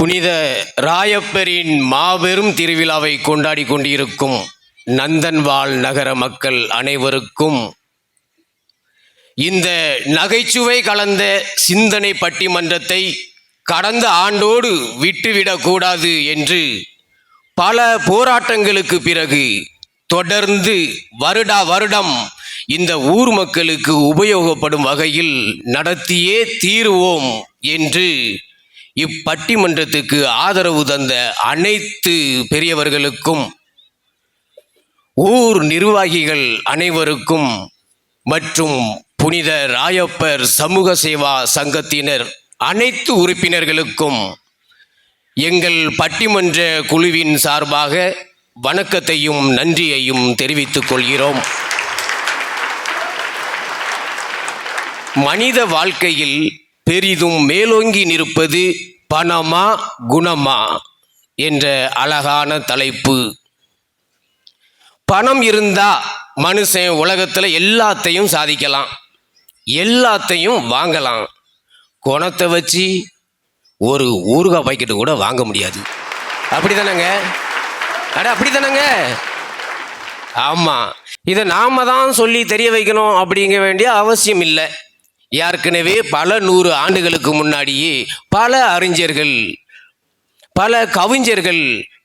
புனித ராயப்பரின் மாபெரும் திருவிழாவை கொண்டாடி கொண்டிருக்கும் நந்தன்வால் நகர மக்கள் அனைவருக்கும் இந்த நகைச்சுவை கலந்த சிந்தனை பட்டிமன்றத்தை கடந்த ஆண்டோடு விட்டுவிடக்கூடாது என்று பல போராட்டங்களுக்கு பிறகு தொடர்ந்து வருடம் இந்த ஊர் மக்களுக்கு உபயோகப்படும் வகையில் நடத்தியே தீருவோம் என்று இப்பட்டிமன்றத்துக்கு ஆதரவு தந்த அனைத்து பெரியவர்களுக்கும் ஊர் நிர்வாகிகள் அனைவருக்கும் மற்றும் புனித ராயப்பர் சமூக சேவா சங்கத்தினர் அனைத்து உறுப்பினர்களுக்கும் எங்கள் பட்டிமன்ற குழுவின் சார்பாக வணக்கத்தையும் நன்றியையும் தெரிவித்துக் கொள்கிறோம். மனித வாழ்க்கையில் பெரிதும் மேலோங்கி நிற்பது பணமா குணமா என்ற அழகான தலைப்பு. பணம் இருந்தா மனுஷன் உலகத்தில் எல்லாத்தையும் சாதிக்கலாம், எல்லாத்தையும் வாங்கலாம். குணத்தை வச்சு ஒரு ஊறுகாய் பாக்கெட்டு கூட வாங்க முடியாது. அப்படிதானங்க? அப்படித்தானங்க? ஆமாம், இதை நாம தான் சொல்லி தெரிய வைக்கணும் அப்படிங்க வேண்டிய அவசியம் இல்லை. ஏற்கனவே பல 100 ஆண்டுகளுக்கு முன்னாடியே பல அறிஞர்கள், பல கவிஞர்கள்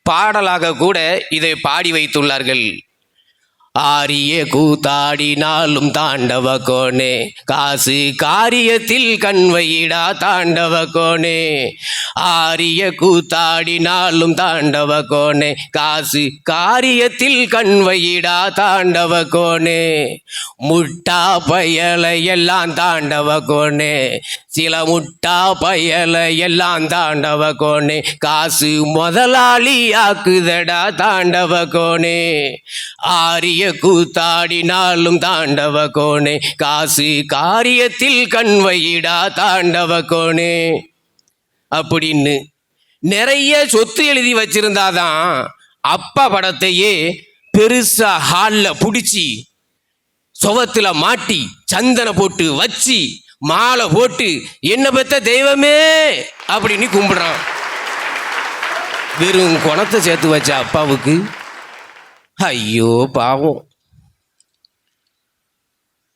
பாடலாக கூட இதை பாடி வைத்துள்ளார்கள். ஆரிய கூத்தாடினாலும் தாண்டவ கோனே, காசு காரியத்தில் கண்வையிடா தாண்டவ கோனே. ஆரிய கூத்தாடினாலும் தாண்டவ கோனே, காசு காரியத்தில் கண்வையிடா தாண்டவ கோனே. முட்டா பயலை எல்லாம் தாண்டவ கோனே, சில முட்டா பயலை எல்லாம் தாண்டவ கோனே. காசு முதலாளி ஆக்குதடா தாண்டவ கோனே. ஆரிய கூத்தாடினாலும் தாண்டவ கோனே, காசு காரியத்தில் கண்வையிடா தாண்டவ கோனே அப்படின்னு நிறைய சொத்து எழுதி வச்சிருந்தாதான் அப்பா படத்தையே பெருசா ஹாலில் பிடிச்சி சுவத்துல மாட்டி சந்தனை போட்டு வச்சு மாலை போட்டு என்ன பெத்த தெய்வமே அப்படின்னு கும்பிடுறான். வெறும் குணத்தை சேர்த்து வச்ச அப்பாவுக்கு ஐயோ பாவம்.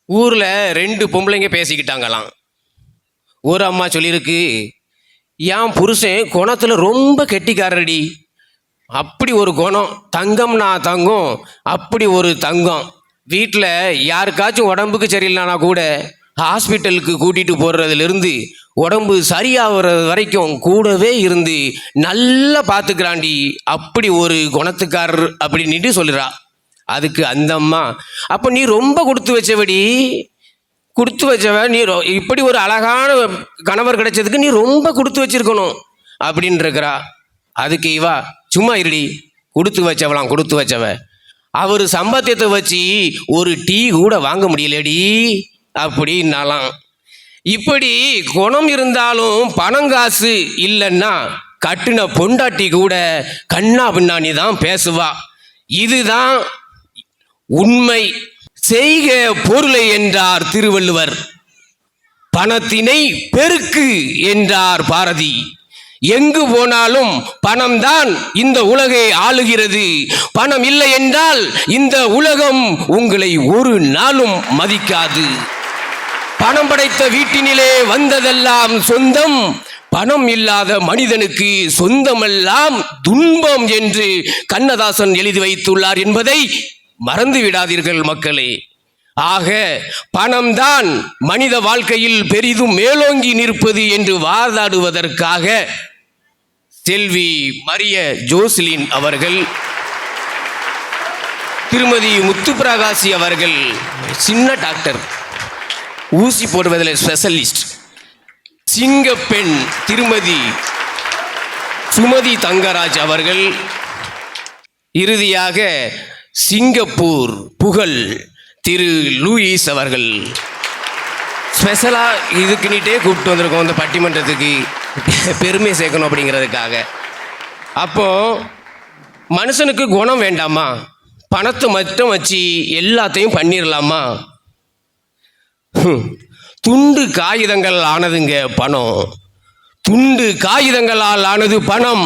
ஊரில் 2 பொம்பளைங்க பேசிக்கிட்டாங்களாம். ஒரு அம்மா சொல்லியிருக்கு, என் புருஷன் குணத்தில் ரொம்ப கெட்டிக்காரடி, அப்படி ஒரு குணம், தங்கம்னா தங்கம், அப்படி ஒரு தங்கம். வீட்டில் யாருக்காச்சும் உடம்புக்கு சரியில்லைனா கூட ஹாஸ்பிட்டலுக்கு கூட்டிகிட்டு போடுறதுலேருந்து உடம்பு சரியாகிறது வரைக்கும் கூடவே இருந்து நல்லா பார்த்துக்கிறாண்டி, அப்படி ஒரு குணத்துக்காரர் அப்படின்ட்டு சொல்லுறா. அதுக்கு அந்த அம்மா, அப்போ நீ ரொம்ப கொடுத்து வச்சவடி, கொடுத்து வச்சவ நீ, இப்படி ஒரு அழகான கணவர் கிடைச்சதுக்கு நீ ரொம்ப கொடுத்து வச்சிருக்கணும் அப்படின்னு இருக்கிறா. அதுக்கு இவா, சும்மா இருடி, கொடுத்து வச்சவளாம் கொடுத்து வச்சவ, அவர் சம்பாத்தியத்தை வச்சு ஒரு டீ கூட வாங்க முடியலடி அப்படின்னாலாம். இப்படி குணம் இருந்தாலும் பணம் காசு இல்லைன்னா கட்டுன பொண்டாட்டி கூட கண்ணா பின்னாணி தான் பேசுவா. இதுதான் உண்மை. செய்க பொருளை என்றார் திருவள்ளுவர், பணத்தினை பெருக்கு என்றார் பாரதி. எங்கு போனாலும் பணம்தான் இந்த உலகை ஆளுகிறது. பணம் இல்லை என்றால் இந்த உலகம் உங்களை ஒரு நாளும் மதிக்காது. பணம் படைத்த வீட்டினிலே வந்ததெல்லாம் சொந்தம், பணம் இல்லாத மனிதனுக்கு சொந்தமெல்லாம் துன்பம் என்று கண்ணதாசன் எழுதி வைத்துள்ளார் என்பதை மறந்து விடாதீர்கள் மக்களே. ஆக பணம்தான் மனித வாழ்க்கையில் பெரிதும் மேலோங்கி நிற்பது என்று வாதாடுவதற்காக செல்வி மரிய ஜோஸ்லின் அவர்கள், திருமதி முத்துப்பிரகாசி அவர்கள் சின்ன டாக்டர், ஊசி போடுவதில் ஸ்பெஷலிஸ்ட், சிங்கப்பெண் திருமதி சுமதி தங்கராஜ் அவர்கள், இறுதியாக சிங்கப்பூர் புகழ் திரு லூயிஸ் அவர்கள் ஸ்பெஷலாக இதுக்குன்னிட்டே கூப்பிட்டு வந்திருக்கோம் இந்த பட்டிமன்றத்துக்கு, பெருமை சேர்க்கணும் அப்படிங்கிறதுக்காக. அப்போது மனுஷனுக்கு குணம் வேண்டாமா? பணத்தை மட்டும் வச்சு எல்லாத்தையும் பண்ணிடலாமா? துண்டு காகிதங்கள் ஆனதுங்க பணம். துண்டு காகிதங்களால் ஆனது பணம்,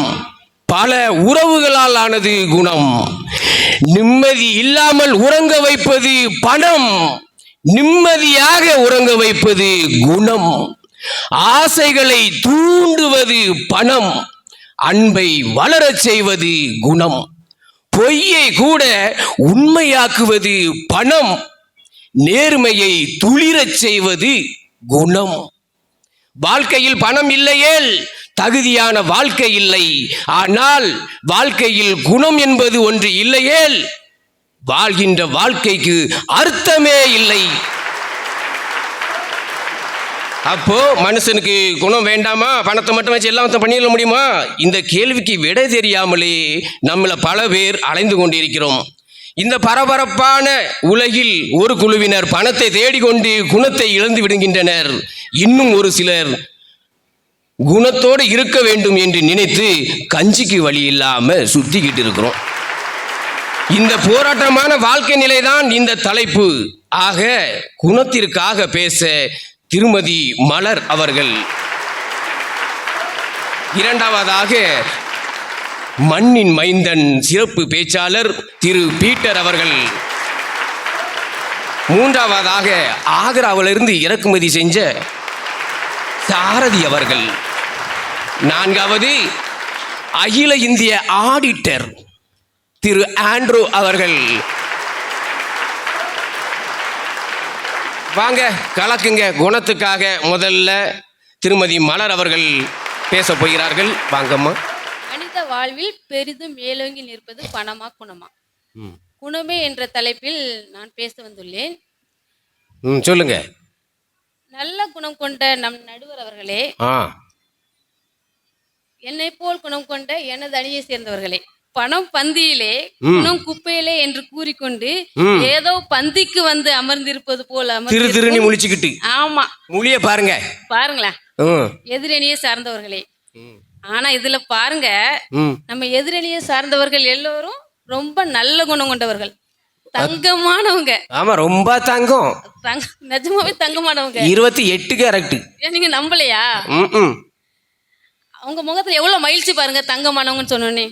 பல உறவுகளால் ஆனது குணம். நிம்மதி இல்லாமல் உறங்க வைப்பது பணம், நிம்மதியாக உறங்க வைப்பது குணம். ஆசைகளை தூண்டுவது பணம், அன்பை வளரச் செய்வது குணம். பொய்யை கூட உண்மையாக்குவது பணம், நேர்மையை துளிரச் செய்வது குணம். வாழ்க்கையில் பணம் இல்லையேல் தகுதியான வாழ்க்கை இல்லை. ஆனால் வாழ்க்கையில் குணம் என்பது ஒன்று இல்லையேல் வாழ்கின்ற வாழ்க்கைக்கு அர்த்தமே இல்லை. அப்போ மனுஷனுக்கு குணம் வேண்டாமா? பணத்தை மட்டும் வச்சு எல்லாம் பண்ணிட முடியுமா? இந்த கேள்விக்கு விடை தெரியாமலே நம்மள பல பேர் அலைந்து கொண்டிருக்கிறோம். இந்த பரபரப்பான உலகில் ஒரு குழுவினர் பணத்தை தேடிக்கொண்டு குணத்தை இழந்து விடுகின்றனர். இன்னும் ஒரு சிலர் குணத்தோடு இருக்க வேண்டும் என்று நினைத்து கஞ்சிக்கு வழி இல்லாம சுத்திக்கிட்டு இருக்கிறோம். இந்த போராட்டமான வாழ்க்கை நிலைதான் இந்த தலைப்பு. ஆக குணத்திற்காக பேச திருமதி மலர் அவர்கள், இரண்டாவதாக மண்ணின் மைந்தன் சிறப்பு பேச்சாளர் திரு பீட்டர் அவர்கள், மூன்றாவதாக ஆக்ராவிலிருந்து இறக்குமதி செஞ்ச சாரதி அவர்கள், நான்காவது அகில இந்திய ஆடிட்டர் திரு ஆண்ட்ரூ அவர்கள். வாங்க கலக்குங்க. குணத்துக்காக முதல்ல திருமதி மலர் அவர்கள் பேச போகிறார்கள். வாங்கம்மா. மனித வாழ்வில் பெரிதும் மேலோங்கி நிற்பது பணமா குணமா? குணமே என்ற தலைப்பில் நான் பேச வந்துள்ளேன். சொல்லுங்க. நல்ல குணம் கொண்ட நம் நடுவர் அவர்களே, என்னை போல் குணம் கொண்ட எனது அணியை சேர்ந்தவர்களே, பணம் பந்தியிலே குணம் குப்பையிலே என்று கூறிக்கொண்டு ஏதோ பந்திக்கு வந்து அமர்ந்திருப்பது போல திருன்னு முழிச்சுக்கிட்டு. ஆமா, மொழிய பாருங்க, பாருங்களேன் எதிரணியை சார்ந்தவர்களே. ஆனா இதுல பாருங்க, நம்ம எதிரணியை சார்ந்தவர்கள் எல்லோரும் ரொம்ப நல்ல குணம் கொண்டவர்கள், தங்கமானவங்க. ஆமா, ரொம்ப தங்கம், நிஜமாவே தங்கமானவங்க. 28 கேரக்ட். நீங்க நம்பலையா? அவங்க முகத்துல எவ்வளவு மகிழ்ச்சி பாருங்க, தங்கமானவங்கன்னு சொன்னோன்னே.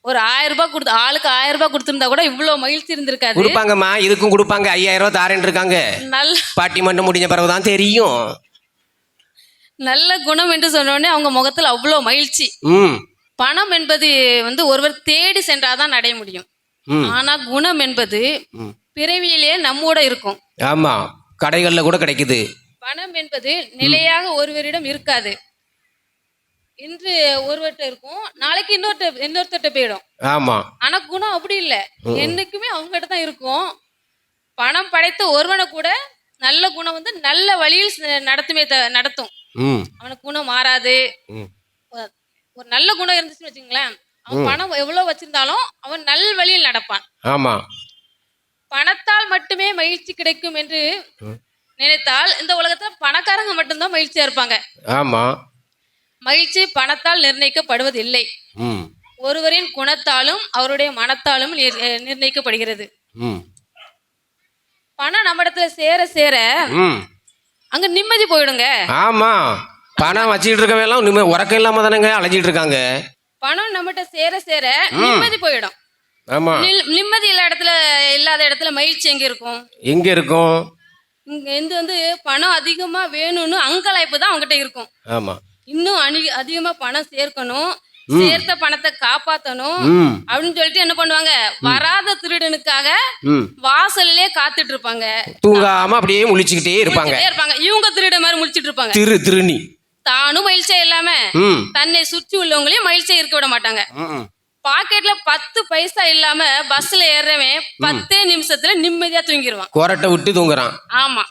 ஒரு 1000 ரூபாய் கொடுத்து, ஆளுக்கு 1000 ரூபாய் கொடுத்திருந்தா கூட இவ்வளவு மகிழ்ச்சி இருந்திருக்காது. கொடுப்பாங்கம்மா, இதுக்கும் கொடுப்பாங்க. 5000 ரூபாய் தாரேன் இருக்காங்க. நல்ல பாட்டி மட்டும் முடிஞ்ச பிறகுதான் தெரியும். நல்ல குணம் என்று சொன்னோடனே அவங்க முகத்துல அவ்வளவு மகிழ்ச்சி. பணம் என்பது வந்து ஒருவர் தேடி சென்றாதான் அடைய முடியும். ஆனா குணம் என்பது பிறவியிலே நம்மோட இருக்கும். ஆமா, கடைகள்ல கூட கிடைக்குது. பணம் என்பது நிலையாக ஒருவரிடம் இருக்காது. இன்று ஒருவர்கிட்ட இருக்கும், நாளைக்கு இன்னொருத்தட்ட போயிடும். ஆமா. ஆனா குணம் அப்படி இல்ல, என்னைக்குமே அவங்ககிட்ட தான் இருக்கும். பணம் படைத்த ஒருவனை கூட நல்ல குணம் வந்து நல்ல வழியில் நடத்தும். அவனுக்கு குணம் மாறாது. ஒரு நல்ல குணம் இருந்துச்சுன்னு வச்சுங்களேன், அவன் பணம் எவ்வளவு வச்சிருந்தாலும் அவன் நல்ல வழியில் நடப்பான். ஆமா. பணத்தால் மட்டுமே மகிழ்ச்சி கிடைக்கும் என்று நினைத்தால் இந்த உலகத்துல பணக்காரங்க மட்டும்தான் மகிழ்ச்சியா இருப்பாங்க. ஆமா. மகிழ்ச்சி பணத்தால் நிர்ணயிக்கப்படுவது இல்லை. ஒருவரின் குணத்தாலும் அவருடைய மனத்தாலும் நிர்ணயிக்கப்படுகிறது. பணம் நம்ம இடத்துல சேர சேர அங்க நிம்மதி போயிடுங்க. ஆமா, பணம் வச்சுட்டு இருக்கவெல்லாம் உறக்கம் இல்லாம தானங்க அலைஞ்சிட்டு இருக்காங்க. பணம் நம்மகிட்ட சேர சேர நிம்மதி போயிடும். ஆமா. நிம்மதி இல்லாத இடத்துல மகிழ்ச்சி எங்க இருக்கும்? எங்க இருக்கும்? இங்க வந்து பணம் அதிகமா வேணும்னு அங்கலாய்ப்பு தான் அவங்ககிட்ட இருக்கும். ஆமா. இன்னும் அதிகமா பணம் சேர்க்கணும், சேர்த்த பணத்தை காப்பாத்தணும் அப்படின்னு சொல்லிட்டு என்ன பண்ணுவாங்க, வராத திருடனுக்காக வாசல்லே காத்துட்டு இருப்பாங்க. தூங்காம அப்படியே முழிச்சுக்கிட்டே இருப்பாங்க. இவங்க திருட மாதிரி முழிச்சிட்டு இருப்பாங்க. திருநி தானும் மகிழ்ச்சியா இல்லாம தன்னை சுற்றி உள்ளவங்களையும் மகிழ்ச்சியா இருக்க விட மாட்டாங்க. பாக்கெட்ல 10 பைசா இல்லாம பஸ்ல ஏறவன் 10 நிமிஷத்துல நிம்மதியா தூங்கிடுவான். கொரட்டை விட்டு தூங்குறான். ஆமா.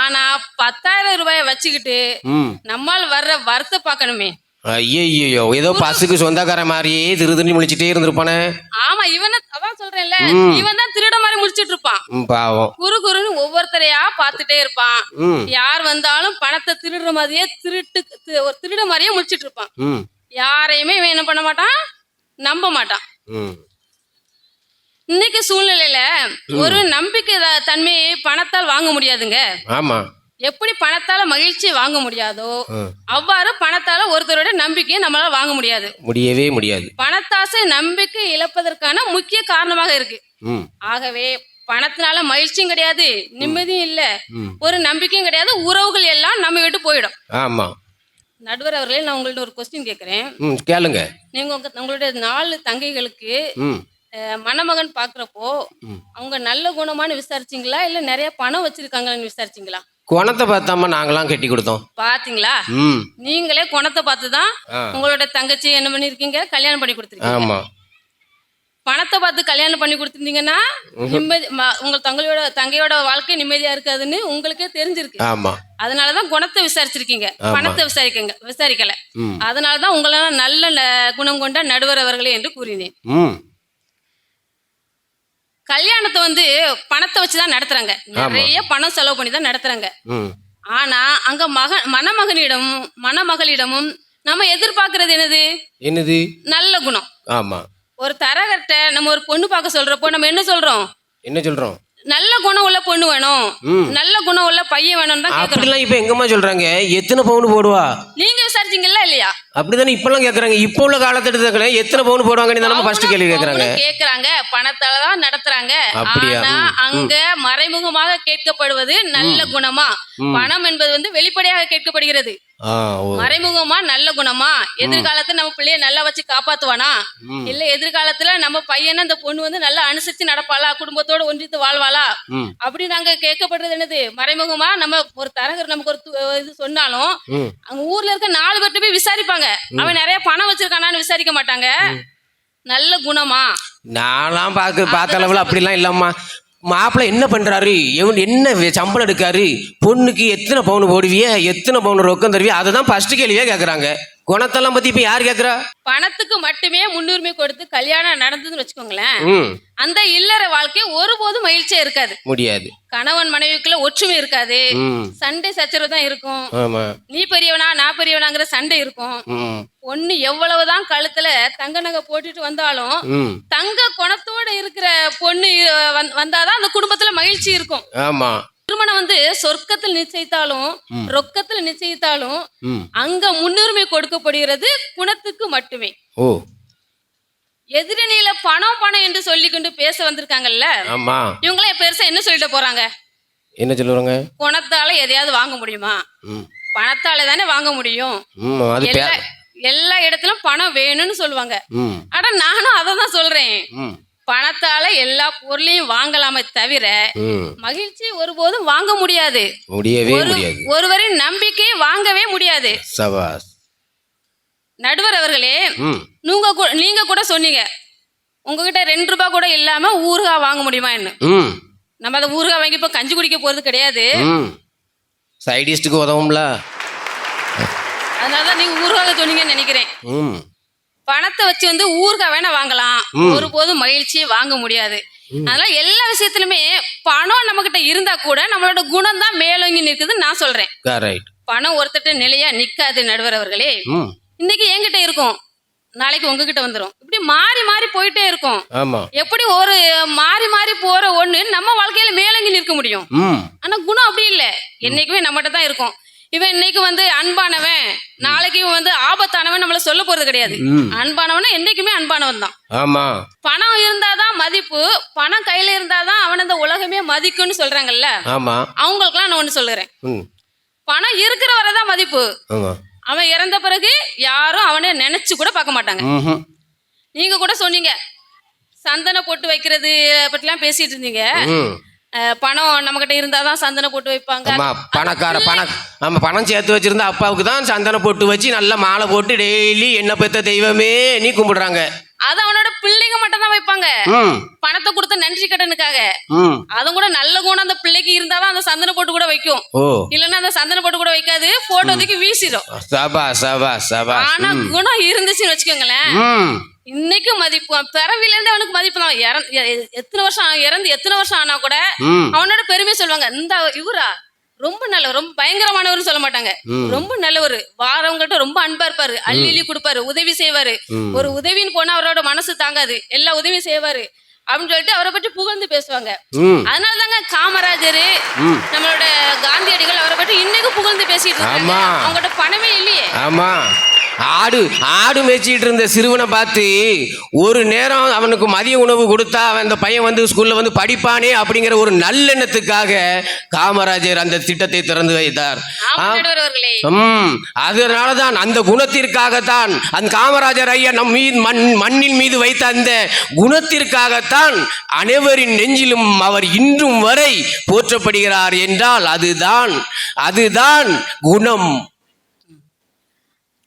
ஆனா 10,000 ரூபாய வச்சுக்கிட்டு நம்மால் வர்ற வரத்தை பாக்கணுமே. ஐயோ, ஏதோ பசுக்கு சொந்தக்கார மாதிரியே திருநி முழிச்சிட்டே இருந்திருப்பானே. ஆமா, அதான் சொல்றேன்ல, இவன் தான் திருட மாதிரி முடிச்சிட்டு இருப்பான். பாவம். குறுன்னு ஒவ்வொருத்தரையா பாத்துட்டே இருப்பான். யார் வந்தாலும் பணத்தை திருடுற மாதிரியே ஒரு திருட மாதிரியே முடிச்சிட்டு இருப்பான். யாரையுமே இவன் என்ன பண்ண மாட்டான், நம்ப மாட்டான். இன்னைக்கு சூழ்நிலையில ஒரு நம்பிக்கை தன்மையை பணத்தால் வாங்க முடியாதுங்க. ஆமா. எப்படி பணத்தால மகிழ்ச்சி வாங்க முடியாதோ அவ்வாறு பணத்தால ஒருத்தரோட நம்பிக்கையை நம்மளால வாங்க முடியாது. முடியவே முடியாது. பணத்தாசை நம்பிக்கை இழப்பதற்கான முக்கிய காரணமாக இருக்கு. ம். ஆகவே பணத்தினால மகிழ்ச்சியும் கிடையாது, நிம்மதியும் இல்ல, ஒரு நம்பிக்கையும் கிடையாது, உறவுகள் எல்லாம் நம்ம விட்டு போயிடும். ஆமா. நடுவர் அவர்களே, நான் உங்கள்ட்ட ஒரு கொஸ்டின் கேட்கிறேன். கேளுங்க. நீங்க உங்களுடைய 4 தங்கைகளுக்கு மணமகன் பாக்குறப்போ அவங்க நல்ல குணமானு விசாரிச்சீங்களா, இல்ல நிறைய பணம் வச்சிருக்காங்கன்னு விசாரிச்சீங்களா? குணத்தை பார்த்தாம நாங்களாம் கட்டி கொடுத்தோம். பாத்தீங்களா? நீங்களே குணத்தை பார்த்துதான் உங்களோட தங்கச்சி என்ன பண்ணிருக்கீங்க, கல்யாணம் பண்ணி கொடுத்துருக்கீங்க. ஆமா. பணத்தை பார்த்து கல்யாணம் பண்ணி கொடுத்துருந்தீங்கன்னா நிம்மதி, உங்க தங்கையோட வாழ்க்கை நிம்மதியா இருக்காதுன்னு உங்களுக்கே தெரிஞ்சிருக்கு. ஆமா. அதனாலதான் குணத்தை விசாரிச்சிருக்கீங்க, பணத்தை விசாரிக்கல. அதனாலதான் உங்களால நல்ல குணம் கொண்ட நடுவர் அவர்களே என்று கூறினேன். கல்யாணத்தை பணத்தை வச்சுதான் நடத்துறாங்க, நிறைய பணம் செலவு பண்ணி தான் நடத்துறாங்க. ஆனா அங்க மணமகளிடமும் நம்ம எதிர்பார்க்கறது என்னது? நல்ல குணம். ஆமா. ஒரு தரகர்ட்ட நம்ம ஒரு பொண்ணு பார்க்க சொல்றப்போ நம்ம என்ன சொல்றோம்? நல்ல குணம் உள்ள பொண்ணு வேணும், நல்ல குணம் உள்ள பையன் வேணும் தான் கேக்குறோம். இப்ப எங்கம்மா சொல்றாங்க எத்தனை பவுன் போடுவா? நீங்க விசாரிச்சீங்களா இல்லையா? அப்படிதானே இப்பெல்லாம் கேக்குறாங்க. இப்ப உள்ள காலத்துல எத்தனை பவுன் போடுவாங்கன்னு ஃபர்ஸ்ட் கேள்வி கேக்குறாங்க. பணத்தாலதான் நடத்துறாங்க. ஆனா அங்க மறைமுகமாக கேட்கப்படுவது நல்ல குணமா? பணம் என்பது வெளிப்படையாக கேட்கப்படுகிறது. மறைமுகமா நல்ல குணமா? எதிர்காலத்துல நம்ம பிள்ளைய நல்லா வச்சு காப்பாத்துவானா, இல்ல எதிர்காலத்துல நம்ம பையனை அந்த பொண்ணு நல்லா அனுசரிச்சு நடப்பாளா, குடும்பத்தோட ஒன்றித்து வாழ்வாளா அப்படி நாங்க கேட்கப்படுறது என்னது? மறைமுகமா. நம்ம ஒரு தரகர் நமக்கு ஒரு இது சொன்னாலும் அங்க ஊர்ல இருக்க 4 பேர்ட்ட போய் விசாரிப்பாங்க. அவன் நிறைய பணம் வச்சிருக்கானான்னு விசாரிக்க மாட்டாங்க. நல்ல குணமா? நான்லாம் பார்த்த அளவுல அப்படிலாம் இல்லம்மா. மாப்பிள்ளை என்ன பண்றாரு, என்ன சம்பளம் எடுக்காரு, பொண்ணுக்கு எத்தனை பவுன் போடுவிய, எத்தனை பவுன் ரொக்கம் தருவிய, அதுதான் ஃபர்ஸ்ட் கேள்வியே கேக்குறாங்க. குணத்தெல்லாம் பத்தி இப்ப யாரு கேக்குறா? பணத்துக்கு மட்டுமே முன்னுரிமை கொடுத்து கல்யாணம் நடந்ததுன்னு வச்சுக்கோங்களேன், அந்த இல்லற வாழ்க்கை ஒருபோதும் மகிழ்ச்சியா இருக்காது. முடியாது. கணவன் மனைவிக்குள்ள ஒற்றுமை இருக்காது, சண்டை சச்சரவு தான் இருக்கும். நீ பெரியவனா நான் பெரியவனாங்கிற சண்டை இருக்கும். பொண்ணு எவ்வளவுதான் கழுத்துல தங்க நகை போட்டுட்டு வந்தாலும் தங்க குணத்தோட இருக்கிற பொண்ணு வந்தாதான் அந்த குடும்பத்துல மகிழ்ச்சி இருக்கும். ஆமா. திருமணம் சொர்க்கத்தில் நிச்சயித்தாலும் ரொக்கத்தில் நிச்சயித்தாலும் அங்க முன்னுரிமை கொடுக்கப்படுகிறது குணத்துக்கு மட்டுமே. எதிரணியில பணம் என்று சொல்லிக்கொண்டு பேச வந்திருக்காங்கல்ல, இவங்களாம் பெருசா என்ன சொல்லிட்டு போறாங்க? என்ன சொல்லுவாங்க? குணத்தால எதையாவது வாங்க முடியுமா? பணத்தால தானே வாங்க முடியும். எல்லா இடத்திலும் பணம் வேணும்னு சொல்லுவாங்க. ஆனா நானும் அதை தான் சொல்றேன், பணத்தால எல்லா பொருளையும் வாங்கலாமே தவிர மகிழ்ச்சி ஒருபோதும் வாங்க முடியாது. ஒருவரின் நம்பிக்கையை வாங்கவே முடியாது. நடுவர் அவர்களே, நீங்க கூட சொன்னீங்க உங்ககிட்ட 2 ரூபாய் கூட இல்லாம ஊறுகாய் வாங்க முடியுமா? என்ன நம்ம அதை ஊறுகாய் வாங்கி இப்ப கஞ்சி குடிக்க போறது கிடையாது, சைடிஸ்டுக்கு உதவும்ல. அதனாலதான் நீங்க ஊறுகாய் சொன்னீங்கன்னு நினைக்கிறேன். பணத்தை வச்சு ஊறுகாய் வேணா வாங்கலாம், ஒருபோதும் மகிழ்ச்சியை வாங்க முடியாது. அதனால எல்லா விஷயத்திலுமே பணம் நம்ம கிட்ட இருந்தா கூட நம்மளோட குணம் தான் மேலோங்கி நிற்குதுன்னு நான் சொல்றேன். பணம் ஒருத்தட்ட நிலையா நிக்காது நடுவர் அவர்களே. இன்னைக்கு என்கிட்ட இருக்கும், நாளைக்கு உங்ககிட்ட வந்துடும், இப்படி மாறி மாறி போயிட்டே இருக்கும். எப்படி ஒரு மாறி மாறி போற ஒண்ணு நம்ம வாழ்க்கையில மேலோங்கி நிற்க முடியும்? ஆனா குணம் அப்படி இல்லை, என்னைக்குமே நம்மகிட்ட தான் இருக்கும். இவன் இன்னைக்கு அன்பானவன், நாளைக்கு இவன் ஆபத்தானவன் நம்மள சொல்ல போறது கிடையாது. அன்பானவன் என்னைக்குமே அன்பானவன் தான். ஆமா. பணம் இருந்தாதான் மதிப்பு, பணம் கையில இருந்தாதான் அவன் இந்த உலகமே மதிக்கும்னு சொல்றாங்கல்ல. ஆமா. அவங்களுக்குலாம் நான் ஒண்ணு சொல்லுறேன், பணம் இருக்கிற வரைதான் மதிப்பு. அவன் இறந்த பிறகு யாரும் அவனை நினைச்சு கூட பார்க்க மாட்டாங்க. நீங்க கூட சொன்னீங்க சந்தன போட்டு வைக்கிறது பற்றிலாம் பேசிட்டு இருந்தீங்க. பணம் நம்ம கிட்ட இருந்தாதான் சந்தனம் போட்டு வைப்பாங்க. பணம் சேர்த்து வச்சிருந்தா அப்பாவுக்கு தான் சந்தனம் போட்டு வச்சு நல்ல மாலை போட்டு டெய்லி என்ன பெத்த தெய்வமே நீ கும்பிடுறாங்க. அது அவனோட பிள்ளைங்க மட்டும் தான் வைப்பாங்க, பணத்தை கொடுத்த நன்றி கடனுக்காக. அதுவும் கூட நல்ல குணம் அந்த பிள்ளைக்கு இருந்தாதான் அந்த சந்தன போட்டு கூட வைக்கும், இல்லன்னா அந்த சந்தன போட்டு கூட வைக்காது, போட்டோதுக்கு வீசிடும். ஆனா குணம் இருந்துச்சுன்னு வச்சுக்கோங்களேன், இன்னைக்கு மதிப்பு, பிறவில இருந்து அவனுக்கு மதிப்பு தான். எத்தனை வருஷம் ஆனா கூட அவனோட பெருமை சொல்லுவாங்க. இந்த இவரா ரொம்ப நல்லவர், ரொம்ப பயங்கரமானவர் சொல்ல மாட்டாங்க, ரொம்ப நல்லவர், வாரவங்கள்ட்ட ரொம்ப அன்பா இருப்பாரு, அள்ளி கொடுப்பாரு, உதவி செய்வாரு. ஒரு உதவின்னு போனா அவரோட மனசு தாங்காது, எல்லா உதவியும் செய்வாரு அப்படின்னு சொல்லிட்டு அவரை பற்றி புகழ்ந்து பேசுவாங்க. அதனாலதாங்க காமராஜர், நம்மளோட காந்தியடிகள் அவரை பற்றி பேசிட்டு இருக்காங்க. ஆமா. அவங்ககிட்ட பணமே இல்லையே. ஆமா, ஆடு மேய்ச்சிட்டு இருந்த சிறுவனை பார்த்து ஒரு நேரம் அவனுக்கு மதிய உணவு கொடுத்தா அவன் அந்த பையன் வந்து ஸ்கூல்ல வந்து படிப்பானே அப்படிங்கிற ஒரு நல்லெண்ணத்துக்காக காமராஜர் அந்த திட்டத்தை திறந்து வைத்தார். ஆமா நடுவர் அவர்களே. அதனாலதான் அந்த குணத்திற்காகத்தான் அந்த காமராஜர் ஐயா நம் மீது மண்ணின் மீது வைத்த அந்த குணத்திற்காகத்தான் அனைவரின் நெஞ்சிலும் அவர் இன்றும் வரை போற்றப்படுகிறார் என்றால் அதுதான் குணம்.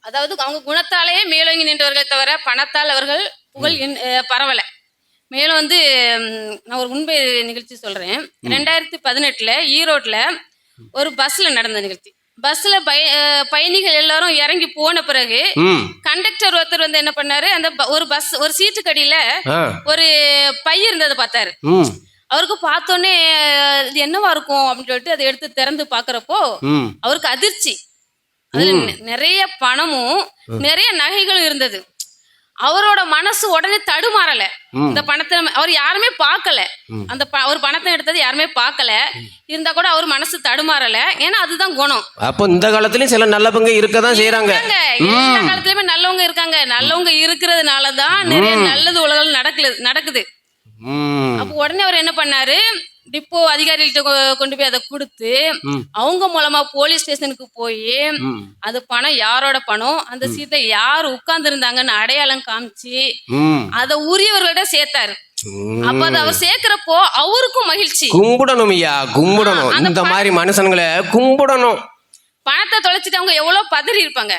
அதாவது அவங்க குணத்தாலேயே மேலோங்கி நின்றவர்களை தவிர பணத்தால் அவர்கள் புகழ் பரவல. மேலும் வந்து நான் ஒரு உண்மை நிகழ்ச்சி சொல்றேன். 2018 ஈரோட்ல ஒரு பஸ்ல நடந்த நிகழ்ச்சி. பஸ்ல பயணிகள் எல்லாரும் இறங்கி போன பிறகு கண்டக்டர் ஒருத்தர் வந்து என்ன பண்ணாரு, அந்த ஒரு சீட்டு கடியில ஒரு பை இருந்ததை பார்த்தாரு. அவருக்கு பார்த்தோன்னே இது என்னவா இருக்கும் அப்படின்னு சொல்லிட்டு அதை எடுத்து திறந்து பாக்குறப்போ அவருக்கு அதிர்ச்சி. அதுல நிறைய பணமும் நிறைய நகைகளும் இருந்தது. அவரோட மனசு உடனே தடுமாறல. இந்த பணத்தை அவர் யாருமே பார்க்கல. அந்த ஒரு பணத்தை எடுத்தது யாருமே பார்க்கல. இருந்தா கூட அவர் மனசு தடுமாறல. ஏன்னா அதுதான் குணம். அப்போ இந்த காலத்துலயும் சில நல்லவங்க இருக்கதான் செய்யறாங்க. எல்லா காலத்துலயுமே நல்லவங்க இருக்காங்க. நல்லவங்க இருக்கிறதுனாலதான் நிறைய நல்லது உலகம் நடக்குது. அப்போ உடனே அவர் என்ன பண்ணாரு, டிப்போ அதிகாரிகிட்ட கொண்டு போய் அதை கொடுத்து அவங்க மூலமா போலீஸ் ஸ்டேஷனுக்கு போய் அது பணம் யாரோட பணம், அந்த சீட்டை யார் உட்கார்ந்து இருந்தாங்கன்னு அடையாளம் காமிச்சு அதை உரியவர்கள்ட்ட சேர்த்தாரு. அப்ப அதை அவர் சேர்க்கிறப்போ அவருக்கும் மகிழ்ச்சி. கும்பிடணும் ஐயா, கும்பிடணும். இந்த மாதிரி மனுஷனுங்களை கும்பிடணும். பணத்தை தொலைச்சிட்டு அவங்க எவ்வளவு பதறி இருப்பாங்க.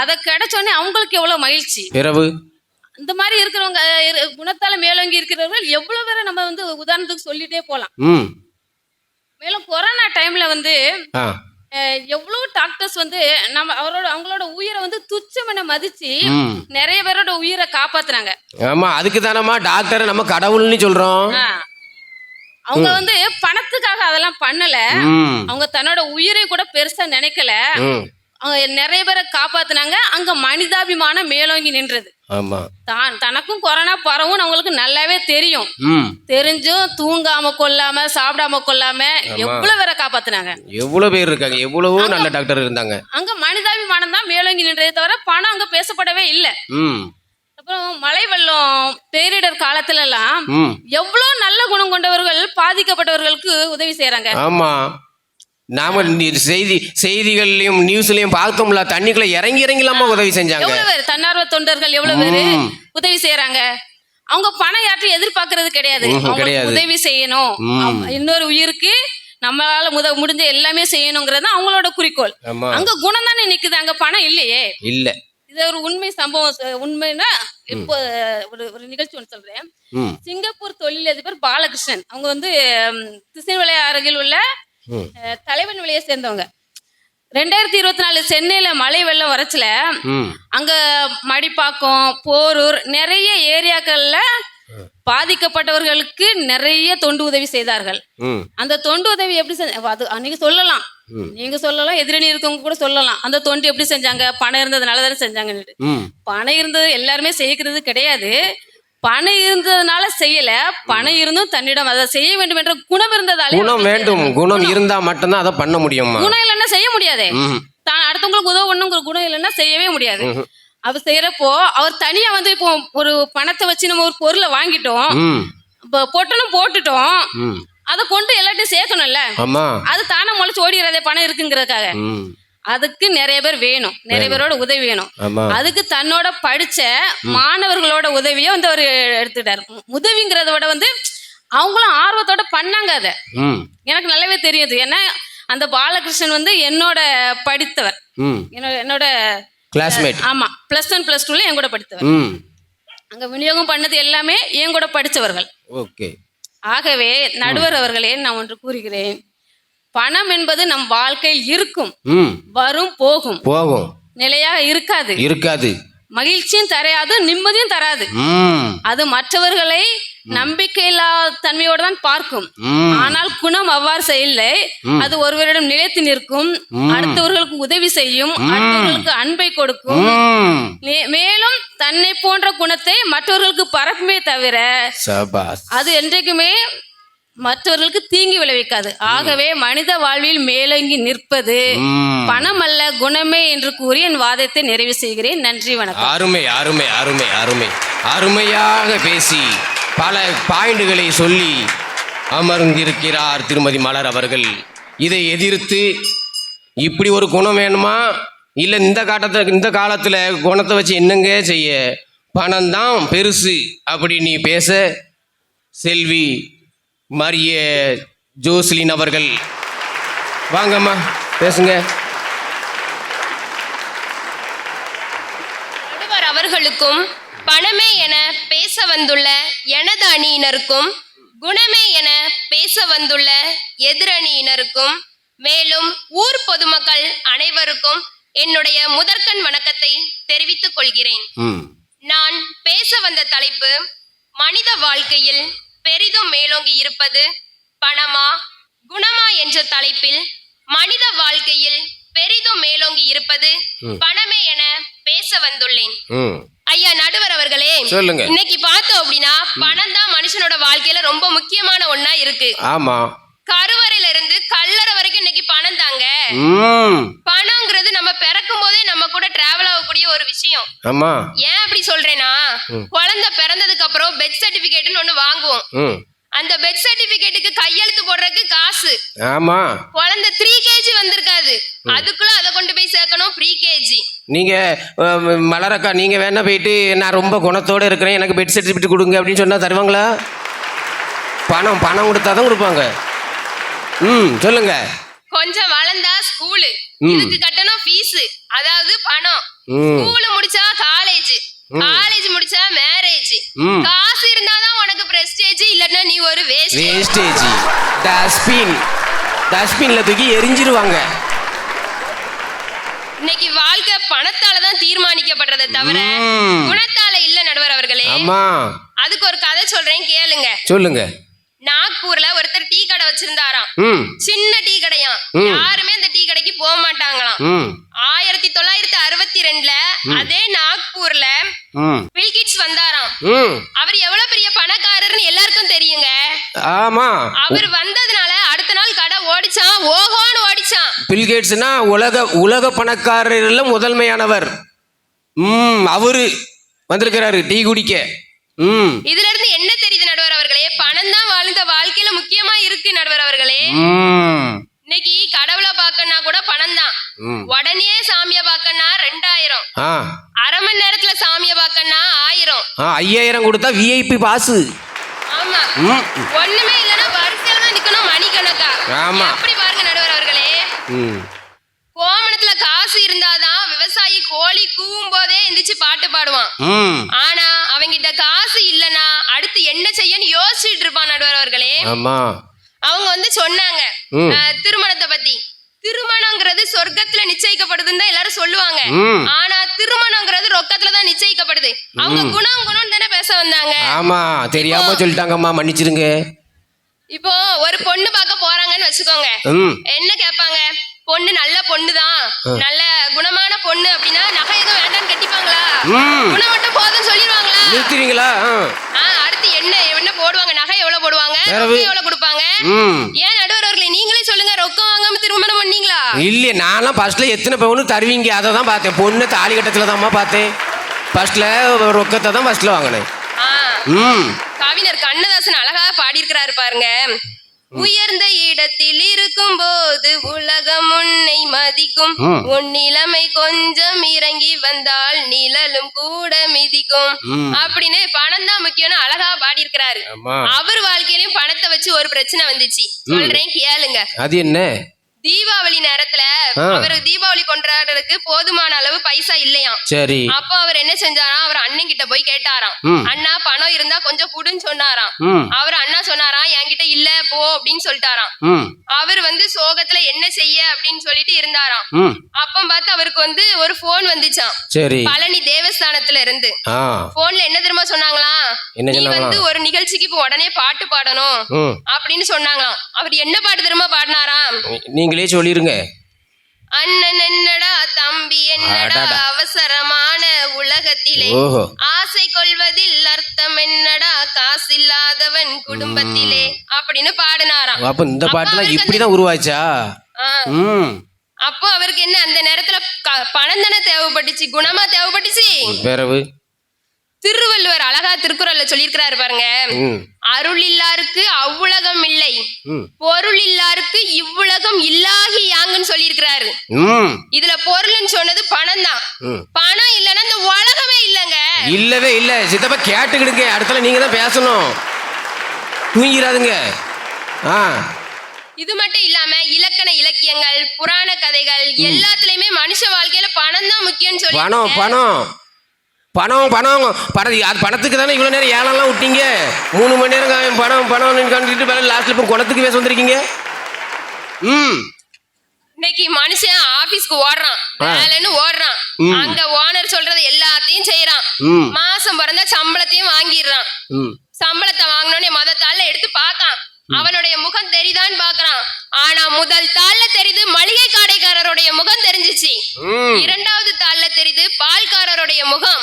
அதை கிடைச்சோடனே அவங்களுக்கு எவ்வளவு மகிழ்ச்சி. பிறகு இந்த மாதிரி இருக்கிறவங்க குணத்தால மேலோங்கி இருக்கிறவர்கள் எவ்வளவு பேரை நம்ம வந்து உதாரணத்துக்கு சொல்லிட்டே போலாம். மேலும் கொரோனா டைம்ல வந்து எவ்வளவு டாக்டர்ஸ் வந்து நம்ம அவங்களோட உயிரை வந்து துச்சமென மதிச்சு நிறைய பேரோட உயிரை காப்பாத்துறாங்க. ஆமா, அதுக்கு தானமா டாக்டர் நம்ம கடவுள்னு சொல்றோம். அவங்க வந்து பணத்துக்காக அதெல்லாம் பண்ணல. அவங்க தன்னோட உயிரை கூட பெருசா நினைக்கல. அவங்க நிறைய பேரை காப்பாத்துனாங்க. அங்க மனிதாபிமானம் மேலோங்கி நின்றது. தனக்கும் கொரோனா பரவும் அவங்களுக்கு நல்லாவே தெரியும். தெரிஞ்சும் தூங்காம கொள்ளாம சாப்பிடாம கொள்ளாம எவ்வளவு பேரை காப்பாத்துனாங்க. எவ்வளவு பேர் இருக்காங்க, எவ்வளவோ நல்ல டாக்டர் இருந்தாங்க. அங்க மனிதாபிமானம் தான் மேலோங்கி நின்றதே தவிர பணம் அங்க பேசப்படவே இல்லை. அப்புறம் மழை வெள்ளம் பேரிடர் காலத்துல எல்லாம் எவ்வளவு நல்ல குணம் கொண்டவர்கள் பாதிக்கப்பட்டவர்களுக்கு உதவி செய்யறாங்க. ஆமா, நாம செய்திகள்லயும் நியூஸ்லயும் பார்த்தோம்ல, தண்ணிக்குள்ள இறங்கிலாம உதவி செஞ்சாங்க. எவ்வளவு பேர் தன்னார்வ தொண்டர்கள் எவ்வளவு பேரு உதவி செய்யறாங்க. அவங்க பணம் யார்ட்டையும் எதிர்பார்க்கறது கிடையாது. உதவி செய்யணும், இன்னொரு உயிருக்கு நம்மளால முடிஞ்ச எல்லாமே செய்யணுங்கிறது அவங்களோட குறிக்கோள். அங்க குணம் தானே நிக்குது, அங்க பணம் இல்லையே. இல்ல, இது ஒரு உண்மை சம்பவம். உண்மைன்னா இப்போ ஒரு நிகழ்ச்சி ஒன்று சொல்றேன். சிங்கப்பூர் தொழிலதிபர் பாலகிருஷ்ணன் அவங்க வந்து திசைவலை அருகில் உள்ள தலைவன் விலையை சேர்ந்தவங்க. 2024 சென்னையில மழை வெள்ளம் வரச்சுல அங்க மடிப்பாக்கம், போரூர் நிறைய ஏரியாக்கள்ல பாதிக்கப்பட்டவர்களுக்கு நிறைய தொண்டு உதவி செய்தார்கள். அந்த தொண்டு உதவி எப்படி நீங்க சொல்லலாம், எதிரணி இருக்கவங்க கூட சொல்லலாம் அந்த தொண்டு எப்படி செஞ்சாங்க, பணம் இருந்ததுனால தானே செஞ்சாங்கன்னு. பணம் இருந்தது எல்லாருமே செய்கிறது கிடையாது. பணம் இருந்ததுனால செய்யல, பணம் இருந்தும் தன்னிடம் அதை செய்ய வேண்டும் என்ற குணம் இருந்ததாலே. குணம் வேண்டும், குணம் இருந்தா மட்டும்தான் அதை பண்ண முடியும். குணம் இல்லைன்னா செய்ய முடியாதே. தான் அடுத்தவங்களுக்கு உதவ பண்ணுங்கிற குணம் இல்லைன்னா செய்யவே முடியாது. அவர் செய்யறப்போ அவர் தனியா வந்து இப்போ ஒரு பணத்தை வச்சு நம்ம ஒரு பொருளை வாங்கிட்டோம், பொட்டணும் போட்டுட்டோம், அதை கொண்டு எல்லாத்தையும் சேர்க்கணும்ல. அது தானே முளைச்சு ஓடிக்கிறதே பணம் இருக்குங்கிறதுக்காக. அதுக்கு நிறைய பேர் வேணும், நிறைய பேரோட உதவி வேணும். அதுக்கு தன்னோட படிச்ச மாணவர்களோட உதவியை வந்து அவர் எடுத்துட்டாரு. உதவிங்கிறத விட வந்து அவங்களும் ஆர்வத்தோட பண்ணாங்க. அதை எனக்கு நல்லாவே தெரியுது. ஏன்னா அந்த பாலகிருஷ்ணன் வந்து என்னோட படித்தவர், என்னோட கிளாஸ்மேட். ஆமா, +1 +2ல என் கூட படித்தவர். அங்க விநியோகம் பண்ணது எல்லாமே என் கூட படித்தவர்கள். ஆகவே நடுவர் அவர்களே, நான் ஒன்று கூறுகிறேன். பணம் என்பது நம் வாழ்க்கையில் இருக்கும், வரும் போகும், நிலையாக இருக்காது. மகிழ்ச்சியும் தராது, நிம்மதியும் தராது. அது மற்றவர்களை நம்பிக்கையில்லா தன்மையோடு தான் பார்க்கும். ஆனால் குணம் அவ்வாறு செய்யலை. அது ஒருவரிடம் நிலைத்து நிற்கும், அடுத்தவர்களுக்கு உதவி செய்யும், அடுத்தவர்களுக்கு அன்பை கொடுக்கும். மேலும் தன்னை போன்ற குணத்தை மற்றவர்களுக்கு பரப்புமே தவிர அது என்றைக்குமே மற்றவர்களுக்கு தீங்கு விளைவிக்காது. ஆகவே மனித வாழ்வில் மேலோங்கி நிற்பது பணம் அல்ல குணமே என்று கூறி என் வாதத்தை நிறைவு செய்கிறேன். நன்றி, வணக்கம். அருமை அருமை அருமை அருமை அருமையாக பேசி பல பாயிண்டுகளை சொல்லி அமர்ந்திருக்கிறார் திருமதி மலர் அவர்கள். இதை எதிர்த்து இப்படி ஒரு குணம் வேணுமா, இல்லை இந்த காலத்தில் குணத்தை வச்சு என்னங்க செய்ய, பணம் தான் பெருசு அப்படி நீ பேச செல்வி மரிய ஜோஸ்லின் அவர்கள் வாங்கம்மா பேசுங்க. நடுவர் அவர்களுக்கும் பணமே என பேச வந்துள்ள எனது அணியினருக்கும் குணமே என பேச வந்துள்ள எதிரணியினருக்கும் மேலும் ஊர் பொதுமக்கள் அனைவருக்கும் என்னுடைய முதற்கண் வணக்கத்தை தெரிவித்துக் கொள்கிறேன். நான் பேச வந்த தலைப்பு மனித வாழ்க்கையில் பெரிதும் மேலோங்கி இருப்பது பணமா குணமா என்ற தலைப்பில் மனித வாழ்க்கையில் பெரிதும் மேலோங்கி இருப்பது பணமே என பேச வந்துள்ளேன். ஐயா நடுவர் அவர்களே, சொல்லுங்க. இன்னைக்கு பார்த்தோம் அப்படின்னா பணம் தான் மனுஷனோட வாழ்க்கையில ரொம்ப முக்கியமான ஒண்ணா இருக்கு. ஆமா, கருவறையில இருந்து கல்லறை வரைக்கும் இன்னைக்கு பணம் தாங்க. பணம்ங்கிறது நம்ம பிறக்கும் போதே நம்ம கூட டிராவல் ஆகக்கூடிய ஒரு விஷயம். ஆமா. ஏன் அப்படி சொல்றேன்னா, குழந்தை பிறந்ததுக்கு அப்புறம் பெட் சர்டிபிகேட்னு ஒண்ணு வாங்குவோம். அந்த பெட் சர்டிபிகேட்டுக்கு கையெழுத்து போடுறதுக்கு காசு. ஆமா. குழந்தை 3 kg வந்திருக்காது, அதுக்குள்ள அதை கொண்டு போய் சேர்க்கணும் ப்ரீ கேஜி. நீங்க மலரக்கா, நீங்க வேணா போயிட்டு நான் ரொம்ப குணத்தோட இருக்கிறேன் எனக்கு பெட் சர்டிஃபிகேட் கொடுங்க அப்படின்னு சொன்னா தருவாங்களா? பணம் கொடுத்தாதான் கொடுப்பாங்க. சொல்லுங்க. கொஞ்சம் வளர்ந்தா ஸ்கூலு, இதுக்கு கட்டணும் ஃபீஸ், அதாவது பணம். ஸ்கூல் முடிச்சா காலேஜ், காலேஜ் முடிச்சா மேரேஜ். காசு இருந்தாதான் உனக்கு பிரஸ்டேஜ், இல்லன்னா நீ ஒரு வேஸ்டேஜ். டஸ்ட்பின்ல தூக்கி எரிஞ்சிருவாங்க. இன்னைக்கு வாழ்க்கை பணத்தால தான் தீர்மானிக்கப்படுறதை தவிர குணத்தால இல்ல நடுவர் அவர்களே. அதுக்கு ஒரு கதை சொல்றேன் கேளுங்க. சொல்லுங்க. நாக்பூர்ல ஒருத்தர் டீ கடை வச்சிருந்தாராம். சின்ன டீ கடையாம், யாருமே அந்த டீ கடைக்கு போக மாட்டாங்களாம். 1962ல அதே நாக்பூர்ல பில் கேட்ஸ் வந்தாராம். அவர் எவ்வளவு பெரிய பணக்காரர்னு எல்லாருக்கும் தெரியுங்க. ஆமா. அவர் வந்ததுனால அடுத்த நாள் கடை ஓடிச்சான், ஓஹோன்னு ஓடிச்சான். பில் கேட்ஸ்னா உலக பணக்காரர்ல முதன்மையானவர். அவரு வந்திருக்கிறாரு டீ குடிக்க. இதுல இருந்து என்ன தெரியுது நடுவர் அவர்களே, பணம் தான் வாழ்ந்த வாழ்க்கையில முக்கியமா இருக்கு நடுவர் அவர்களே. இன்னைக்கு கடவுளை பார்க்கனா கூட பணம் தான். உடனே சாமிய பார்க்கனா 2000, அரை மணி நேரத்துல சாமிய பார்க்கனா 1000, 5000 கொடுத்தா விஐபி பாஸ். ஆமா. ஒண்ணுமே இல்லன்னா வரிசையில தான் நிக்கணும் மணிக்கணக்கா. எப்படி பாருங்க நடுவர் அவர்களே. கோமணத்துல காசு இருந்தாதான் விவசாயி கோழி கூவும் போதே எந்திரிச்சு பாட்டு பாடுவான். ஆனா அவங்கிட்ட காசு இல்லனா அடுத்து என்ன செய்யன்னு யோசிச்சுட்டு இருப்பான் நடுவர் அவர்களே. அவங்க வந்து சொன்னாங்க திருமணத்தை பத்தி. திருமணங்கிறது சொர்க்கத்துல நிச்சயிக்கப்படுதுன்னு தான் எல்லாரும் சொல்லுவாங்க. ஆனா திருமணங்கிறது ரொக்கத்துல தான் நிச்சயிக்கப்படுது. அவங்க குணம் தானே பேச வந்தாங்க. ஆமா, தெரியாம சொல்லிட்டாங்கம்மா, மன்னிச்சிருங்க. இப்போ ஒரு பொண்ணு பார்க்க போறாங்கன்னு வச்சுக்கோங்க, என்ன கேட்பாங்க? பொண்ணு நல்ல பொண்ணுதான், நல்ல குணமான பொண்ணு அப்படின்னா நகை எதுவும் வேண்டாம்னு கட்டிப்பாங்களா? குணம் மட்டும் போதும்னு சொல்லிடுவாங்களா? நிறுத்துறீங்களா? அடுத்து என்ன போடுவாங்க? நகை எவ்வளவு போடுவாங்க? எவ்வளவு கொடுப்பாங்க? ஏன் நடுவர் அவர்களே நீங்களே சொல்லுங்க, ரொக்கம் வாங்காம திருமணம் பண்ணீங்களா? இல்ல, நான்லாம் ஃபர்ஸ்ட்ல எத்தனை பவுன் தருவீங்க அதை தான் பார்த்தேன். பொண்ணு தாலி கட்டத்துல தான்மா பார்த்தேன். ஃபர்ஸ்ட்ல ரொக்கத்தை தான் ஃபர்ஸ்ட்ல வாங்கினேன். கவிஞர் கண்ணதாசன் அழகா பாடியிருக்கிறாரு பாருங்க. உயர்ந்த இடத்தில் இருக்கும் போது உலகம் உன்னை மதிக்கும், உன் நிலைமை கொஞ்சம் இறங்கி வந்தால் நிழலும் கூட மிதிக்கும் அப்படின்னு பணம் தான் முக்கியம்னு அழகா பாடி இருக்கிறாரு. அவர் வாழ்க்கையிலும் பணத்தை வச்சு ஒரு பிரச்சனை வந்துச்சு, சொல்றேன் கேளுங்க. அது என்ன? தீபாவளி நேரத்துல அவரு தீபாவளி கொண்டாடுறதுக்கு போதுமான அளவு பைசா இல்லையாம். சரி. அப்ப அவர் என்ன செஞ்சாராம், அவர் அண்ணன் கிட்ட போய் கேட்டாராம், அண்ணா பணம் இருந்தா கொஞ்சம் குடுன்னு சொன்னாராம். அவர் அண்ணா சொன்னாராம், என்கிட்ட இல்ல போ அப்படின்னு சொல்லிட்டாராம். அவர் வந்து சோகத்துல என்ன செய்ய அப்படின்னு சொல்லிட்டு இருந்தாராம். அப்ப பார்த்து அவருக்கு வந்து ஒரு போன் வந்துச்சாம். பழனி தேவஸ்தானத்துல இருந்து. போன்ல என்ன தெரியுமா சொன்னாங்களா, நீ வந்து ஒரு நிகழ்ச்சிக்கு இப்ப உடனே பாட்டு பாடணும் அப்படின்னு சொன்னாங்களாம். அவர் என்ன பாட்டு தெரியுமா பாடினாராம்? நீங்களே சொல்லிருங்க. அண்ணன் என்னடா தம்பி என்னடா அடடா. அவசரமான உலகத்திலே ஓஹோ. ஆசை கொள்வதில் அர்த்தம் என்னடா காசில்லாதவன் குடும்பத்திலே அப்படின்னு பாடினாராம். அப்ப இந்த பாட்டுலாம் அவருக்கு இப்படிதான் உருவாச்சா? ஆ. ம். அப்போ அவருக்கு என்ன அந்த நேரத்துல பணம் தானே தேவைப்பட்டுச்சு, குணமா தேவைப்பட்டுச்சு. பிறவு. திருவள்ளுவர் அழகா திருக்குறள்ல சொல்லியிருக்கிறாரு பாருங்க, ம். அருள் இல்லாருக்கு அவ்வுலகம் இல்லை, ம். பொருள் இல்லாருக்கு இவ்வுலகம் இல்லாகி யாங்குன்னு சொல்லியிருக்கிறாரு. ம். இதுல பொருள்னு சொன்னது பணம் தான். ம். பணம் இல்லைன்னா இந்த உலகமே இல்லைங்க. இல்லவே இல்ல. சித்தப்பா கேட்டுக்கிடுங்க, அடுத்தல நீங்க தான் பேசணும். தூங்கிறாதுங்க. ஆ. இது மட்டும் இல்லாம இலக்கண இலக்கியங்கள் புராண கதைகள் எல்லாத்துலயுமே மனுஷ வாழ்க்கையில பணம் தான் முக்கியம்னு சொல்லி பணம் பணம் பணம் பணம் பணம். அது பணத்துக்கு தானே இவ்வளோ நேரம் ஏழெல்லாம் விட்டீங்க. 3 மணி நேரம் பணம் பணம் கண்டுட்டு லாஸ்ட்ல இப்போ குணத்துக்கு பேச வந்திருக்கீங்க. ம். இன்னைக்கு மனுஷன் ஆபீஸ்க்கு ஓடுறான், வேலைன்னு ஓடுறான், ம். அங்க ஓனர் சொல்றது எல்லாத்தையும் செய்யறான். ம். மாசம் பிறந்தா சம்பளத்தையும் வாங்கிடுறான். ம். சம்பளத்தை வாங்கினோடனே தாள்ல எடுத்து பார்க்கான், அவனுடைய முகம் தெரியுதான்னு பாக்குறான். ஆனா முதல் தாள்ல தெரியுது மளிகை கடைக்காரருடைய முகம் தெரிஞ்சிச்சு. ம். 2வது தாள்ல தெரியுது பால்காரருடைய முகம்.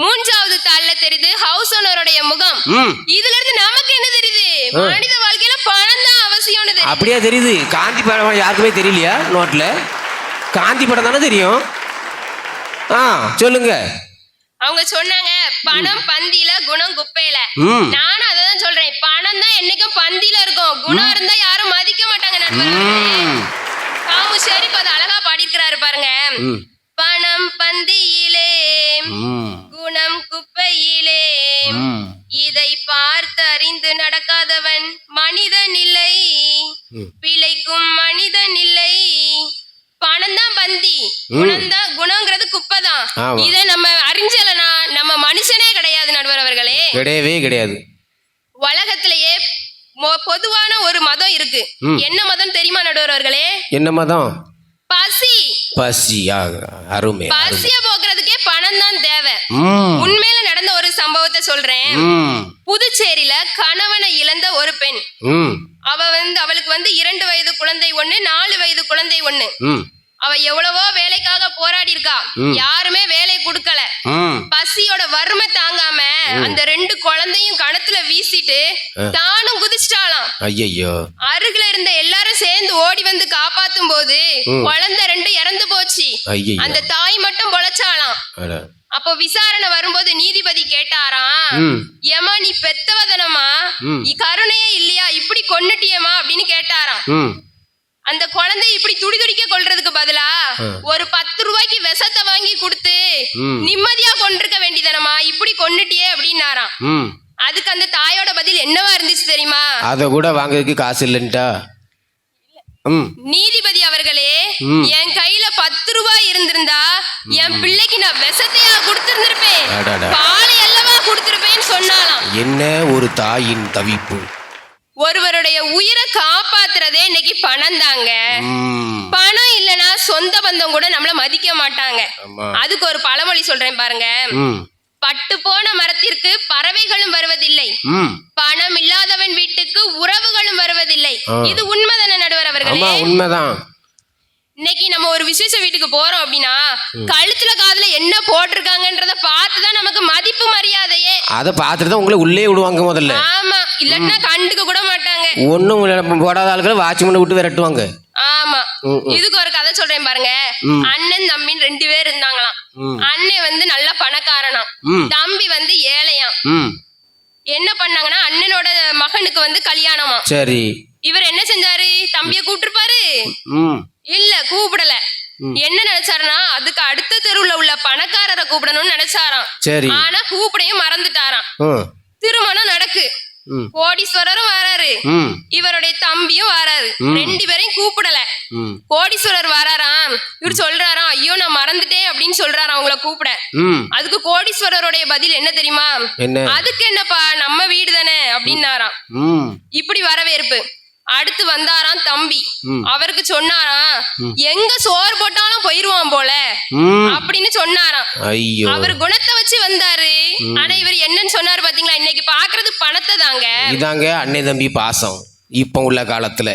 3வது தாள்ல தெரியுது ஹவுஸ் ஓனருடைய முகம். ம். இதுல இருந்து நமக்கு என்ன தெரியுது? மனித வாழ்க்கையில பணம் தான் அவசியம்னு தெரியுது. அப்படியே தெரியுது. காந்தி படம் யாருக்குமே தெரியலையா? நோட்ல காந்தி படம் தானே தெரியும். ஆ சொல்லுங்க. அவங்க சொன்னாங்க பணம் பந்தியில குணம் குப்பையில. ம். நானும் அததான் சொல்றேன், பணம் தான் என்னைக்கும் பந்தியில இருக்கும், குணம் இருந்தா யாரும் மதிக்க மாட்டாங்க நண்பர்களே. ம். காமுஷேரி இப்ப அதை அழகா பாடியிருக்கிறாரு பாருங்க. ம். பணம் பந்தியிலே ம். குணம் குப்பையிலே, ம். இதை பார்த்து அறிந்து நடக்காதவன் மனிதன் இல்லை, ம். பிழைக்கும் மனிதன் இல்லை. பணம் தான் பந்தி, குணங்கிறது குப்பை தான். ஆமா. இதை நம்ம அறிஞ்சலனா நம்ம மனுஷனே கிடையாது நடுவர் அவர்களே. கிடையவே கிடையாது. உலகத்திலேயே பொதுவான ஒரு மதம் இருக்கு. ம். என்ன மதம் தெரியுமா நடுவர் அவர்களே? என்ன மதம்? பசி. பசி. அருமை. பசிய போக்குறதுக்கே பணம் தான் தேவை. ம். உண்மையில நடந்த ஒரு சம்பவத்தை சொல்றேன். ம். புதுச்சேரியில கணவனை இழந்த ஒரு பெண், ம். அவளுக்கு 2 வயது குழந்தை 1, 4 வயது குழந்தை 1. ம். அவ எவ்வளவோ வேலைக்காக போராடி இருக்கா, யாருமே வேலை கொடுக்கல. ம். பசியோட வறுமை தாங்காம அந்த 2 குழந்தையும் கணத்துல வீசிட்டு தானும் குதிச்சிட்டாளாம். ஐயையோ. அருகில இருந்த எல்லாரும் சேர்ந்து ஓடி வந்து காப்பாத்தும் போது குழந்தை 2 இறந்து போச்சு. ஐயையோ. அந்த தாய் மட்டும் பொழைச்சாளாம். அட. அப்போ விசாரணை வரும்போது நீதிபதி கேட்டாராம், ம். ஏமா நீ பெத்தவதனமா, நீ கருணையே இல்லையா, இப்படி கொன்னுட்டியமா அப்படின்னு கேட்டாராம். ம். அந்த குழந்தை இப்படி துடிதுடிக்க கொல்றதுக்கு பதிலா ஒரு 10 ரூபாய்க்கு விஷத்தை வாங்கி கொடுத்து நிம்மதியா கொண்டிருக்க வேண்டியதனமா, இப்படி கொன்னுட்டியே அப்படின்னாராம். ம். அதுக்கு அந்த தாயோட பதில் என்னவா இருந்துச்சு தெரியுமா? அத கூட வாங்குறதுக்கு காசு இல்லைன்ட்டா. ம். நீதிபதி அவர்களே, என் கையில 10 ரூபாய் இருந்திருந்தா என் பிள்ளைக்கு நான் விஷத்தையா கொடுத்திருந்திருப்பேன், அடடா. பாலை அல்லவா கொடுத்திருப்பேன்னு சொன்னாலாம். என்ன ஒரு தாயின் தவிப்பு. ஒருவருடைய உயிரை காப்பாத்துறதே இன்னைக்கு பணம் தாங்க. ம். பணம் இல்லனா சொந்த பந்தம் கூட நம்மள மதிக்க மாட்டாங்க. ஆமா. அதுக்கு ஒரு பழமொழி சொல்றேன் பாருங்க. ம். பட்டு போன மரத்திற்கு பறவைகளும் வருவதில்லை, ம். பணம் இல்லாதவன் வீட்டுக்கு உறவுகளும் வருவதில்லை. இது உண்மைதானே நடுவர் அவர்களே? ஆமா, உண்மைதான். இன்னைக்கு நம்ம ஒரு விசேஷ வீட்டுக்கு போறோம் அப்படின்னா கழுத்துல காதுல என்ன போட்டிருக்காங்கன்றத பார்த்துதான் நமக்கு மதிப்பு மரியாதையே. அதை பார்த்துட்டு தான் உங்களை உள்ளே விடுவாங்க முதல்ல. ஆமா, இல்லன்னா கண்டுக்க கூட மாட்டாங்க. ஒன்னும் போடாத ஆளுகளை வாட்ச்மேன் விட்டு விரட்டுவாங்க. ஆமா. இதுக்கு ஒரு கதை சொல்றேன் பாருங்க. அண்ணன் தம்பி 2 பேர் இருந்தாங்களாம். அண்ணன் நல்ல பணக்காரனாம், தம்பி ஏழையாம். என்ன பண்ணாங்கன்னா அண்ணனோட மகனுக்கு கல்யாணமா. சரி. இவர் என்ன செஞ்சாரு? தம்பிய கூப்பிட்டுருப்பாரு, இல்ல கூப்பிடல. என்ன நினைச்சாருன்னா அதுக்கு அடுத்த தெருவுல உள்ள பணக்காரரை கூப்பிடணும்னு நினைச்சாராம். சரி. ஆனா கூப்பிடையும் மறந்துட்டாராம். திருமணம் நடக்கு, கோடீஸ்வரரும் வராரு, இவருடைய தம்பியும் வராரு. 2 பேரையும் கூப்பிடல. கோடீஸ்வரர் வராராம், இவர் சொல்றாராம், ஐயோ நான் மறந்துட்டேன் அப்படின்னு சொல்றாராம் அவங்கள கூப்பிட. அதுக்கு கோடீஸ்வரருடைய பதில் என்ன தெரியுமா? அதுக்கு என்னப்பா, நம்ம வீடு தானே அப்படின்னாராம். இப்படி வரவேற்பு. அடுத்து வந்தாராம் தம்பி, அவருக்கு சொன்னாராம், எங்க சோறு போட்டாலும் போயிருவான் போல அப்படின்னு சொன்னாராம். அவர் குணத்தை வச்சு வந்தாரு. ஆனா இவர் என்னன்னு சொன்னாரு பாத்தீங்களா? இன்னைக்கு பாக்குறது பணத்தை தாங்க. இதாங்க அண்ணே தம்பி பாசம் இப்ப உள்ள காலத்துல.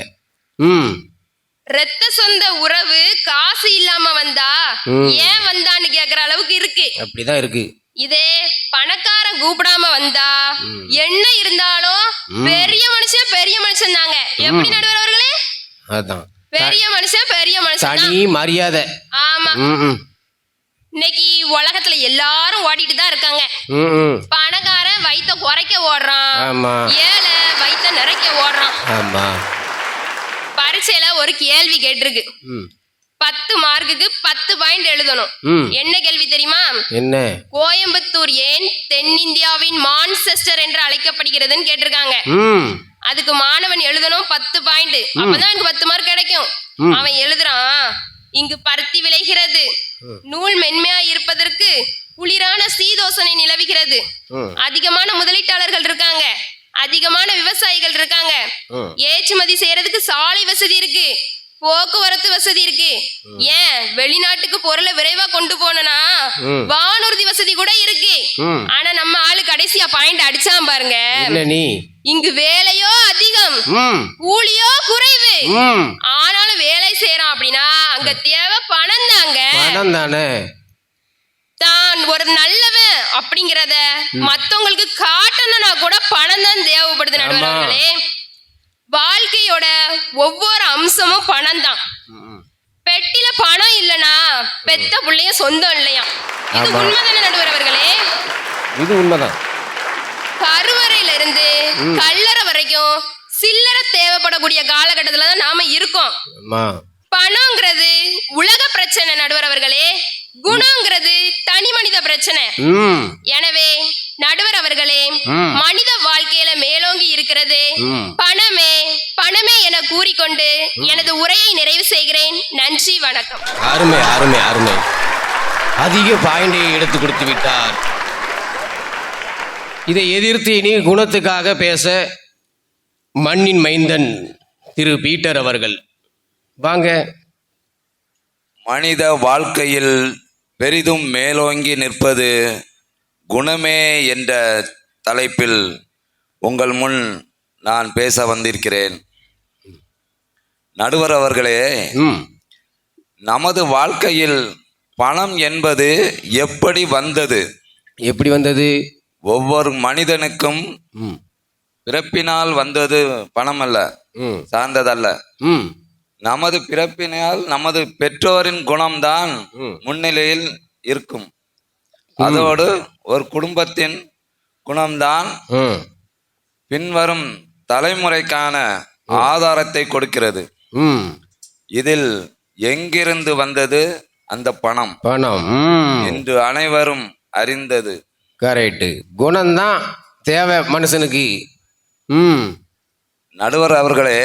ரத்த சொந்த உறவு காசு இல்லாம வந்தா ஏன் வந்தான்னு கேக்குற அளவுக்கு இருக்கு. அப்படிதான் இருக்கு. இதே பணக்காரன் கூப்பிடாம வந்தா என்ன இருந்தாலும் பெரிய மனுஷன் தாங்க. எப்படி நடுவர் அவர்களே? அதான் பெரிய மனுஷன் தனி மரியாதை. ஆமா. இன்னைக்கு உலகத்துல எல்லாரும் ஓடிட்டு தான் இருக்காங்க. பணக்காரன் வயித்த குறைக்க ஓடுறான், ஏழை வயித்த நிறைக்க ஓடுறான். பரீட்சையில ஒரு கேள்வி கேட்டிருக்கு, 10 மார்க்குக்கு 10 பாயிண்ட் எழுதணும். என்ன கேள்வி தெரியுமா? என்ன? கோயம்புத்தூர் ஏன் தென்னிந்தியாவின் மான்செஸ்டர் என்று அழைக்கப்படுகிறதுன்னு கேட்டிருக்காங்க. அதுக்கு மாணவன் எழுதணும் 10 பாயிண்ட். அப்பதான் எனக்கு 10 மார்க் கிடைக்கும். அவன் எழுதுறான், இங்கு பருத்தி விளைகிறது, நூல் மென்மையா இருப்பதற்கு குளிரான சீதோசனை நிலவுகிறது, அதிகமான முதலீட்டாளர்கள் இருக்காங்க, அதிகமான விவசாயிகள் இருக்காங்க, ஏற்றுமதி செய்யறதுக்கு சாலை வசதி இருக்கு, போக்குவரத்து வசதி இருக்கு, ஏன் வெளிநாட்டுக்கு பொருளை விரைவா கொண்டு போனா வானூர்தி வசதி கூட இருக்கு. ஆனா நம்ம ஆளு கடைசியா பாயிண்ட் அடிச்சான் பாருங்க, இங்கு வேலையோ அதிகம் கூலியோ குறைவு, ஆனாலும் வேலை செய்யறான் அப்படின்னா அங்க தேவை பணம் தாங்க. தான் ஒரு நல்லவன் அப்படிங்கறத மத்தவங்களுக்கு காட்டணும்னா கூட பணம் தான் தேவைப்படுது நடுவர்களே. வாழ்க்கையோட ஒவ்வொரு அம்சமும் பணம் தான். பெட்டில பணம் இல்லனா பெத்த புள்ளைய சொந்தம் இல்லையா? இது உண்மைதானே நடுவர்களே? இது உண்மைதான். கருவறையில இருந்து கல்லறை வரைக்கும் சில்லறை தேவைப்படக்கூடிய காலகட்டத்துல தான் நாம இருக்கோம். பணம்ங்கிறது உலக பிரச்சனை நடுவர் அவர்களே, குணங்கிறது தனி மனித பிரச்சனை. எனவே நடுவர் அவர்களே, மனித வாழ்க்கையில மேலோங்கி இருக்கிறது பணமே பணமே என கூறிக்கொண்டு எனது உரையை நிறைவு செய்கிறேன். நன்றி, வணக்கம். அருமை அருமை அருமை. அதிக பாயிண்டை எடுத்து கொடுத்து விட்டார். இதை எதிர்த்து இனி குணத்துக்காக பேச மண்ணின் மைந்தன் திரு பீட்டர் அவர்கள் வாங்க. மனித வாழ்க்கையில் பெரிதும் மேலோங்கி நிற்பது குணமே என்ற தலைப்பில் உங்கள் முன் நான் பேச வந்திருக்கிறேன். நடுவர் அவர்களே, நமது வாழ்க்கையில் பணம் என்பது எப்படி வந்தது? ஒவ்வொரு மனிதனுக்கும் பிறப்பினால் வந்தது பணம் அல்ல, சார்ந்ததல்ல. நமது பிறப்பினால் நமது பெற்றோரின் குணம்தான் முன்னிலையில் இருக்கும். அதோடு ஒரு குடும்பத்தின் குணம்தான் பின்வரும் தலைமுறைக்கான ஆதாரத்தை கொடுக்கிறது. இதில் எங்கிருந்து வந்தது அந்த பணம் என்று அனைவரும் அறிந்தது. கரெக்ட். குணம்தான் தேவை மனுஷனுக்கு. நடுவர் அவர்களே,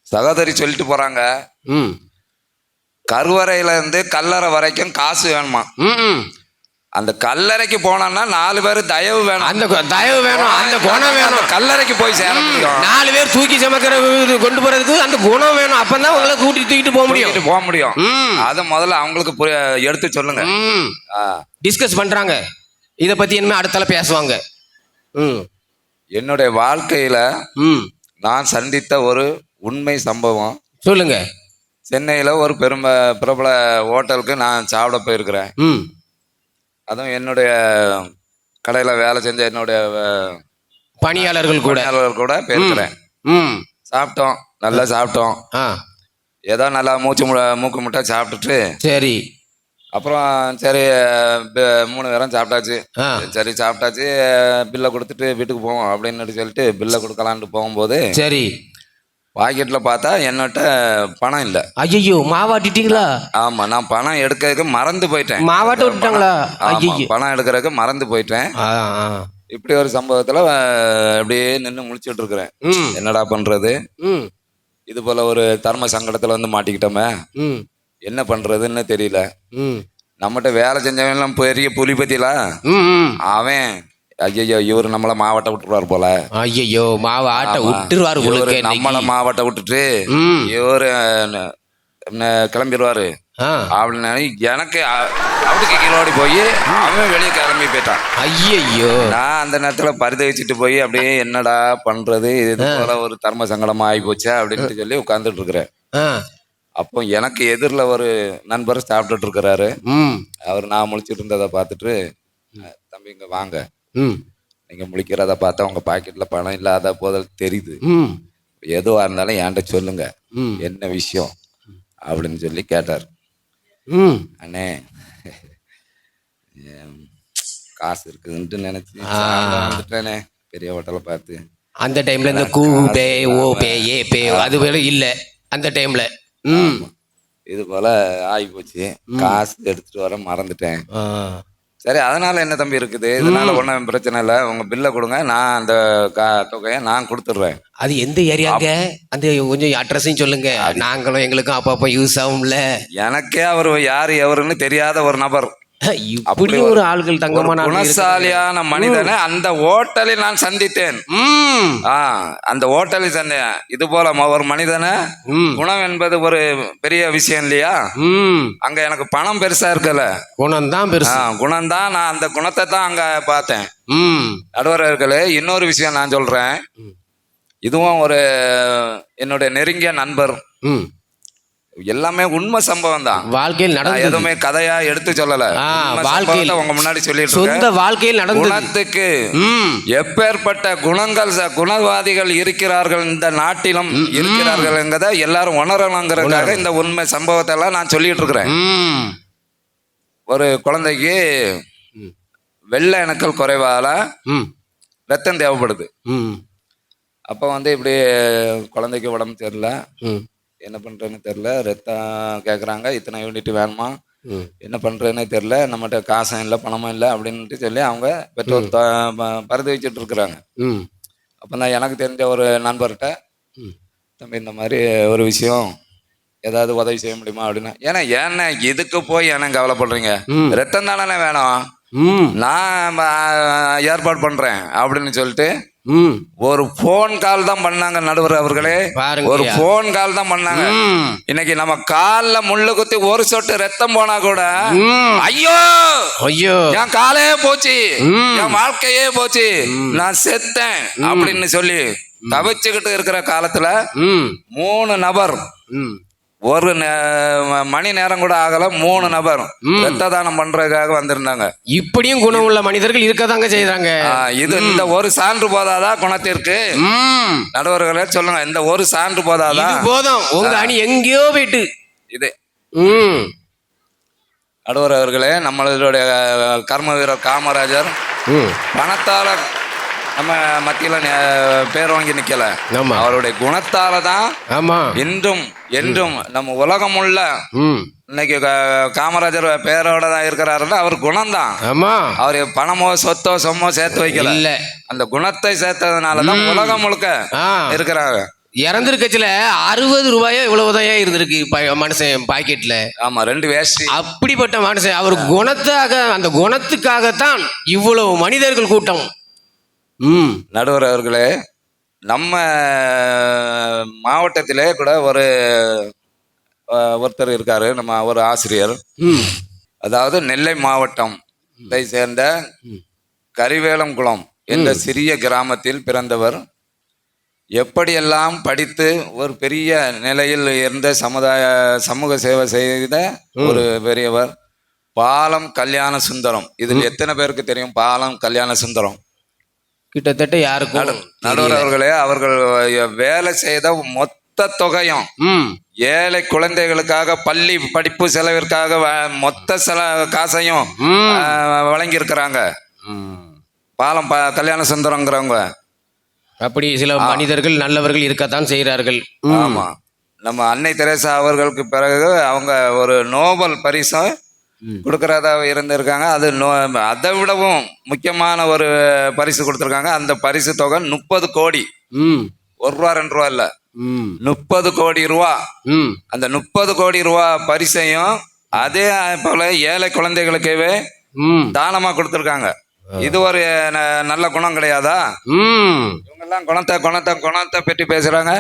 சகோதரி சொல்லிட்டு போறாங்க, கருவறையில இருந்து கல்லறை வரைக்கும் காசு வேணுமா? அந்த கல்லறைக்கு போனோம்னா 4 பேர் தயவு வேணும். அந்த தயவு வேணும், அந்த குணம் வேணும். கல்லறைக்கு போய் சேர முடியும். 4 பேர் தூக்கி சமக்கிற கொண்டு போறதுக்கு அந்த குணம் வேணும். அப்பதான் உங்களை தூக்கிட்டு போக முடியும். அத முதல்ல அவங்களுக்கு எடுத்து சொல்லுங்க. டிஸ்கஸ் பண்றாங்க. இத பத்தி என்ன அடுத்தால பேசுவாங்க. என்னுடைய வாழ்க்கையில நான் சந்தித்த ஒரு உண்மை சம்பவம் சொல்லுங்க. சென்னையில ஒரு பிரபல ஹோட்டலுக்கு நான் சாப்பிட போயிருக்கிறேன். அதுவும் என்னுடைய கடையில வேலை செஞ்ச என்னுடைய பணியாளர்கள் கூட போயிருக்கிறேன். சாப்பிட்டோம், நல்லா சாப்பிட்டோம். ஏதோ நல்லா மூக்கு முட்டை சாப்பிட்டுட்டு சரி, அப்புறம் சரி 3 பேரும் சாப்பிட்டாச்சு. சரி சாப்பிட்டாச்சு, பில்லை கொடுத்துட்டு வீட்டுக்கு போவோம் அப்படின்னு சொல்லிட்டு பில்லை கொடுக்கலான்ட்டு போகும்போது சரி பாக்கெட்ல பார்த்தா என்னட்ட பணம் இல்லை. ஐயோ, மாவாட்டிட்டீங்களா? ஆமா, நான் பணம் எடுக்கிறதுக்கு மறந்து போயிட்டேன். மாவாட்ட விட்டாங்களா? பணம் எடுக்கிறதுக்கு மறந்து போயிட்டேன். இப்படி ஒரு சம்பவத்துல அப்படியே நின்று முழிச்சுட்டு இருக்கிறேன். என்னடா பண்றது, இது போல ஒரு தர்ம சங்கடத்துல வந்து மாட்டிக்கிட்டோமே, என்ன பண்றதுன்னு தெரியல. நம்மகிட்ட வேலை செஞ்சவன் பெரிய புலி பத்திலா, அவன் ஐயோ இவரு நம்மள மாவட்ட விட்டுருவாரு போல, ஐயோ மாவட்ட விட்டுருவாரு, நம்மள மாவட்ட விட்டுட்டு இவரு கிளம்பிடுவாரு அப்படின்னு எனக்கு அவனுக்கு கீழோடி போய் அவன் வெளியே கிளம்பி போயிட்டான். ஐயோ, நான் அந்த நேரத்துல பரிதவிச்சுட்டு போய் அப்படியே என்னடா பண்றது, இது போல ஒரு தர்ம சங்கடமா ஆகி போச்சா அப்படின்னு சொல்லி உட்கார்ந்துட்டு இருக்கிறேன். ஆ. அப்போ எனக்கு எதிரில் ஒரு நண்பர் சாப்பிட்டுட்டு இருக்கிறாரு. ம். அவர் நான் முழிச்சிட்டு இருந்ததை பார்த்துட்டு, தம்பி இங்கே வாங்க, ம். நீங்கள் முழிக்கிறத பார்த்தா உங்கள் பாக்கெட்டில் பணம் இல்லாத போதல் தெரியுது. ம். எதுவாக இருந்தாலும் என்கிட்ட சொல்லுங்க, ம். என்ன விஷயம் அப்படின்னு சொல்லி கேட்டார். ம். அண்ணே, காசு இருக்குதுன்ட்டு நினச்சி வந்துட்டேனே பெரிய ஹோட்டலை பார்த்து. அந்த டைம்ல இந்த கூ பே ஓ பே ஏ பே அது வேற இல்ல அந்த டைம்ல. ம். இது போல ஆகி போச்சு. காசு எடுத்துட்டு வர மறந்துட்டேன். ஆ. சரி, அதனால என்ன தம்பி இருக்குது, இதனால ஒன்றும் பிரச்சனை இல்லை, உங்க பில்லை கொடுங்க, நான் அந்த தொகையை நான் கொடுத்துட்றேன். அது எந்த ஏரியாங்க? அந்த கொஞ்சம் அட்ரஸையும் சொல்லுங்க, நாங்களும் எங்களுக்கும் அப்பப்போ யூஸ் ஆகும்ல. எனக்கே அவர் யார் எவருன்னு தெரியாத ஒரு நபர். இப்படி ஒரு ஆள்கள் தங்கமான குணசாலியான மனிதனை அந்த ஹோட்டலில் நான் சந்தித்தேன். அந்த ஹோட்டலில் சந்தேன். இது போல ஒரு மனிதனை, குணம் என்பது ஒரு பெரிய விஷயம் இல்லையா? அங்க எனக்கு பணம் பெருசா இருக்கல, குணம் தான் பெருசா. குணம் தான். நான் அந்த குணத்தை தான் அங்க பார்த்தேன். நடுவர்களே, இன்னொரு விஷயம் நான் சொல்றேன். இதுவும் ஒரு என்னுடைய நெருங்கிய நண்பர். எல்லாமே உண்மை சம்பவம் தான். வாழ்க்கையில் நடந்தது, எதுவுமே கதையா எடுத்து சொல்லல. வாழ்க்கையில் உங்க முன்னாடி சொல்லிட்டு சொந்த வாழ்க்கையில் நடந்த குணத்துக்கு எப்பேற்பட்ட குணவாதிகள் இருக்கிறார்கள் இந்த நாட்டிலும் இருக்கிறார்கள் என்கிறத எல்லாரும் உணரணுங்கிறதுக்காக இந்த உண்மை சம்பவத்தை எல்லாம் நான் சொல்லிட்டு இருக்கிறேன். ஒரு குழந்தைக்கு வெள்ளை அணுக்கள் குறைவால ரத்தம் தேவைப்படுது. அப்போ இப்படி குழந்தைக்கு உடம்பு தெரியல, என்ன பண்ணுறேன்னு தெரில, ரத்தம் கேட்குறாங்க, இத்தனை யூனிட் வேணுமா, என்ன பண்ணுறேன்னே தெரில, நம்மகிட்ட காசும் இல்லை பணமும் இல்லை அப்படின்ட்டு சொல்லி அவங்க பெற்றோர் பரிந்து வச்சுட்டு இருக்கிறாங்க. அப்போ நான் எனக்கு தெரிஞ்ச ஒரு நண்பர்கிட்ட, தம்பி இந்த மாதிரி ஒரு விஷயம், ஏதாவது உதவி செய்ய முடியுமா அப்படின்னா, ஏன்னா இதுக்கு போய் என்ன கவலைப்படுறீங்க, ரத்தம் தானே வேணும், நான் ஏற்பாடு பண்ணுறேன் அப்படின்னு சொல்லிட்டு ஒரு போன் கால் தான் பண்ணாங்க. நடுவர் அவர்களே, ஒரு போன் கால் தான் பண்ணாங்க. இன்னைக்கு நம்ம கால்ல முள்ளு குத்தி ஒரு சொட்டு ரத்தம் போனா கூட ஐயோ ஐயோ என் காலே போச்சு, என் வாழ்க்கையே போச்சு, நான் செத்தேன் அப்படின்னு சொல்லி தவிச்சுக்கிட்டு இருக்கிற காலத்துல 3 நபர், ஒரு மணி நேரம் கூட ஆகல, 3 நபர் ரத்த தானம் பண்றதுக்காக வந்திருந்தாங்க. இப்படியும் குணம் உள்ள மனிதர்கள் இருக்கதாங்க செய்யறாங்க. இது இந்த ஒரு சான்று போதாதா குணத்திற்கு? நடுவர்களே சொல்லுங்க, இந்த ஒரு சான்று போதாதா? போதும், உங்க அணி எங்கேயோ போயிட்டு இது. நடுவர் அவர்களே, நம்மளுடைய கர்ம வீரர் காமராஜர் பணத்தால நம்ம மத்தியில பேர் வாங்கி நிக்கல, அவருடைய குணத்தால தான் இன்றும் என்றும் நம்ம உலகம் உள்ள இன்னைக்கு காமராஜர் பேரோட தான் இருக்கிறாருன்னா அவர் குணம்தான். அவர் பணமோ சொத்தோ சொம்மோ சேர்த்து வைக்கல, அந்த குணத்தை சேர்த்ததுனாலதான் உலகம் முழுக்க இருக்கிறாங்க. இறந்துருக்கச்சுல 60 ரூபாயோ இவ்வளவுதான் இருந்திருக்கு மனுஷன் பாக்கெட்ல. ஆமா, 2 வேஷ்டி. அப்படிப்பட்ட மனுஷன், அவர் குணத்தாக, அந்த குணத்துக்காகத்தான் இவ்வளவு மனிதர்கள் கூட்டம். நடுவர் அவர்களே, நம்ம மாவட்டத்திலே கூட ஒருத்தர் இருக்காரு, நம்ம ஒரு ஆசிரியர். அதாவது நெல்லை மாவட்டத்தை சேர்ந்த கரிவேலங்குளம் என்ற சிறிய கிராமத்தில் பிறந்தவர். எப்படியெல்லாம் படித்து ஒரு பெரிய நிலையில் இருந்த சமூக சேவை செய்த ஒரு பெரியவர். பாலம் கல்யாண சுந்தரம். இதில் எத்தனை பேருக்கு தெரியும் பாலம் கல்யாண சுந்தரம்? கிட்டத்தட்ட யாருக்கும். நடுவர் அவர்களே, அவர்கள் வேலை செய்த மொத்த தொகையும் ஏழை குழந்தைகளுக்காக பள்ளி படிப்பு செலவிற்காக மொத்த காசையும் வழங்கி இருக்கிறாங்க. பாலம் கல்யாண சுந்தரங்கிறவங்க. அப்படி சில மனிதர்கள் நல்லவர்கள் இருக்கத்தான் செய்கிறார்கள். ஆமா, நம்ம அன்னை தெரேசா அவர்களுக்கு பிறகு அவங்க ஒரு நோபல் பரிசு கொடுக்கறதா இருந்திருக்காங்க. அது அதை விடவும் முக்கியமான ஒரு பரிசு கொடுத்துருக்காங்க. அந்த பரிசு தொகை 30 கோடி. 1 ரூபா 2 ரூபா இல்ல, 30 கோடி ரூபா. அந்த 30 கோடி ரூபா பரிசையும் அதே போல ஏழை குழந்தைகளுக்கவே தானமா கொடுத்துருக்காங்க. இது ஒரு நல்ல குணம் கிடையாதா? இவங்க எல்லாம் குணத்தை பற்றி பேசுறாங்க.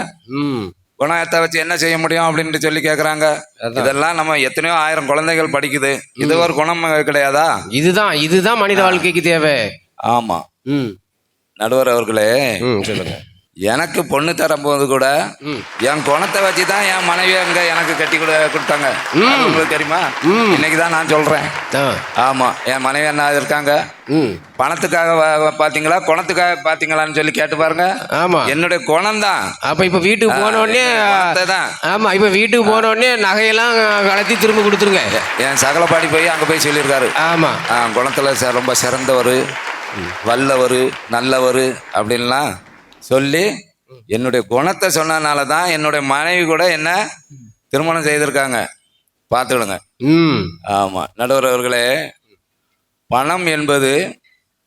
குணத்தை வச்சு என்ன செய்ய முடியும் அப்படின்னு சொல்லி கேக்குறாங்க. இதெல்லாம் நம்ம எத்தனையோ 1000 குழந்தைகள் படிக்குது, இது ஒரு குணம் கிடையாதா? இதுதான் மனித வாழ்க்கைக்கு தேவை. ஆமா. நடுவர் அவர்களே, எனக்கு பொண்ணு தரும்போது கூட என் குணத்தை வச்சு தான் என் மனைவி அங்க எனக்கு கட்டி கொடுத்தாங்க. அது உங்களுக்கு தெரியுமா? இன்னைக்கு தான் நான் சொல்றேன். ஆமா, என் மனைவி என்ன இருக்காங்க, பணத்துக்காக பாத்தீங்களா குணத்துக்காக பாத்தீங்களான்னு சொல்லி கேட்டு பாருங்க. ஆமா, என்னுடைய குணம் தான். அப்ப இப்ப வீட்டுக்கு போன உடனே ஆமா, இப்ப வீட்டுக்கு போன உடனே நகையெல்லாம் கலத்தி திரும்ப கொடுத்துருங்க. என் சகலப்பாடி போய் அங்க போய் சொல்லியிருக்காரு. ஆமா, குணத்துல ரொம்ப சிறந்தவர், வல்லவர், நல்லவர் அப்படின்லாம் சொல்லி என்னுடைய குணத்தை சொன்னதுனால தான் என்னுடைய மனைவி கூட என்ன திருமணம் செய்திருக்காங்க. பார்த்துடுங்க. ஆமா, நடுவர் அவர்களே, பணம் என்பது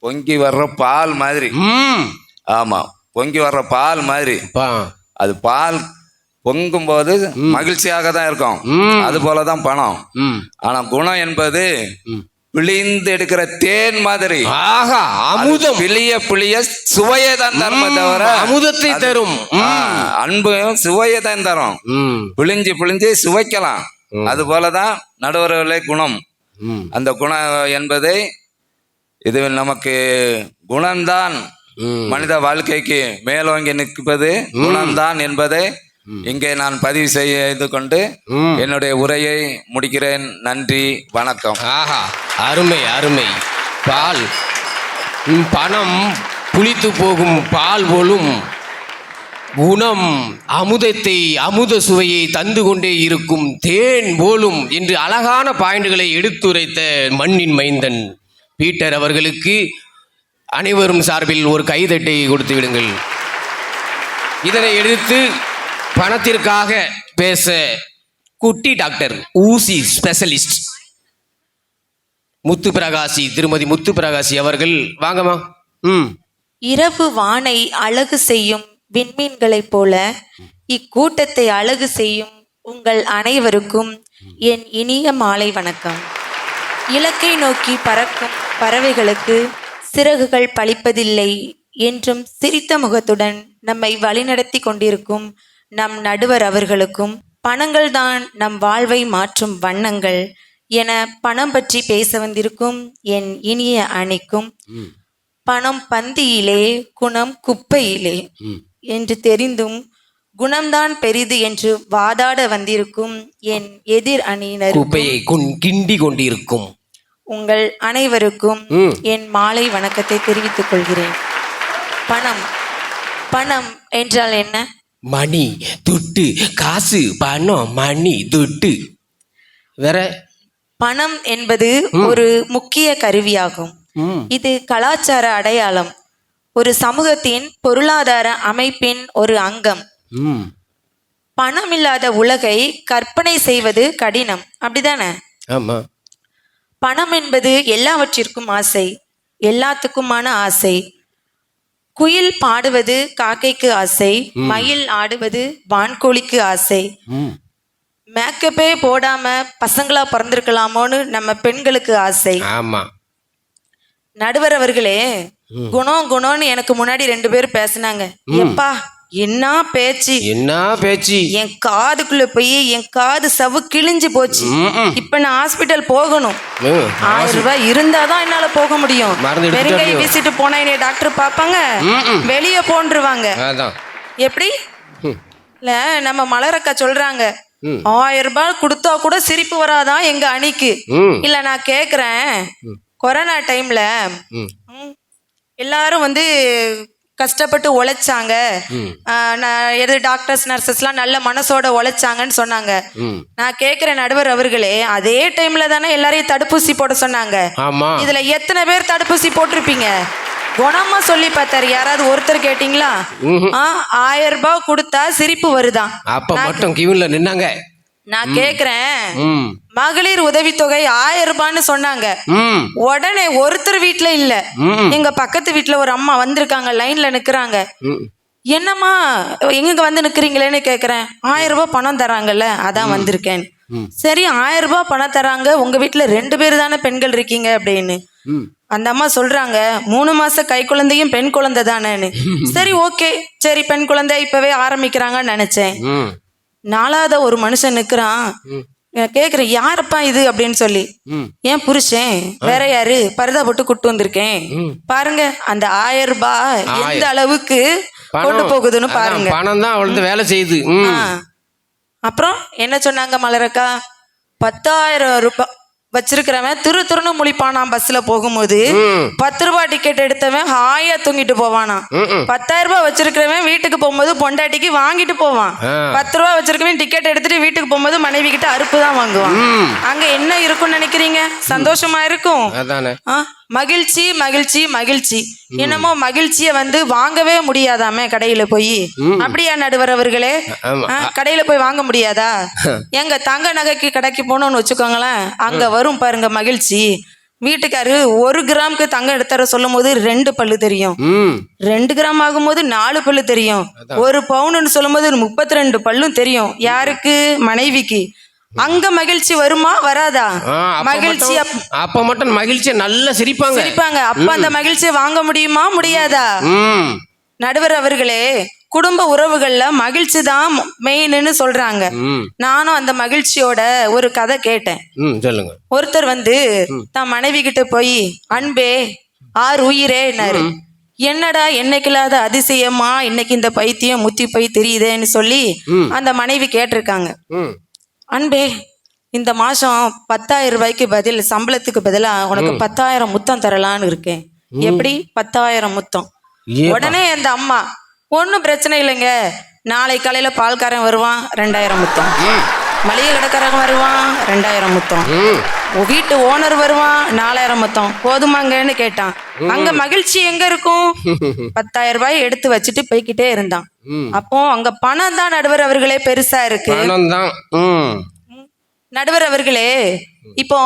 பொங்கி வர்ற பால் மாதிரி. ஆமா, பொங்கி வர்ற பால் மாதிரி. அது பால் பொங்கும் போது மகிழ்ச்சியாக தான் இருக்கும். அது போலதான் பணம். ஆனா குணம் என்பது பிழிந்து எடுக்கிற தேன் மாதிரி. ஆஹா, அமுதம். பிழிய சுவையை தான் தரும், தவிர அமுதத்தை தரும். அன்பையும் சுவையை தான் தரும். பிழிஞ்சு சுவைக்கலாம். அது போலதான் நடுவர்களே குணம். அந்த குணம் என்பதை இது நமக்கு குணம்தான் மனித வாழ்க்கைக்கு மேலோங்கி நிற்பது குணம்தான் என்பதை இங்கே நான் பதிவு செய்து கொண்டு என்னுடைய உரையை முடிக்கிறேன். நன்றி, வணக்கம். ஆஹா, அருமை அருமை. பால் பணம் புளித்து போகும் பால் போலும், குணம் அமுதத்தை அமுத சுவையை தந்து கொண்டே இருக்கும் தேன் போலும் என்று அழகான பாயிண்டுகளை எடுத்துரைத்த மண்ணின் மைந்தன் பீட்டர் அவர்களுக்கு அனைவரும் சார்பில் ஒரு கைதட்டை கொடுத்து விடுங்கள். இதனை எடுத்து பணத்திற்காக பேச குட்டி டாக்டர் ஊசி ஸ்பெஷலிஸ்ட் முத்துப்பிரகாசி, திருமதி முத்துப்பிரகாசி அவர்கள் வாங்கம்மா. இரவு வானை அழகு செய்யும் விண்மீன்களைப் போல இக்கூட்டத்தை அழகு செய்யும் உங்கள் அனைவருக்கும் என் இனிய மாலை வணக்கம். இலக்கை நோக்கி பறக்கும் பறவைகளுக்கு சிறகுகள் பளிப்பதில்லை என்றும் சிரித்த முகத்துடன் நம்மை வழிநடத்தி கொண்டிருக்கும் நம் நடுவர் அவர்களுக்கும், பணங்கள்தான் நம் வாழ்வை மாற்றும் வண்ணங்கள் என பணம் பற்றி பேச வந்திருக்கும் என் இனிய அணிக்கும், பணம் பந்தியிலே குணம் குப்பையிலே என்று தெரிந்தும் குணம்தான் பெரிது என்று வாதாட வந்திருக்கும் என் எதிர் அணியினர் குப்பையை கிண்டி கொண்டிருக்கும் உங்கள் அனைவருக்கும் என் மாலை வணக்கத்தை தெரிவித்துக் கொள்கிறேன். பணம் பணம் என்றால் என்ன? மணி, துட்டு, காசு, பணம், மணி, துட்டு. வேற? பணம் என்பது ஒரு முக்கிய கருவியாகும். இது கலாச்சார அடையாளம், ஒரு சமூகத்தின் பொருளாதார அமைப்பின் ஒரு அங்கம். பணம் இல்லாத உலகை கற்பனை செய்வது கடினம், அப்படிதானே? ஆமா. பணம் என்பது எல்லாவற்றிற்கும் ஆசை, எல்லாத்துக்குமான ஆசை. குயில் பாடுவது காக்கைக்கு ஆசை, மயில் ஆடுவது வான்கோழிக்கு ஆசை. மேக்கப்பே போடாம பசங்களா பிறந்திருக்கலாமோன்னு நம்ம பெண்களுக்கு ஆசை. ஆமா. நடுவர் அவர்களே, குணம் குணம்னு எனக்கு முன்னாடி 2 பேர் பேசினாங்க. எப்பா என்ன பேச்சு, என்ன பேச்சு! என் காதுக்குள்ள போய் என் காது சவு கிழிஞ்சு போச்சு. இப்ப நான் ஹாஸ்பிட்டல் போகணும். 1000 ரூபாய் இருந்தாதான் என்னால போக முடியும். பெருங்கை வீசிட்டு போனா என்னைய டாக்டர் பாப்பாங்க, வெளியே போன்றுவாங்க. எப்படி இல்ல, நம்ம மலரக்கா சொல்றாங்க 1000 ரூபாய் கொடுத்தா கூட சிரிப்பு வராதான் எங்க அணிக்கு. இல்ல நான் கேக்குறேன், கொரோனா டைம்ல எல்லாரும் வந்து கஷ்டப்பட்டு உழைச்சாங்க, டாக்டர்ஸ் நர்சஸ்லாம் நல்ல மனசோட உழைச்சாங்கன்னு சொன்னாங்க. நான் கேட்கிறேன் நடுவர் அவர்களே, அதே டைம்ல தானே எல்லாரையும் தடுப்பூசி போட சொன்னாங்க. இதுல எத்தனை பேர் தடுப்பூசி போட்டிருப்பீங்க? குணமா சொல்லி பார்த்தாரு, யாராவது ஒருத்தர் கேட்டீங்களா? 1000 ரூபாய் கொடுத்தா சிரிப்பு வருதான். அப்ப மட்டும் கியூல நின்னாங்க. நான் கேக்குறேன், மகளிர் உதவித்தொகை 1000 ரூபான்னு சொன்னாங்க. உடனே ஒருத்தர் வீட்டுல இல்ல, எங்க பக்கத்து வீட்டுல ஒரு அம்மா வந்திருக்காங்க, லைன்ல நிக்கிறாங்க. என்னம்மா எங்க வந்து நிக்கிறீங்களேன்னு கேக்குறேன். 1000 ரூபாய் பணம் தராங்கல்ல, அதான் வந்திருக்கேன். சரி, 1000 ரூபாய் பணம் தராங்க, உங்க வீட்டுல 2 பேர் தானே பெண்கள் இருக்கீங்க அப்படின்னு. அந்த அம்மா சொல்றாங்க, 3 மாச கை குழந்தையும் பெண் குழந்தை தானேன்னு. சரி, ஓகே, சரி பெண் குழந்தை இப்பவே ஆரம்பிக்கிறாங்கன்னு நினைச்சேன். 4வது ஒரு மனுஷன் நிக்கிறான். கேக்குறேன் யாரப்பா இது அப்படின்னு சொல்லி. ஏன் புருஷன் வேற யாரு, பரதா போட்டு கூட்டு வந்திருக்கேன் பாருங்க. அந்த 1000 ரூபாய் எந்த அளவுக்கு கொண்டு போகுதுன்னு பாருங்க. பணம் தான் அவளுக்கு வேலை செய்யுது. அப்புறம் என்ன சொன்னாங்க மலரக்கா, 10,000 ரூபாய் வச்சிருக்கிறவன் துருன்னு முழிப்பானாம் பஸ்ல போகும்போது. 10 ரூபாய் டிக்கெட் எடுத்தவன் ஹாயா தூங்கிட்டு போவானா. 10,000 ரூபாய் வச்சிருக்கிறவன் வீட்டுக்கு போகும்போது பொண்டாட்டிக்கு வாங்கிட்டு போவான். 10 ரூபாய் வச்சிருக்கவன் டிக்கெட் எடுத்துட்டு வீட்டுக்கு போகும்போது மனைவி கிட்ட அறுப்பு தான் வாங்குவான். அங்க என்ன இருக்கும்னு நினைக்கிறீங்க? சந்தோஷமா இருக்கும். மகிழ்ச்சி மகிழ்ச்சி மகிழ்ச்சி. என்னமோ மகிழ்ச்சிய வாங்கவே முடியாதாமே கடையில போய். அப்படியா நடுவர் அவர்களே? கடையில போய் வாங்க முடியாதா? எங்க தங்க நகைக்கு கடைக்கு போனோம்னு வச்சுக்கோங்களேன், அங்க வரும் பாருங்க மகிழ்ச்சி. வீட்டுக்காரு 1 கிராமுக்கு தங்கம் எடுத்தார சொல்லும் போது 2 பல்லு தெரியும். 2 கிராம் ஆகும்போது 4 பல்லு தெரியும். 1 பவுன்னு சொல்லும் போது 32 பல்லும் தெரியும். யாருக்கு? மனைவிக்கு. அங்க மகிழ்ச்சி வருமா வராதா? மகிழ்ச்சி அப்ப மட்டும் மகிழ்ச்சியை நல்லா சிரிப்பாங்க. அப்ப அந்த மகிழ்ச்சியை வாங்க முடியுமா முடியாதா? நடுவர் அவர்களே, குடும்ப உறவுகள்ல மகிழ்ச்சி தான் மெயின்னு சொல்றாங்க. நானும் அந்த மகிழ்ச்சியோட ஒரு கதை கேட்டேன். சொல்லுங்க. ஒருத்தர் தான் மனைவி கிட்ட போய், அன்பே உயிரேன்னாரு. என்னடா என்னைக்கில்லாத அதிசயமா இன்னைக்கு இந்த பைத்தியம் முத்தி போய் தெரியுதேன்னு சொல்லி அந்த மனைவி கேட்டிருக்காங்க. அன்பே, இந்த மாசம் 10,000 ரூபாய்க்கு பதில் சம்பளத்துக்கு பதிலா உனக்கு 10,000 முத்தம் தரலான்னு இருக்கேன். எப்படி 10,000 முத்தம்? உடனே அந்த அம்மா, ஒன்னும் பிரச்சனை இல்லைங்க, நாளை காலையில பால்காரன் வருவான் 2,000 முத்தம், மளிகை கடைக்காரன் வருவான் 2,000 முத்தம், வீட்டு ஓனர் வருவான் 4,000 முத்தம், போதுமாங்கன்னு கேட்டான். அங்க மகிழ்ச்சி எங்க இருக்கும்? 10,000 ரூபாய் எடுத்து வச்சுட்டு போய்கிட்டே இருந்தான். அப்போ அங்க பணம் தான் நடுவர் அவர்களே பெருசா இருக்கு. நடுவர் அவர்களே, இப்போ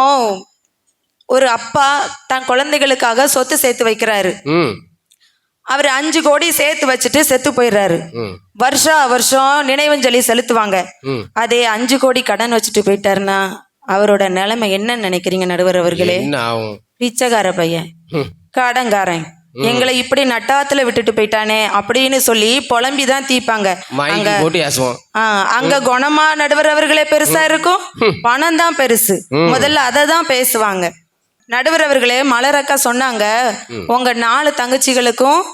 ஒரு அப்பா தன் குழந்தைகளுக்காக சொத்து சேர்த்து வைக்கிறாரு. அவர் 5 கோடி சேர்த்து வச்சுட்டு செத்து போயிடுறாரு. வருஷம் நினைவஞ்சலி செலுத்துவாங்க. அதே 5 கோடி கடன் வச்சுட்டு போயிட்டாருன்னா அவரோட நிலைமை என்ன நினைக்கிறீங்க நடுவர் அவர்களே? பிச்சைக்கார பையன், கடன்காரன், எங்களை இப்படி நட்டாத்துல விட்டுட்டு போயிட்டானே அப்படின்னு சொல்லி புலம்பிதான் தீப்பாங்க. அங்க குணமா நடுவர் அவர்களே பெருசா இருக்கும், பணம் தான் பெருசு. முதல்ல அதை தான் பேசுவாங்க. நடுவர் அவர்களே, மலரக்கா சொன்னாங்க உங்க 4 தங்கச்சிகளுக்கும்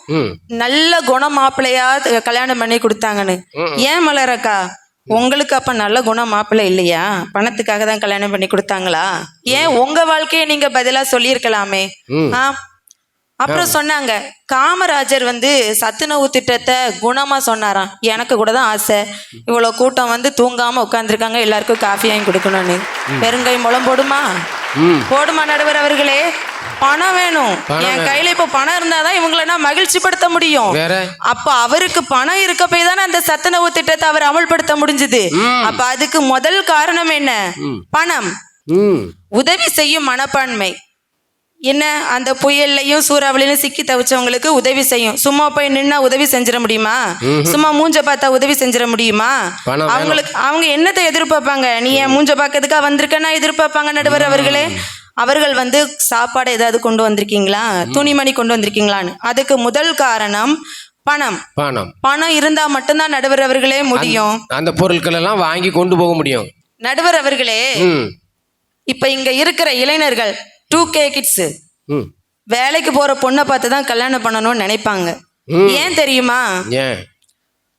நல்ல குணம் மாப்பிள்ளையா கல்யாணம் பண்ணி கொடுத்தாங்கன்னு. ஏன் மலரக்கா, உங்களுக்கு அப்ப நல்ல குணம் மாப்பிள்ளை இல்லையா? பணத்துக்காக தான் கல்யாணம் பண்ணி கொடுத்தாங்களா? ஏன் உங்க வாழ்க்கையை நீங்க பதிலா சொல்லியிருக்கலாமே. அப்புறம் சொன்னாங்க, காமராஜர் சத்துணவு திட்டத்தை குணமா சொன்னாராம். எனக்கு கூட தான் ஆசை, இவ்வளவு கூட்டம் தூங்காம உட்காந்துருக்காங்க, எல்லாருக்கும் காஃபி வாங்கி கொடுக்கணும்னு. பெருங்கை முளம் போடுமா? போடுமா நடுவர் அவர்களே? பணம் வேணும். என் கையில இப்ப பணம் இருந்தாதான் இவங்களை நான் மகிழ்ச்சி படுத்த முடியும். அப்ப அவருக்கு பணம் இருக்க போய் தானே அந்த சத்துணவு திட்டத்தை அவர் அமல்படுத்த முடிஞ்சது. அப்ப அதுக்கு முதல் காரணம் என்ன? பணம். உதவி செய்யும் மனப்பான்மை. என்ன, அந்த புயல்லையும் சூறாவளியிலும் சிக்கி தவிச்சவங்களுக்கு உதவி செய்யும். சும்மா போய் நின்னா உதவி செஞ்சிட முடியுமா? சும்மா மூஞ்ச பார்த்தா உதவி செஞ்சிட முடியுமா? அவங்க என்னத்தை எதிர்பார்ப்பாங்க? நீ என் மூஞ்ச பார்க்கறதுக்கா வந்திருக்கன்னா எதிர்பார்ப்பாங்க நடுவர் அவர்களே. அவர்கள் சாப்பாடு ஏதாவது கொண்டு வந்திருக்கீங்களா, துணிமணி கொண்டு வந்திருக்கீங்களான்னு. அதுக்கு முதல் காரணம் பணம். பணம் இருந்தா மட்டும்தான் நடுவர் அவர்களே முடியும். அந்த பொருட்கள் எல்லாம் வாங்கி கொண்டு போக முடியும். நடுவர் அவர்களே, இப்ப இங்க இருக்கிற இளைஞர்கள் 2K கிட்ஸ் வேலைக்கு போற பொண்ணை பார்த்து தான் கல்யாணம் பண்ணணும்னு நினைப்பாங்க. ஏன் தெரியுமா?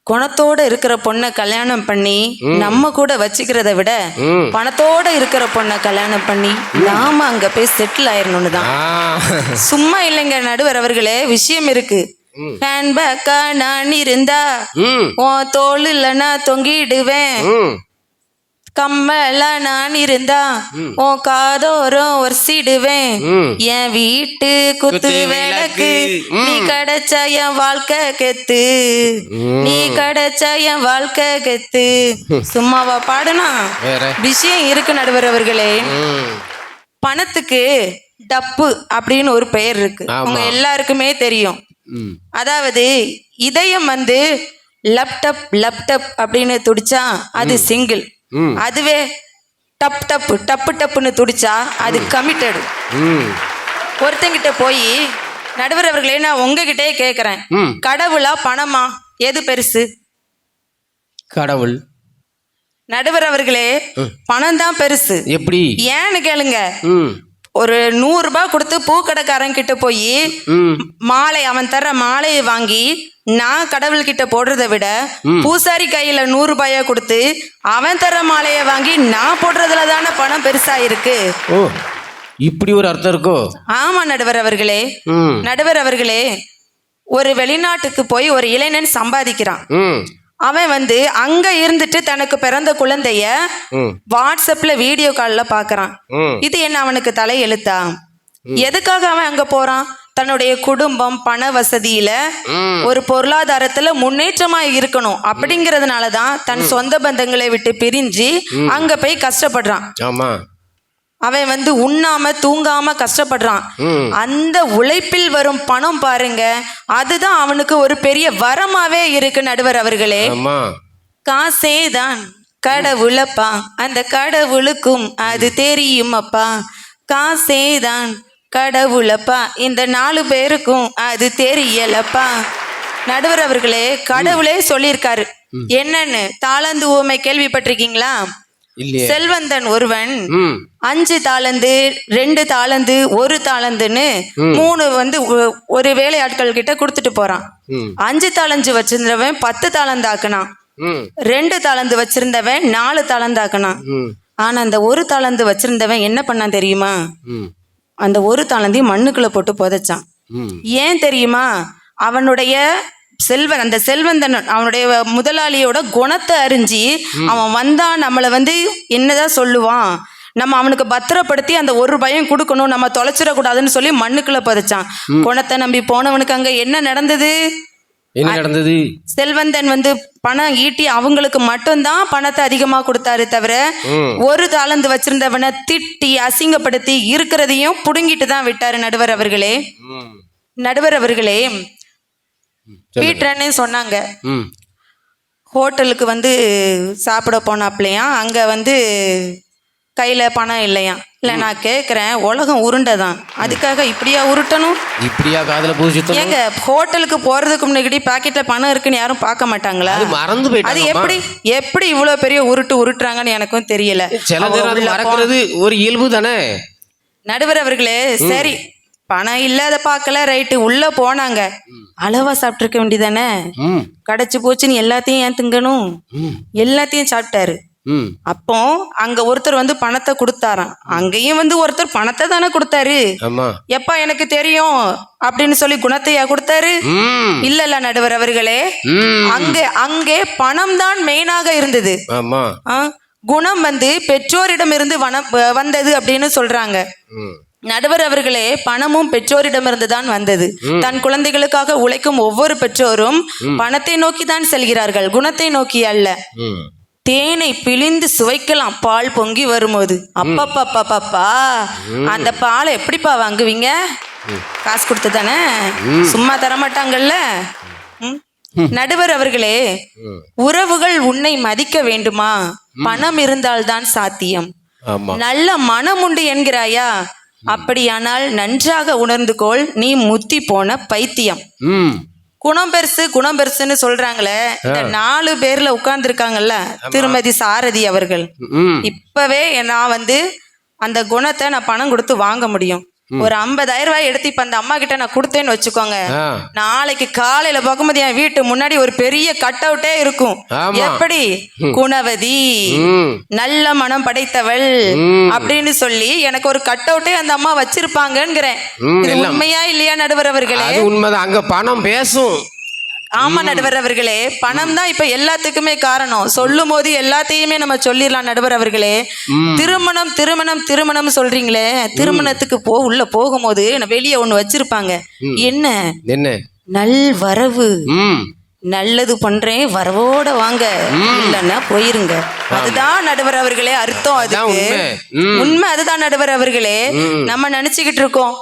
குணத்தோட இருக்கிற பொண்ணை கல்யாணம் பண்ணி நம்ம கூட வச்சுக்கிறத விட பணத்தோட இருக்கிற பொண்ணை கல்யாணம் பண்ணி நாம அங்க போய் செட்டில் ஆயிரணும்னு தான். சும்மா இல்லைங்க நடுவர் அவர்களே, விஷயம் இருக்கு. ஹேண்ட்பேக்கா நான் இருந்தா உன் தோல் இல்லைன்னா தொங்கிடுவேன், கம்மலா நான் இருந்தா உன் காதோரம் ஒர்சிடுவேன், என் வீட்டு குத்து விளக்கு நீ கிடைச்ச என் வாழ்க்கை கெத்து, நீ கிடைச்ச என் வாழ்க்கை கெத்து. சும்மாவா பாடுனா? விஷயம் இருக்கு நடுவர் அவர்களே. பணத்துக்கு டப்பு அப்படின்னு ஒரு பெயர் இருக்கு, உங்க எல்லாருக்குமே தெரியும். அதாவது இதயம் லப்டப் லப்டப் அப்படின்னு துடிச்சா அது சிங்கிள், அதுவே டப் டப்பு டப்பு டப்புன்னு துடிச்சா அது கமிட்டடு. ஒருத்தங்கிட்ட போய், நடுவர் அவர்களே நான் உங்ககிட்டே கேட்குறேன், கடவுளா பணமா எது பெருசு? கடவுள். நடுவர் அவர்களே, பணம் தான் பெருசு. எப்படி? ஏன்னு கேளுங்க. ம் ஒரு 100 ரூபாய் கொடுத்து பூக்கடைக்காரன் கிட்ட போய் மாலை, அவன் தர மாலையை வாங்கி நான் கடவுள்கிட்ட போடுறதை விட பூசாரி கையில 100 ரூபாய கொடுத்து அவன் தர மாலையை வாங்கி நான் போடுறதுல தானே பணம் பெருசா இருக்கு. ஓ, இப்படி ஒரு அர்த்தம் இருக்கோ? ஆமா நடுவர் அவர்களே. நடுவர் அவர்களே, ஒரு வெளிநாட்டுக்கு போய் ஒரு இளைஞன் சம்பாதிக்கிறான். அவன் வந்து அங்க இருந்துட்டு தனக்கு பிறந்த குழந்தைய வாட்ஸ்அப்ல வீடியோ கால்ல பாக்குறான். இது என்ன அவனுக்கு தலை எழுத்தா? எதுக்காக அவன் அங்க போறான்? தன்னுடைய குடும்பம் பண வசதியில ஒரு பொருளாதாரத்துல முன்னேற்றமா இருக்கணும் அப்படிங்கறதுனாலதான் தன் சொந்த பந்தங்களை விட்டு பிரிஞ்சு அங்க போய் கஷ்டப்படுறான். ஆமா, அவன் வந்து உண்ணாம தூங்காம கஷ்டப்படுறான். அந்த உழைப்பில் வரும் பணம் பாருங்க, அதுதான் அவனுக்கு ஒரு பெரிய வரமாவே இருக்கு நடுவர் அவர்களே. காசேதான் கடவுளப்பா, அந்த கடவுளுக்கும் அது தெரியுமப்பா. காசேதான் கடவுளப்பா, இந்த 4 பேருக்கும் அது தெரியலப்பா. நடுவர் அவர்களே, கடவுளே சொல்லியிருக்காரு. என்னன்னு தாளந்து ஊமை கேள்விப்பட்டிருக்கீங்களா? செல்வந்தன் ஒருவன் 5 தாளந்து 2 தாளந்து 1 தாளந்துன்னு 3 வந்து ஒரு வேலையாட்கள் கிட்ட கொடுத்துட்டு போறான். 5 தாளந்து வச்சிருந்தவன் 10 தாளந்து ஆக்கினான். 2 தாளந்து வச்சிருந்தவன் 4 தாளந்து ஆக்கினான். ஆனா அந்த 1 தாளந்து வச்சிருந்தவன் என்ன பண்ணான் தெரியுமா? அந்த 1 தாளந்தையும் மண்ணுக்குள்ள போட்டு புதைச்சான். ஏன் தெரியுமா? அவனுடைய அந்த செல்வந்தன் அவனுடைய முதலாளியோட குணத்தை அறிஞ்சு அவன் வந்தா நம்மளை வந்து என்னதான் சொல்லுவான், நம்ம அவனுக்கு பத்திரப்படுத்தி அந்த 1 ரூபாயும் கொடுக்கணும், நம்ம தொலைச்சிடக்கூடாதுன்னு சொல்லி மண்ணுக்குள்ள புதைச்சான். குணத்தை நம்பி போனவனுக்கு அங்க என்ன நடந்தது? செல்வந்தன் வந்து பணம் ஈட்டி அவங்களுக்கு மட்டும்தான் பணத்தை அதிகமா கொடுத்தாரு தவிர 1 தாளந்து வச்சிருந்தவனை திட்டி அசிங்கப்படுத்தி இருக்கிறதையும் புடுங்கிட்டு தான் விட்டாரு. நடுவர் அவர்களே, நடுவர் அவர்களே, பீட்டர்னே சொன்னாங்க. ஹோட்டலுக்கு வந்து சாப்பிட போனாப்லையா, அங்க வந்து கையில பணம் இல்லையா. இல்ல நான் கேக்குறேன், உலகம் உருண்டைதான், அதுக்காக இப்படியா உருட்டணும்? இப்படியா காதுல பூசிட்டு? ஏங்க, ஹோட்டலுக்கு போறதுக்கு முன்னாடி பாக்கெட்ல பணம் இருக்குன்னு யாரும் பார்க்க மாட்டாங்களா? மறந்து போயிட்டாங்க. அது எப்படி இவ்வளவு பெரிய உருட்டுறாங்கன்னு எனக்கும் தெரியல. மறக்கிறது ஒரு இயல்பு தானே. நடுவர் அவர்களே, சரி பணம் இல்லாத பார்க்கல, ரைட்டு, உள்ள போனாங்க, அளவா சாப்பிட்டுருக்க வேண்டியதானே. கிடைச்சு போச்சுன்னு எல்லாத்தையும் ஏன் திங்கணும்? எல்லாத்தையும் சாப்பிட்டாரு. அப்போ அங்க ஒருத்தர் வந்து பணத்தை கொடுத்தாராம். அங்கேயும் வந்து ஒருத்தர் பணத்தை தானே கொடுத்தாரு. எப்பா எனக்கு தெரியும் அப்படின்னு சொல்லி குணத்தையா கொடுத்தாரு? இல்ல நடுவர் அவர்களே, அங்கே பணம் தான் மெயினாக இருந்தது. குணம் வந்து பெற்றோரிடம் இருந்து வந்தது அப்படின்னு சொல்றாங்க. நடுவர் அவர்களே, பணமும் பெற்றோரிடமிருந்து தான் வந்தது. தன் குழந்தைகளுக்காக உழைக்கும் ஒவ்வொரு பெற்றோரும் பணத்தை நோக்கி தான் செல்கிறார்கள், குணத்தை நோக்கி அல்ல. தேனை பிழிந்து சுவைக்கலாம் பால் பொங்கி வரும்போது. அப்பப்பா, அந்த பாலை எப்படிப்பா வாங்குவீங்க? காசு கொடுத்து தானே, சும்மா தரமாட்டாங்கல்ல. நடுவர் அவர்களே, உறவுகள் உன்னை மதிக்க வேண்டுமா? பணம் இருந்தால்தான் சாத்தியம். நல்ல மனம் உண்டு என்கிறாயா? அப்படியானால் நன்றாக உணர்ந்து கொள், நீ முத்தி போன பைத்தியம். குணம் பெருசுன்னு சொல்றாங்களே, இந்த 4 பேர்ல உட்கார்ந்து இருக்காங்கல்ல திருமதி சாரதி அவர்கள், இப்பவே நான் வந்து அந்த குணத்தை நான் பணம் கொடுத்து வாங்க முடியும். ஒரு 50,000 ரூபாய் எடுத்து இப்ப அந்த அம்மா கிட்ட நான் கொடுத்தேன்னு வச்சுக்கோங்க, நாளைக்கு காலையில பார்க்கும்போது என் வீட்டு முன்னாடி ஒரு பெரிய கட் அவுட்டே இருக்கும். எப்படி? குணவதி, நல்ல மனம் படைத்தவள் அப்படின்னு சொல்லி எனக்கு ஒரு கட் அவுட்டே அந்த அம்மா வச்சிருப்பாங்கிறேன். இது உண்மையா இல்லையா நடுவர் அவர்களே? உண்மைதான், அங்க பணம் பேசும். ஆமா நடுவர் அவர்களே, பணம் தான் இப்ப எல்லாத்துக்குமே காரணம். சொல்லும் போது எல்லாத்தையுமே நம்ம சொல்லிடலாம் நடுவர் அவர்களே. திருமணம் திருமணம் திருமணம் சொல்றீங்களே, திருமணத்துக்கு உள்ள போகும்போது வெளியே ஒண்ணு வச்சிருப்பாங்க. என்ன? நல் வரவு, நல்லது பண்றேன் வரவோட வாங்க, இல்லன்னா போயிருங்க. அதுதான் நடுவர் அவர்களே அர்த்தம். அதுக்கு உண்மை அதுதான் நடுவர் அவர்களே. நம்ம நினைச்சுக்கிட்டு இருக்கோம்.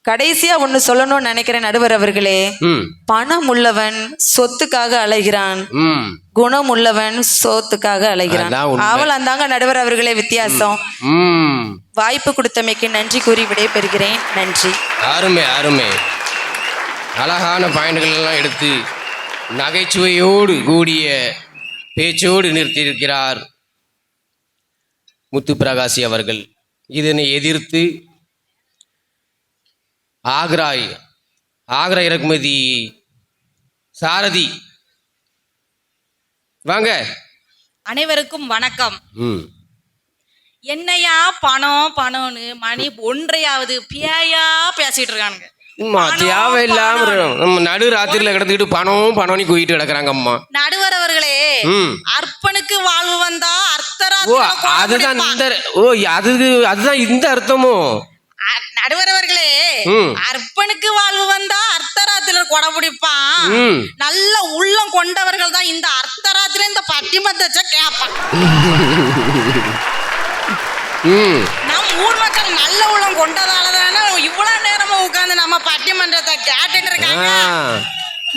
கடைசியா ஒண்ணு சொல்லணும்னு நினைக்கிறேன் நடுவர் அவர்களே. பணம் உள்ளவன் சொத்துக்காக அலைகிறான், குணம் உள்ளவன் சோத்துக்காக அலைகிறான். அவள் அந்தாங்க நடுவர் அவர்களே வித்தியாசம். வாய்ப்பு கொடுத்தமைக்கு நன்றி கூறி விடைபெறுகிறேன். நன்றி. அருமை. அழகான பாயிண்ட்கள் எல்லாம் எடுத்து நகைச்சுவையோடு கூடிய பேச்சோடு நிறுத்தியிருக்கிறார் முத்துப்பிரகாசி அவர்கள். இதனை எதிர்த்து ஆக்ரா இறக்குமதி சாரதி வாங்க. அனைவருக்கும் வணக்கம். ம் என்னையா பணம் பணம்னு மணி 1:30 பியாயா பேசிட்டு இருக்கானுங்க. அம்மா தேவையில்லாம நம்ம நடு ராத்திரில கிடந்துக்கிட்டு பணம்னு குவிட்டு கிடக்குறாங்க அம்மா. நடுவர் அவர்களே, ம் அர்ப்பனுக்கு வாழ்வு வந்தா ஓ அர்த்தராத்திரில அதுதான் அதுதான் இந்த அர்த்தமோ? நடுவர் அவர்களே, ம். அர்ப்பனுக்கு வாழ்வு வந்தா அர்த்தராத்திரில கொடை பிடிப்பான். ம் நல்ல உள்ளம் கொண்டவர்கள் தான் இந்த அர்த்தராத்திரில இந்த பட்டிமன்றத்தை கேட்பான். ம் நம் ஊர் மக்கள் நல்ல உள்ளம் கொண்டதால தானே இவ்வளவு நேரமா உட்கார்ந்து நம்ம பட்டிமன்றத்தை கேட்டுட்டு இருக்காங்க.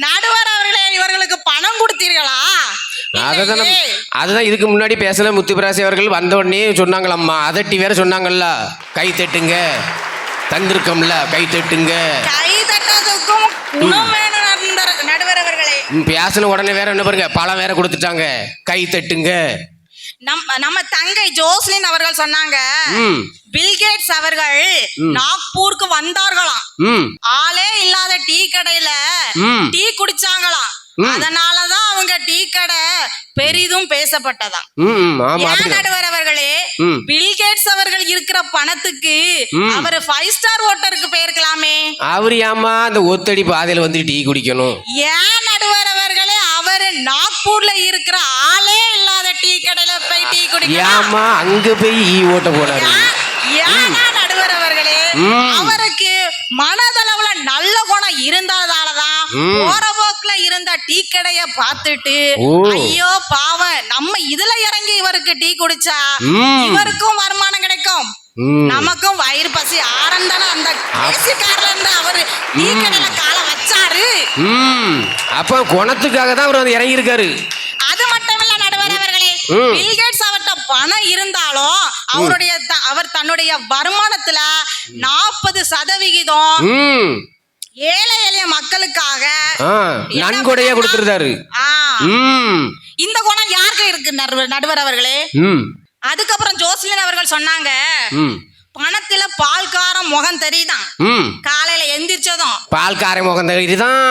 நடுவர் அவர்களே, இவர்களுக்கு பணம் கொடுத்தீர்களா? அதுதான் இதுக்கு முன்னாடி பேசல முத்துப்பிரகாசி அவர்கள் வந்த உடனே சொன்னாங்களம்மா, அதட்டி வேற சொன்னாங்கல்ல, கை தட்டுங்க, தந்திருக்கோம்ல, கை தட்டுங்க. கை தட்டதுக்கும் குணம் வேணும் நடுவர் அவர்களே. பேசல உடனே வேற என்ன பாருங்க, பழம் வேற கொடுத்துட்டாங்க, கை தட்டுங்க. நம்ம தங்கை ஜோஸ்லின் அவர்கள் சொன்னாங்க, பில்கேட்ஸ் அவர்கள் நாக்பூருக்கு வந்தார்களாம். ஆளே இல்லாத டீ கடையில டீ குடிச்சாங்களாம். அதனாலதான் அவங்க டீ கடை பெரிதும் பேசப்பட்டதாம். நடுவர் அவர்களே, பில்கேட்ஸ் அவர்கள் இருக்கிற பணத்துக்கு அவர் 5 ஸ்டார் ஹோட்டலுக்கு போயிருக்கலாமே. அவர் ஏமா அந்த ஒத்தடி பாதையில வந்து டீ குடிக்கணும்? ஏன் நடுவர் அவர்களே, அவரு நாக்பூர்ல இருக்கிற ஆளே இல்லாத டீ கடையில போய் டீ குடிக்கலாம். ஏமா அங்க போய் ஓட்ட போறாரு? நடுவர் அவர்களே, அவருக்கு மனதளவுல நல்ல குணம் இருந்ததாலதான் போற போக்குல இருந்த டீ கடைய பார்த்துட்டு, ஐயோ பாவம், நம்ம இதுல இறங்கி இவருக்கு டீ குடிச்சா இவருக்கும் வருமானம் கிடைக்கும், நமக்கும் வயிறு பசி ஆரந்தான அந்த பேசிக்காரல இருந்து அவரு டீ கடையில கால வச்சாரு. அப்ப குணத்துக்காக தான் அவர் வந்து இறங்கி இருக்காரு. அது மட்டும் இல்ல நடுவர் அவர்களே, பில்கேட்ஸ் அவர்கிட்ட பணம் இருந்தாலும் அவர் தன்னுடைய வருமானத்துல 40% ஏழை எளிய மக்களுக்காக நன்கொடையா கொடுத்திருந்தாரு. இந்த குணம் யாருக்கு இருக்கு நடுவர் அவர்களே? அதுக்கப்புறம் ஜோஸ்லின் அவர்கள் சொன்னாங்க, பணத்துல பால்காரம் முகம் தெரியுதான், காலையில எந்திரிச்சதும் பால்கார முகம் தெரியுதான்,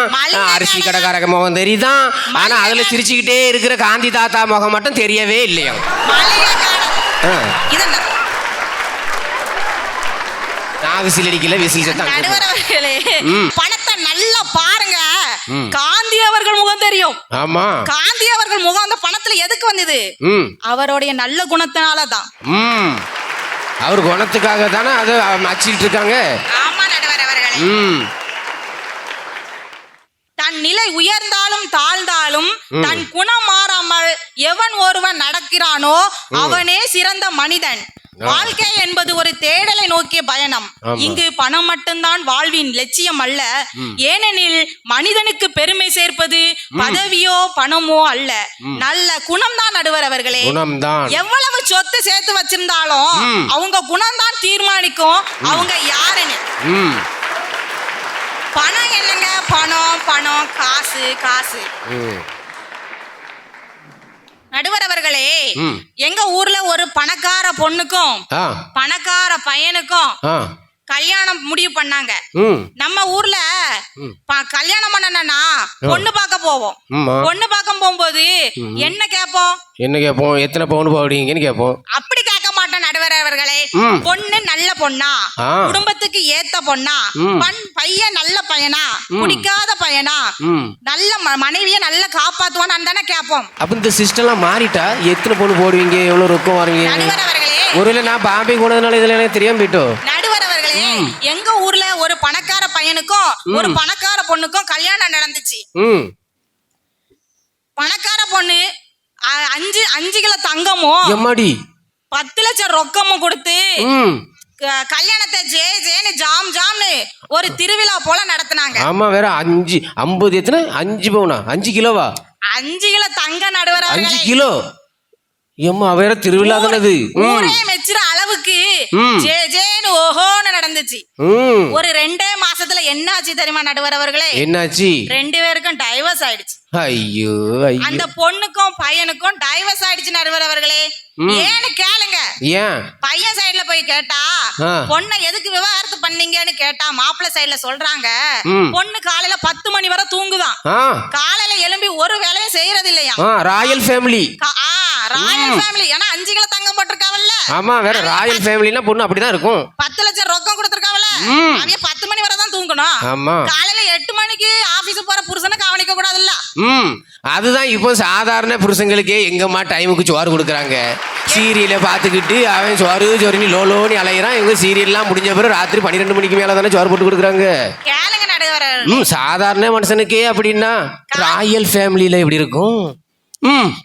அரிசி கடைக்கார முகம் தெரியுதான், ஆனா அதுல சிரிச்சுக்கிட்டே இருக்கிற காந்தி தாத்தா முகம் மட்டும் தெரியவே இல்லையா? நான் விசில் அடிக்கல, விசில் சத்தம். நடுவர் அவர்களே, பணத்தை நல்லா பாருங்க, காந்தி அவர்கள் முகம் தெரியும். ஆமா, காந்தி அவர்கள் முகம் அந்த பணத்துல எதுக்கு வந்தது? அவருடைய நல்ல குணத்தினாலதான். அவர் குணத்துக்காக தானே அதை அச்சிட்டு இருக்காங்க. ஆமா நடுவர் அவர்களே, தன் நிலை உயர்ந்தாலும் தாழ்ந்தாலும் தன் குணம் மாறாமல் எவன் ஒருவன் நடக்கிறானோ அவனே சிறந்த மனிதன். வாழ்க்கை என்பது ஒரு தேடலை நோக்கிய பயணம். இங்கு பணம் மட்டும்தான் வாழ்வின் லட்சியம் அல்ல. ஏனெனில் மனிதனுக்கு பெருமை சேர்ப்பது பதவியோ பணமோ அல்ல, நல்ல குணம் தான் நடுவர் அவர்களே. எவ்வளவு சொத்து சேர்த்து வச்சிருந்தாலும் அவங்க குணம் தான் தீர்மானிக்கும் அவங்க யாருன்னு. பணம் என்னங்க, பணம் பணம், காசு காசு. நடுவர் அவர்களே, எங்க ஊர்ல ஒரு பணக்கார பொண்ணுக்கும் பணக்கார பையனுக்கும் கல்யாணம் முடிவு பண்ணாங்க. நம்ம ஊர்ல கல்யாணம் பண்ணனா பொண்ணு பார்க்க போவோம். பொண்ணு பார்க்க போகும்போது என்ன கேட்போம்? எத்தனை பவுன் போடுவீங்கன்னு கேட்போம். அப்படி கேட்க மாட்டோம் நடுவர் அவர்களே. பொண்ணு நல்ல பொண்ணா, குடும்பத்துக்கு ஏத்த பொண்ணா, பையன் நல்ல பையனா, குடிக்காத பையனா, நல்ல மனைவிய நல்லா காப்பாத்துவான்னு தானே கேட்போம். அப்ப இந்த சிஸ்டம்லாம் மாறிட்டா எத்தனை பொண்ணு போடுவீங்க, எவ்வளவு ரொக்கம் வருவீங்க? நடுவர் அவர்களே, ஒருவேளை நான் பாம்பே போனதுனால இதுல எனக்கு தெரியாம போயிட்டோம். நடுவர் அவர்களே, எங்க ஊர்ல ஒரு பணக்கார பையனுக்கும் ஒரு பணக்கார பொண்ணுக்கும் கல்யாணம் நடந்துச்சு. பணக்கார பொண்ணு 5 கிலோ தங்கமும் 10 லட்சம் ரொக்கமும் கொடுத்து கல்யாணத்தை ஜேன்னு ஜாம்னு ஒரு திருவிழா போல நடத்தினாங்க. ஆமா, வேற 50 எத்தனை 5 பவுனா 5 கிலோவா? 5 கிலோ தங்க நடுவர் 5 கிலோ. ஏம்மா வேற திருவிழா தானது. ஊரே மெச்சுற அளவு திருவிழாவுக்கு ஜே ஜேன்னு ஓஹோன்னு நடந்துச்சு. ஒரு 2 மாசத்துல என்னாச்சு தெரியுமா நடுவர் அவர்களே? என்னாச்சு? 2 பேருக்கும் டைவர்ஸ் ஆயிடுச்சு. ஐயோ ஐயோ. அந்த பொண்ணுக்கும் பையனுக்கும் டைவர்ஸ் ஆயிடுச்சு நடுவர் அவர்களே. ஏன்னு கேளுங்க. ஏன்? பையன் சைடுல போய் கேட்டா பொண்ணை எதுக்கு விவாகரத்து பண்ணீங்கன்னு கேட்டா மாப்பிள்ளை சைடுல சொல்றாங்க பொண்ணு காலையில 10 மணி வரை தூங்குதான், காலையில எழும்பி ஒரு வேலையும் செய்யறது இல்லையா. Royal family. Royal family. ஏன்னா 5 கிலோ தங்கம் போட்டிருக்காவல்ல. ஆமா, வேற ராயல் ஃபேமிலினா பொண்ணு அப்படிதான் இருக்கும். 10 லட்சம் ரொக்கம் கொடுத்திருக்காவல்ல. அவங்க 10 மணி வரை தான் தூங்கணும். ஆமா. காலையில 8 மணிக்கு ஆபீஸ் போற புருஷனை கவனிக்க கூடாதுல்ல. அதுதான் இப்போ சாதாரண புருஷங்களுக்கே எங்கம்மா டைமுக்கு சோறு கொடுக்குறாங்க. சீரியலை பார்த்துக்கிட்டு அவன் சோறுன்னு லோலோன்னு அலையிறான். இவங்க சீரியல்லாம் முடிஞ்ச பிறகு ராத்திரி 12 மணிக்கு மேலே தானே சோறு போட்டு கொடுக்குறாங்க. கேளுங்க நடுவர். சாதாரண மனுஷனுக்கே அப்படின்னா ராயல் ஃபேமிலியில எப்படி இருக்கும்?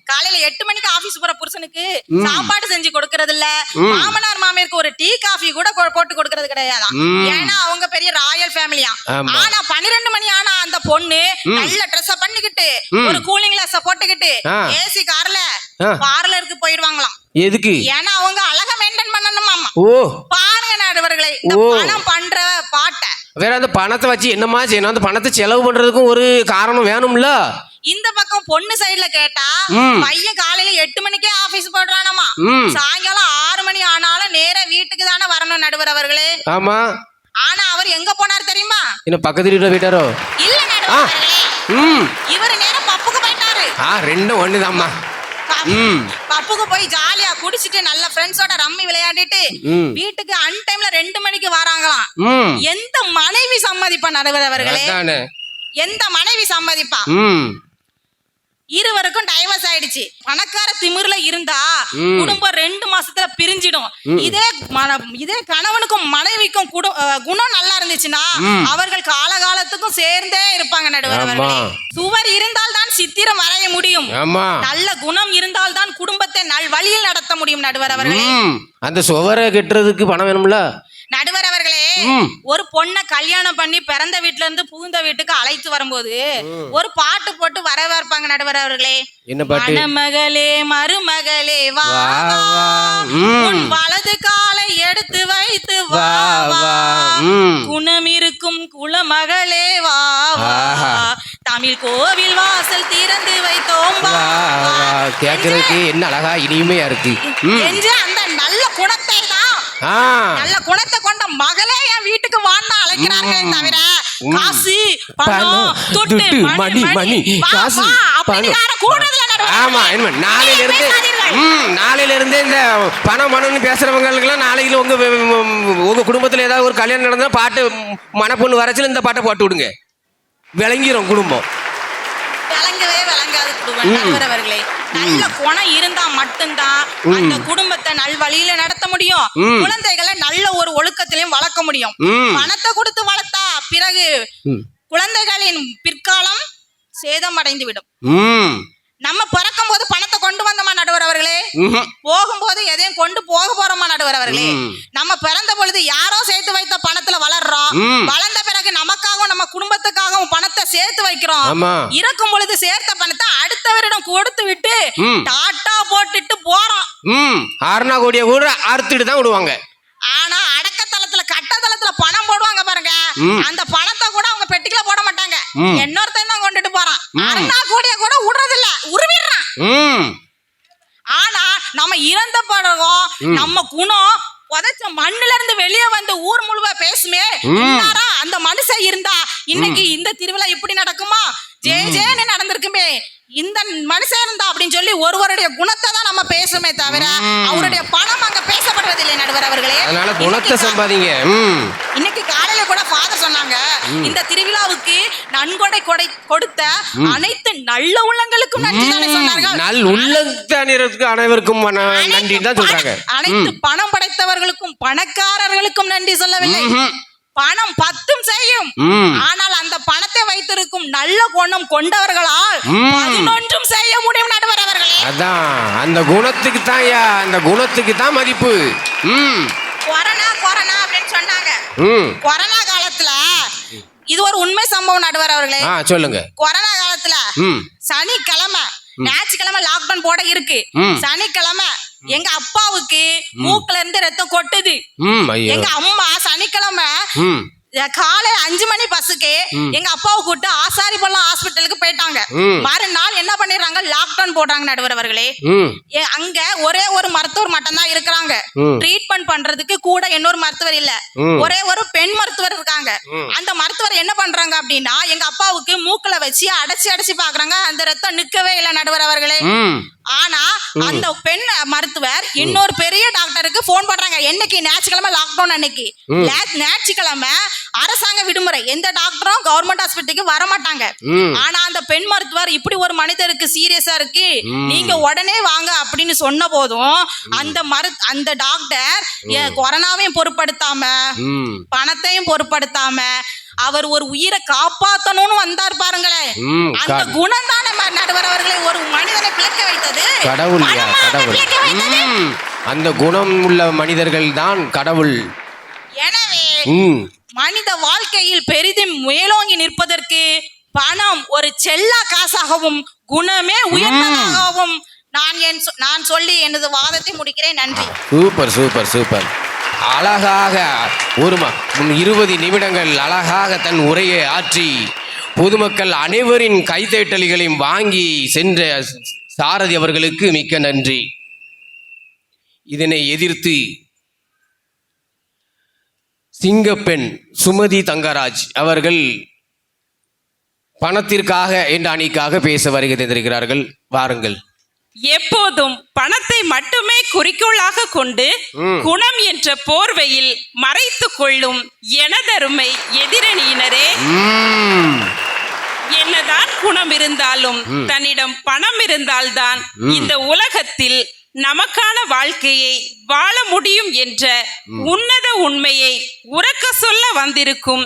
காலையில 8 மணிக்கு ஆபீஸ் போற புருஷனுக்கு சாப்பாடு செஞ்சு கொடுக்கறது இல்ல. மாமனார் மாமியாருக்கு ஒரு டீ காஃபி கூட போட்டு கொடுக்கறது கிடையாது. ஏன்னா அவங்க பெரிய ராயல் ஃபேமிலியா. ஆனா 12 மணி ஆனா அந்த பொண்ணு நல்ல ட்ரெஸ் பண்ணிக்கிட்டு ஒரு கூலிங் கிளாஸ் போட்டுக்கிட்டு ஏசி கார்ல பார்லருக்கு போயிடுவாங்களாம். எதுக்கு? ஏன்னா அவங்க அழகா மெயின்டைன் பண்ணணுமா. பாருங்க நடுவர்களே இந்த பணம் பண்ற பாட்டை. வேற அந்த பணத்தை வச்சு என்னமா செய்யணும்? அந்த பணத்தை செலவு பண்றதுக்கும் ஒரு காரணம் வேணும்ல. இந்த பக்கம் பொண்ணு சைடுல கேட்டா பையன் காலையில 8 மணிக்கே ஆபீஸ் போடுறானமா, சாயங்காலம் 6 மணி ஆனாலும் நேரா வீட்டுக்கு தானே வரணும் நடுவர் அவர்களே. ஆமா. ஆனா அவர் எங்க போனார் தெரியுமா? என்ன பக்கத்து வீட்டுல போயிட்டாரோ? இல்ல நடுவர் அவர்களே, இவர் நேரா பப்புக்கு போயிட்டாரு. ரெண்டும் ஒண்ணுதாம்மா. பப்புக்கு போய் ஜாலியா குடிச்சிட்டு நல்ல ஃப்ரெண்ட்ஸோட ரம்மி விளையாடிட்டு வீட்டுக்கு அன் டைம்ல 2 மணிக்கு வராங்களாம். எந்த மனைவி சம்மதிப்பா நடுவர் அவர்களே? எந்த மனைவி சம்மதிப்பா? இருவருக்கும் டைவர்ஸ் ஆயிடுச்சு. பணக்கார திமிர்ல இருந்தா குடும்பம் 2 மாசத்துல பிரிஞ்சிடும். இதே கணவனுக்கும் மனைவிக்கும் குணம் நல்லா இருந்துச்சுன்னா அவர்கள் காலகாலத்துக்கும் சேர்ந்தே இருப்பாங்க நடுவர் அவர்களே. சுவர் இருந்தால் தான் சித்திரம் வரைய முடியும். நல்ல குணம் இருந்தால் தான் குடும்பத்தை நல்வழியில் நடத்த முடியும் நடுவர் அவர்களே. அந்த சுவரை கட்டுறதுக்கு பணம் வேணும்ல நடுவர் அவர்களே. ஒரு பொண்ணை கல்யாணம் பண்ணி பிறந்த வீட்டுல இருந்து புகுந்த வீட்டுக்கு அழைத்து வரும்போது ஒரு பாட்டு போட்டு வரவேற்பாங்க நடுவர் அவர்களே. என்ன பாட்டு? மணமகளே மருமகளே வா உன் வலது காலை எடுத்து வைத்து வா குணம் இருக்கும் குலமகளே வா தமிழ் கோவில் வாசல் திறந்து வைத்தோம் வா. கேக்குறதுக்கு என்ன அழகா இனிமையா இருக்கு. அந்த நல்ல குணத்தை தான் நல்ல குணத்தை கொண்ட மகளே என் வீட்டுக்கு வான்னா அழைக்கிறார்களே தவிர காசு பணம் துட்டு மணி மணி காசு நாளையில இருந்து இந்த பணம் மனம்னு பேசுறவங்களுக்குலாம் நாளைக்கு உங்க குடும்பத்துல ஏதாவது ஒரு கல்யாணம் நடந்தா பாட்டு மனப்பொண்ணு வரச்சுல இந்த பாட்டை போட்டு விடுங்க. விளங்கிரும் குடும்பம். விளங்கவே விளங்காது குடும்பம் அவர்களே. நல்ல குணம் இருந்தா மட்டும்தான் அந்த குடும்பத்தை நல்வழியில நடத்த முடியும். குழந்தைகளை நல்ல ஒரு ஒழுக்கத்திலையும் வளர்க்க முடியும். பணத்தை கொடுத்து வளர்த்தா பிறகு குழந்தைகளின் பிற்காலம் சேதம் அடைந்து விடும். நம்ம பிறக்கும் போது பணத்தை கொண்டு வந்தோமா நடுவர் அவர்களே? போகும்போது எதையும் கொண்டு போக போறோமா நடுவர் அவர்களே? நம்ம பிறந்த பொழுது யாரோ சேர்த்து வைத்த பணத்துல வளர்றோம். வளர்ந்த பிறகு நமக்காகவும் நம்ம குடும்பத்துக்காகவும் பணத்தை சேர்த்து வைக்கிறோம். இறக்கும் பொழுது சேர்த்த பணத்தை அடுத்தவரிடம் கொடுத்து விட்டு டாட்டா போட்டுட்டு போறோம். ஆறுனா கோடிய கூட அறுத்துட்டு தான் விடுவாங்க. ஆனா அடக்கத்தளத்துல கட்டத்தளத்துல பணம் போடுவாங்க பாருங்க, அந்த பணத்தை கூட அவங்க பெட்டிக்குள்ள போட மாட்டாங்க. இன்னொருத்தன் தான் கொண்டுட்டு போறான். அண்ணா கூடிய கூட விடுறது இல்ல, உருவிடுறான். ஆனா நம்ம இறந்த பிறகும் நம்ம குணம் புதைச்ச மண்ணுல இருந்து வெளியே வந்து ஊர் முழுவ பேசுமே. அந்த மனுஷன் இருந்தா இன்னைக்கு இந்த திருவிழா இப்படி நடக்குமா? ஜேன்னு நடந்திருக்குமே. இந்த மனுஷன் இருந்தா அப்படின்னு சொல்லி ஒருவருடைய குணத்தை தான் நம்ம பேசுமே தவிர அவருடைய பணம் அங்க பேசப்படுவதில்லை நடுவர் அவர்களே. அதனால குணத்தை சம்பாதிங்க. இன்னைக்கு காலையில கூட ஃபாதர் சொன்னாங்க, இந்த திருவிழாவுக்கு நன்கொடை கொடுத்த அனைத்து நல்ல உள்ளங்களுக்கும் நன்றி தானே சொன்னார்கள். நல் உள்ளத்தனிற்கு அனைவருக்கும் நன்றி தான் சொல்றாங்க. அனைத்து பணம் படைத்தவர்களுக்கும் பணக்காரர்களுக்கும் நன்றி சொல்லவில்லை. பணம் 10 செய்யும். ஆனால் அந்த பணத்தை வைத்திருக்கும் நல்ல குணம் கொண்டவர்களால் 11 செய்ய முடியும் நடுவர் அவர்களே. அதான் அந்த குணத்துக்கு தான் அந்த குணத்துக்கு தான் மதிப்பு. கொரோனா அப்படின்னு சொன்னாங்க. கொரோனா காலத்துல இது ஒரு உண்மை சம்பவம் நடுவர் அவர்களே. சொல்லுங்க. கொரோனா காலத்துல சனிக்கிழமை ஞாயிற்றுக்கிழமை லாக்டவுன் போட இருக்கு. சனிக்கிழமை எங்க அப்பாவுக்கு மூக்குல இருந்து ரத்தம் கொட்டுது. ஐயோ. எங்க அம்மா சனிக்கிழமை ம் காலை 5 மணி பஸ்ஸுக்கு எங்க அப்பாவை கூப்பிட்டு ஆசாரிபள்ளம் ஹாஸ்பிட்டலுக்கு போயிட்டாங்க. மறுநாள் என்ன பண்ணிடுறாங்க, லாக்டவுன் போடுறாங்க நடுவர் அவர்களே. ம் அங்க ஒரே ஒரு மருத்துவர் மட்டும் தான் இருக்கிறாங்க. ட்ரீட்மெண்ட் பண்றதுக்கு கூட இன்னொரு மருத்துவர் இல்ல, ஒரே ஒரு பெண் மருத்துவர் இருக்காங்க. அந்த மருத்துவர் என்ன பண்றாங்க அப்படின்னா, எங்க அப்பாவுக்கு மூக்குல வச்சு அடைச்சு பாக்குறாங்க. அந்த ரத்தம் நிக்கவே இல்லை நடுவர் அவர்களே. ஆனா அந்த பெண் மருத்துவர் இன்னொரு பெரிய டாக்டருக்கு போன் பண்றாங்க. என்னைக்கு? ஞாயிற்றுக்கிழமை லாக்டவுன் அன்னைக்கு. ஞாயிற்றுக்கிழமை அரசாங்க விடுமுறை, எந்த டாக்டரும் கவர்மெண்ட் ஹாஸ்பிட்டலுக்கு வர மாட்டாங்க. ஆனா அந்த பெண் மருத்துவர் இப்படி ஒரு மனிதருக்கு சீரியஸா இருக்கு, நீங்க உடனே வாங்க அப்படின்னு சொன்ன போதும் அந்த டாக்டர் கொரோனாவையும் பொருட்படுத்தாம பணத்தையும் பொருட்படுத்தாம அவர் ஒரு உயிரை காப்பாத்தணும்னு வந்தார் பாருங்களேன். அந்த குணம் தான் நடுவர் அவர்களை ஒரு மனிதனை பிழைக்க வைத்தது. கடவுள் அந்த குணம் உள்ள மனிதர்கள் தான் கடவுள். எனவே மனித வாழ்க்கையில் பெரிதும் மேலோங்கி நிற்பதற்கு பணம் ஒரு செல்லா காசாகவும் குணமே உயர்ந்ததாகவும் நான் சொல்லி எனது வாதத்தை முடிக்கிறேன். நன்றி. Super super super. அழகாக ஒரு 20 நிமிடங்கள் அழகாக தன் உரையை ஆற்றி பொதுமக்கள் அனைவரின் கைத்தட்டல்களையும் வாங்கி சென்ற சாரதி அவர்களுக்கு மிக்க நன்றி. இதனை எதிர்த்து சிங்கப்பெண் சுமதி தங்கராஜ் அவர்கள் பணத்திற்காக என்ற அணிக்காக பேச வருகை தந்திருக்கிறார்கள். வாருங்கள். எப்போதும் பணத்தை மட்டுமே குறிக்கோளாக கொண்டு குணம் என்ற போர்வையில் மறைத்து கொள்ளும் எனதருமை எதிரணியினரே, என்னதான் குணம் இருந்தாலும் தன்னிடம் பணம் இருந்தால்தான் இந்த உலகத்தில் நமக்கான வாழ்க்கையை வாழ முடியும் என்ற உன்னத உண்மையை உரக்க சொல்ல வந்திருக்கும்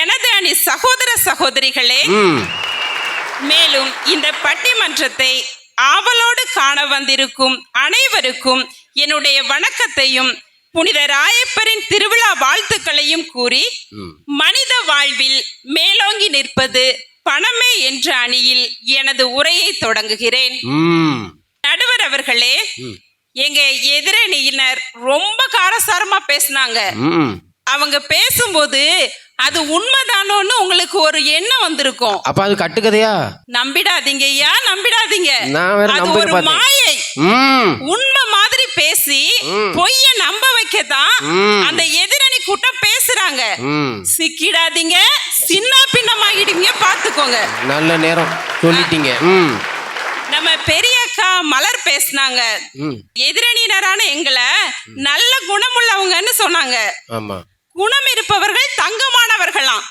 எனது அணி சகோதர சகோதரிகளே, மேலும் இந்த பட்டிமன்றத்தை ஆவலோடு காண வந்திருக்கும் அனைவருக்கும் என்னுடைய வணக்கத்தையும் புனித ராயப்பரின் திருவிழா வாழ்த்துக்களையும் கூறி, மனித வாழ்வில் மேலோங்கி நிற்பது பணமே என்ற அணியில் எனது உரையை தொடங்குகிறேன். நடுவர் அவர்களே, எங்க எதிரணியினர் ரொம்ப காரசாரமா பேசினாங்க. அவங்க பேசும்போது அது உண்மைதானோன்னு உங்களுக்கு ஒரு எண்ணம் வந்திருக்கும். அப்ப அது கட்டுக்கதையா? நம்பிடாதீங்க ஐயா, நம்பிடாதீங்க. அது ஒரு மாயை. உண்மை மாதிரி பேசி பொய்ய நம்ப வைக்கதான் அந்த எதிரணி கூட்டம் பேசுறாங்க. சிக்கிடாதீங்க, சின்ன பின்னமாகிடுங்க, பாத்துக்கோங்க. நல்ல நேரம் சொல்லிட்டீங்க. நம்ம பெரிய அக்கா மலர் பேசினாங்க. எதிரணியினரான எங்களை நல்ல குணமுள்ளவங்கன்னு சொன்னாங்க. குணம் இருப்பவர்கள் தங்கமானவர்களாம்.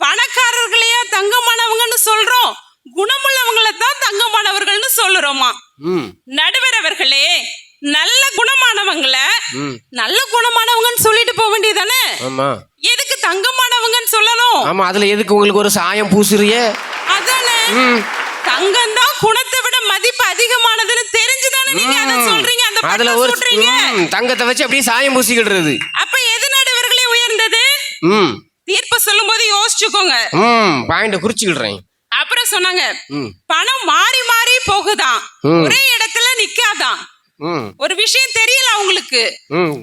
பணக்காரர்களையா தங்கமானவங்கன்னு சொல்றோம், குணமுள்ளவங்களை தான் தங்கமானவர்கள்னு சொல்லுறோமா. நடுவர் அவர்களே, நல்ல குணமானவங்களை நல்ல குணமானவங்கன்னு சொல்லிட்டு போக வேண்டியதானே? எதுக்கு தங்கமானவங்கன்னு சொல்லணும்? ஆமா, அதுல எதுக்கு உங்களுக்கு ஒரு சாயம் பூசுறிய? அதானே, தங்கம் தான் குணத்தை விட மதிப்பு அதிகமானதுன்னு தெரிஞ்சுதானே நீங்க அதை சொல்றீங்க. அந்த அதுல ஒரு தங்கத்தை வச்சு அப்படியே சாயம் பூசிக்கிடுறது. அப்ப எது நடுவர்களே உயர்ந்தது? தீர்ப்பு சொல்லும் போது யோசிச்சுக்கோங்க. பாயிண்ட் குறிச்சுக்கிடுறேன். அப்புறம் சொன்னாங்க, பணம் மாறி மாறி போகுதான், ஒரே இடத்துல நிக்காதான். ஒரு விஷயம் தெரியல அவங்களுக்கு.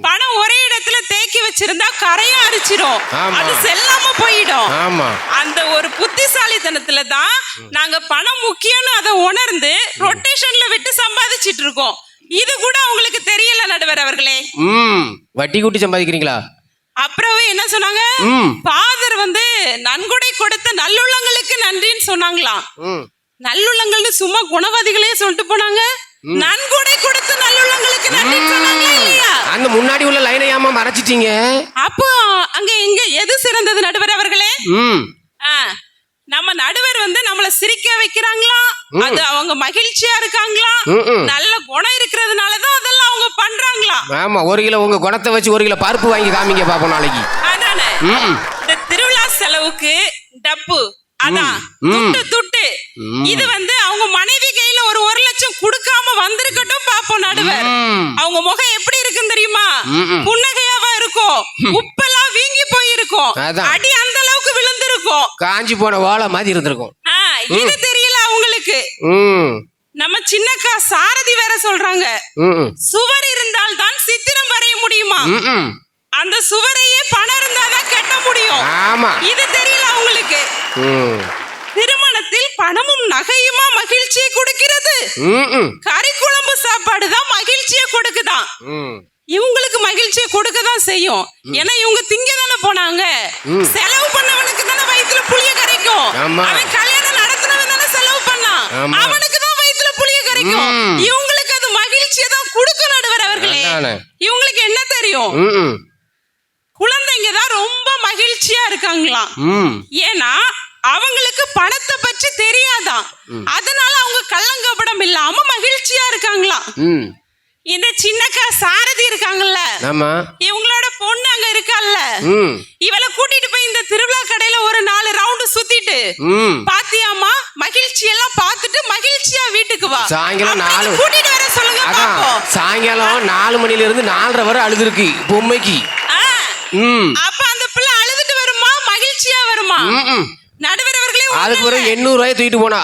பணம் ஒரே இடத்துல தேக்கி வச்சிருந்தா கரையா அரிச்சிரும், அது செல்லாம போயிடும். அந்த ஒரு புத்திசாலித்தனத்துல தான் நாங்க பணம் முக்கியம்னு அதை உணர்ந்து ரொட்டேஷன்ல விட்டு சம்பாதிச்சிட்டு இருக்கோம். இது கூட அவங்களுக்கு தெரியல நடுவர் அவர்களே. வட்டி கூட்டி சம்பாதிக்கிறீங்களா? அப்புறம் என்ன சொன்னாங்க, ஃபாதர் நன்கொடை கொடுத்த நல்லுள்ளங்களுக்கு நன்றின்னு சொன்னாங்களாம். நல்லுள்ளங்கள்னு சும்மா குணவாதிகளே சொல்லிட்டு போனாங்க. நன்கொடை கொடுத்த நல்லுள்ளங்களுக்கு நன்றி சொன்னாங்களா இல்லையா? அந்த முன்னாடி உள்ள லைனை ஏமா மறைச்சிட்டீங்க? அப்போ அங்க எங்க எது சிறந்தது நடுவர் அவர்களே? நம்ம நடுவர் நம்மள சிரிக்க வைக்கிறாங்களா, அது அவங்க மகிழ்ச்சியா இருக்காங்களா, நல்ல குணம் இருக்கிறதுனாலதான் அதெல்லாம் அவங்க பண்றாங்களா? ஆமா, 1 கிலோ உங்க குணத்தை வச்சு 1 கிலோ பருப்பு வாங்கி காமிங்க பாப்போம் நாளைக்கு. அதானே, இந்த திருவிழா செலவுக்கு டப்பு, அதான் துட்டு இது அவங்க மனைவி கையில ஒரு 1 லட்சம் கொடுக்காம வந்திருக்கட்டும் பாப்போம் நடுவர். அவங்க முகம் எப்படி இருக்குன்னு தெரியுமா? புன்னகையாவா இருக்கும், உப்பெல்லாம் வீங்கி போயிருக்கும், அடி அந்த அளவுக்கு விழுந்திருக்கும், காஞ்சி போன வாழை மாதிரி இருந்திருக்கும். இது தெரியல அவங்களுக்கு. நம்ம சின்னக்கா சாரதி வேற சொல்றாங்க, ம் சுவர் இருந்தால் தான் சித்திரம் வரைய முடியுமா, ம் அந்த சுவரையே பணம் இருந்தாதான் கட்ட முடியும். ஆமா. இது தெரியல அவங்களுக்கு. ம் திருமணத்தில் பணமும் நகையுமா மகிழ்ச்சியை கொடுக்கிறது, ம் கறி குழம்பு சாப்பாடு தான் மகிழ்ச்சியை கொடுக்குதான். ம் இவங்களுக்கு மகிழ்ச்சியை கொடுக்கதான் செய்யும். ஏன்னா இவங்க திங்க தானே போனாங்க, செலவு பண்ணவனுக்கு தானே வயிற்றுல புளிய கரைக்கும். ஆமா. அவன் கல்யாணம் நடத்தினவன் தானே செலவு பண்ணான், ஆமா. அவனுக்கு தான் வயிற்றுல புளிய கரைக்கும். இவங்களுக்கு அது மகிழ்ச்சியை தான் கொடுக்க நடுவர் அவர்களே. அதானே. இவங்களுக்கு என்ன தெரியும், ம் குழந்தைங்க தான் ரொம்ப மகிழ்ச்சியா இருக்காங்களாம். ம் ஏன்னா அவங்களுக்கு பணத்தை பற்றி தெரியாதான், அதனால அவங்க கள்ளங்கபடம் இல்லாம மகிழ்ச்சியா இருக்காங்களாம். ம் இந்த சின்னக்கா சாரதி இருக்காங்கல்ல, ஆமா. இவங்களோட பொண்ணு அங்க இருக்கால்ல, ம் இவளை கூட்டிட்டு போய் இந்த திருவிழா கடையில ஒரு 4 ரவுண்டு சுத்திட்டு ம் பாத்தியாமா மகிழ்ச்சி எல்லாம் பார்த்துட்டு மகிழ்ச்சியா வீட்டுக்கு வா. சாயங்காலம் அப்படின்னு 4 கூட்டிட்டு வர சொல்லுங்க அதான் பாப்போம். சாயங்காலம் 4 மணில இருந்து 4:30 வரை அழுதுருக்கு பொம்மைக்கு. ஆ, ம் அப்ப அந்த பிள்ளை அழுதுட்டு வருமா மகிழ்ச்சியா வருமா? ம் நடுவர் அவர்களே, அதுக்கு பிறகு 800 ரூபாய் தூக்கிட்டு போனா.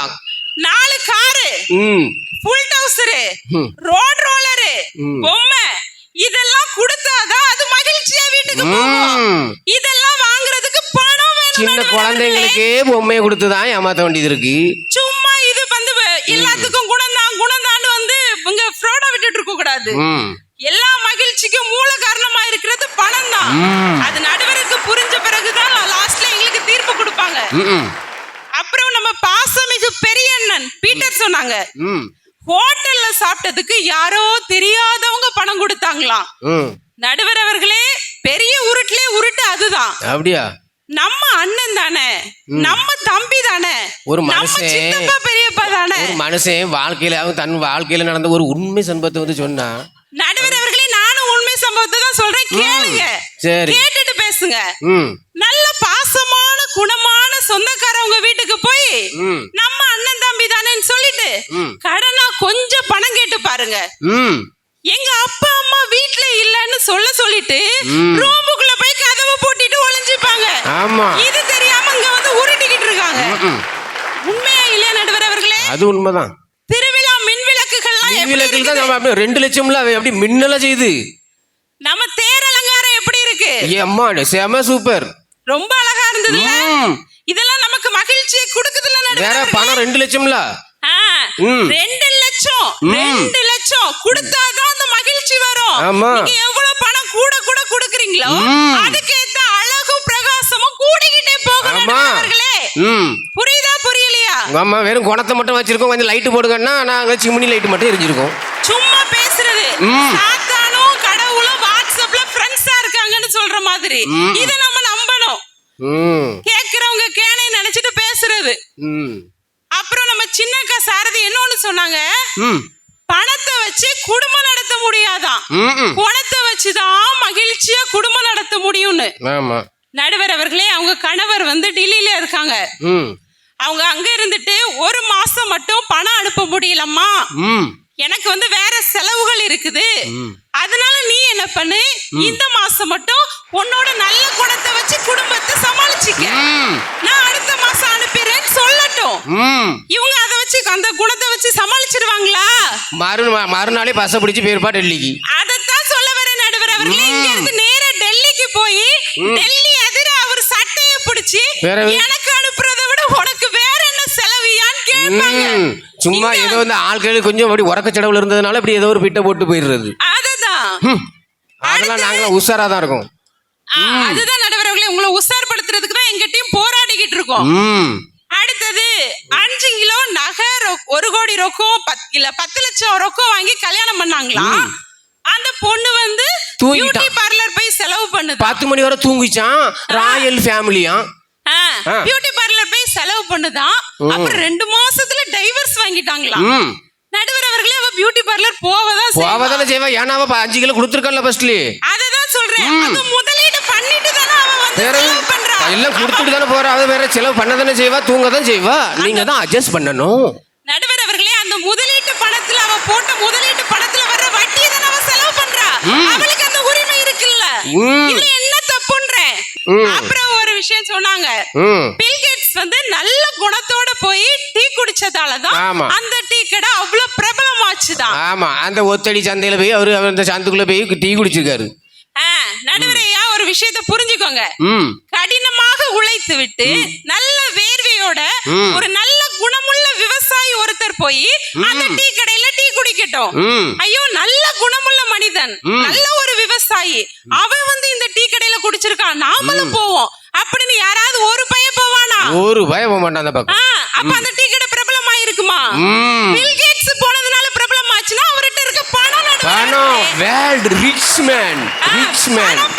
4 காரு, ம் ஃபுல் டவுசரு, ம். ரோட் ரோலரு, ம். பொம்மை இதெல்லாம் கொடுத்தாதான் அது மகிழ்ச்சியா வீட்டுக்கு போகும். ம். இதெல்லாம் வாங்குறதுக்கு பணம் வேணும். சின்ன நடுவர் குழந்தைங்களுக்கே பொம்மையை கொடுத்து தான் ஏமாத்த வேண்டியது இருக்கு. அவர்களே. சும்மா இது வந்து எல்லாத்துக்கும் குணம்தான் வந்து இங்க ஃப்ராடா விட்டுட்டு இருக்க கூடாது. ம் எல்லா மகிழ்ச்சிக்கும் மூல காரணமா இருக்கிறது பணம் தான். ம். அது நடுவருக்கு புரிஞ்ச பிறகுதான் லாஸ்ட்ல எங்களுக்கு தீர்ப்பு கொடுப்பாங்க. ம் அப்புறம் நம்ம பாசமிகு பெரிய அண்ணன் பீட்டர் சொன்னாங்க, ம் ஹோட்டல்ல சாப்பிட்டதுக்கு யாரோ தெரியாதவங்க பணம் கொடுத்தாங்களாம். ம் நடுவர் அவர்களே, பெரிய உருட்டுலே உருட்டு அதுதான். அப்படியா? நம்ம அண்ணன் தானே, நம்ம தம்பி தானே, ஒரு நம்ம மனுஷன் சித்தப்பா பெரியப்பா தானே. ஒரு மனுஷன் வாழ்க்கையில அவன் தன் வாழ்க்கையில நடந்த ஒரு உண்மை சம்பவத்தை வந்து சொன்னா. நடுவர் அவர்களே, நானும் உண்மை சம்பவத்தை தான் சொல்றேன், கேளுங்க. சரி. கேட்டுட்டு பேசுங்க. ம் நல்ல பாசமான குணமான சொந்தக்காரவங்க வீட்டுக்கு போய் ம் நம்ம அண்ணன் தம்பி தானேன்னு சொல்லிட்டு ம். கடனா கொஞ்சம் பணம் கேட்டு பாருங்க. ம் எங்க அப்பா அம்மா வீட்ல இல்லன்னு சொல்லிட்டு ரூமுக்குள்ள போய் கதவை பூட்டிட்டு ஒளிஞ்சுப்பாங்க. ஆமா. இது தெரியாம இங்க வந்து உருட்டிக்கிட்டு இருக்காங்க. ம். உண்மையா இல்லையா நடுவர் அவர்களே? அது உண்மைதான். திருவிழா மின் விளக்குகள்லாம் எப்படி விளக்குகள் தான் இருக்குது? நம்ம அப்படியே 2 லட்சம்ல அப்படி மின்னல செய்யுது. நம்ம தேர் அலங்காரம் எப்படி இருக்கு? அம்மா செம சூப்பர். ரொம்ப அழகா இருந்ததுல. ம். இதெல்லாம் நமக்கு மகிழ்ச்சியை கொடுக்குதுல நடுவர் வேற அவர்களே? பணம் 2 லட்சம்ல. ஆ, ம். 2 லட்சம் 2 லட்சம் கொடுத்தாதான் அந்த மகிழ்ச்சி வரும். ஆமா. நீங்க எவ்வளவு பணம் கூட கொடுக்குறீங்களோ ம். அதுக்கேத்த அழகும் பிரகாசமும் கூடிக்கிட்டே போகும் ஆமா. நடுவர் அவர்களே. ம் புரியுதா புரியலையா? உங்க அம்மா வெறும் குணத்தை மட்டும் வச்சிருக்கோம், கொஞ்சம் லைட் போடுங்கன்னா நாங்க சிம்னி லைட் மட்டும் எரிஞ்சிருக்கோம். சும்மா பேசுறது. ம். சாத்தானும் கடவுளும் வாட்ஸ்அப்ல ஃப்ரெண்ட்ஸா இருக்காங்கன்னு சொல்ற மாதிரி. இத நம்ம நம்பணும். ம் கேக்குறவங்க கேனை நினைச்சிட்டு பேசுறது. ம் அப்புறம் நம்ம சின்னக்கா சாரதி என்னன்னு சொன்னாங்க, ம் பணத்தை வச்சு குடும்பம் நடத்த முடியாதான், ம் குணத்தை வச்சுதான் மகிழ்ச்சியா குடும்பம் நடத்த முடியும்னு. ஆமா. நடுவர் அவர்களே, அவங்க கணவர் வந்து டெல்லியில இருக்காங்க. ம் அவங்க அங்க இருந்துட்டு 1 மாசம் மட்டும் பணம் அனுப்ப முடியலம்மா, ம் எனக்கு வந்து வேற செலவுகள் இருக்குது, அதனால நீ என்ன பண்ணு, இந்த மாசம் மட்டும் உன்னோட நல்ல குணத்தை வச்சு குடும்பத்தை சமாளிச்சுக்க, நான் அடுத்த மாசம் அனுப்பிடுறேன்னு சொல்லட்டும். ம் இவங்க அதை வச்சு அந்த குணத்தை வச்சு சமாளிச்சிருவாங்களா? மறுநாளே பஸ்ஸை பிடிச்சி போயிருப்பா டெல்லிக்கு. அதத்தான் சொல்ல வர நடுவர் அவர்களே. இங்க இருந்து நேரா டெல்லிக்கு போய் டெல்லி எதிர அவர் சட்டையை பிடிச்சி வேற எனக்கு அனுப்புறதை விட உனக்கு வேற என்ன செலவியான்னு கேட்பாங்க. சும்மா ஏதோ வந்து ஆட்கள் கொஞ்சம் அப்படி உறக்க செலவுல இருந்ததுனால அப்படி ஏதோ ஒரு பிட்டை போட்டு போயிடுறது. அதுதான் அதெல்லாம் நாங்களாம் உஷாரா தான் இருக்கோம். அதுதான் நடுவர் அவர்களே, உங்களை உஷார்படுத்துறதுக்கு தான் எங்க டீம் போராடிக்கிட்டு இருக்கோம். ம் அடுத்தது 5 கிலோ நகை 1 கோடி ரொக்கம் 10 லட்சம் ரொக்கம் வாங்கி கல்யாணம் பண்ணாங்களாம். அந்த பொண்ணு வந்து தூங்கிட்டான். பியூட்டி பார்லர் போய் செலவு பண்ணுது. 10 மணி வரை தூங்கிச்சான். ராயல் ஃபேமிலியா. பியூட்டி பார்லர் போய் செலவு பண்ணுதான். அப்புறம் 2 மாசத்துல டைவர்ஸ் வாங்கிட்டாங்களாம். நடுவர் அவர்களே, அவ பியூட்டி பார்லர் போவதான் செய்வா. ஏன்னா அவ 5 கிலோ கொடுத்துருக்கல ஃபர்ஸ்ட்லி. அததான் சொல்றேன். அது முதலீடு பண்ணிட்டு தானே அவ வந்து செலவு பண்றா. எல்லாம் கொடுத்துட்டு தானே போறா. அவ வேற செலவு பண்ண தானே செய்வா, தூங்க தான் செய்வா. நீங்க தான் அட்ஜஸ்ட் பண்ணணும். நடுவர் அவர்களே, அந்த முதலீட்டு பணத்துல அவ போட்ட முதலீட்டு பணத்துல வர்ற வட்டியை தானே அவ செலவு பண்றா. அவளுக்கு அந்த உரிமை இருக்குல்ல. இதுல என்ன தப்புன்றேன். அப்புறம் ஒரு விஷயம் சொன்னாங்க, பில் கேட்ஸ் வந்து நல்ல குணத்தோட போய் டீ குடிச்சதாலதான் அந்த டீ கடை அவ்வளவு பிரபலமாச்சுதான். ஆமா, அந்த ஒத்தடி சந்தையில போய் அவரு அந்த சந்துக்குள்ள போய் டீ குடிச்சிருக்காரு. நடுவரையா ஒரு விஷயத்த புரிஞ்சுக்கோங்க. கடினமாக உழைத்து விட்டு நல்ல வேர்வையோட ஒரு நல்ல குணமுள்ள விவசாயி ஒருத்தர் போய் அந்த டீ கடையில டீ குடிக்கட்டும். ஐயோ, நல்ல குணமுள்ள மனிதன், நல்ல ஒரு விவசாயி, அவன் வந்து இந்த டீ கடையில குடிச்சிருக்கான், நாமளும் போவோம் அப்படின்னு யாராவது ஒரு பையன் போவானா? ஒரு பையன் போக மாட்டான் அந்த பக்கம். அப்ப அந்த டீ கடை பிரபலமா இருக்குமா? பில் கேட்ஸ் போனதுனால பிரபலமாச்சுன்னா அவர்கிட்ட இருக்க பணம் வேர்ல்ட் ரிச் மேன்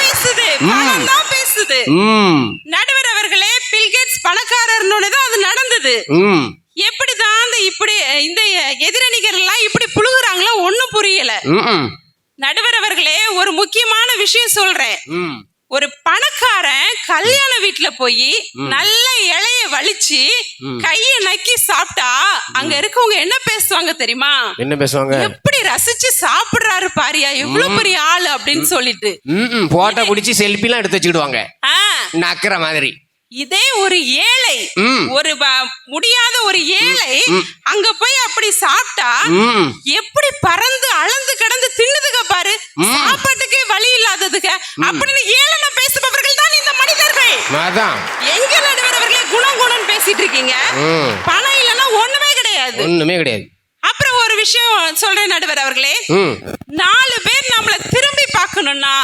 பேசுது, பணம் தான் பேசுது. நடுவர் அவர்களே, பில் கேட்ஸ் பணக்காரர்னு தான் அது நடந்தது. எப்படிதான் இந்த எதிரணிகள் எல்லாம் இப்படி புழுகுறாங்களோ ஒண்ணும் புரியல. நடுவர் அவர்களே, ஒரு முக்கியமான விஷயம் சொல்றேன். ஒரு பணக்காரன் கல்யாண வீட்டுல போய் நல்ல இலைய வலிச்சு கைய நக்கி சாப்பிட்டா அங்க இருக்கவங்க என்ன பேசுவாங்க தெரியுமா? என்ன பேசுவாங்க? எப்படி ரசிச்சு சாப்பிடுறாரு பாரியா, இவ்வளவு பெரிய ஆளு அப்படின்னு சொல்லிட்டு போட்டோ பிடிச்சி செல்ஃபி எல்லாம் எடுத்து வச்சுக்கிடுவாங்க நக்கிற மாதிரி. இதே ஒரு ஏழை, ஒரு முடியாத ஒரு ஏழை அங்க போய் அப்படி சாப்பிட்டா எப்படி பறந்து அளந்து கடந்து தின்னுதுக பாரு, சாப்பாட்டுக்கே வழி இல்லாததுக அப்படின்னு ஏளன பேசுபவர்கள் தான் இந்த மனிதர்கள். எங்க நடுவர் அவர்களே குணம் பேசிட்டு இருக்கீங்க? பணம் இல்லைன்னா ஒண்ணுமே கிடையாது. அப்புறம் ஒரு விஷயம் சொல்றேன் நடுவர் அவர்களே, 4 பேர் நம்மள திரும்பி பார்க்கணும்னா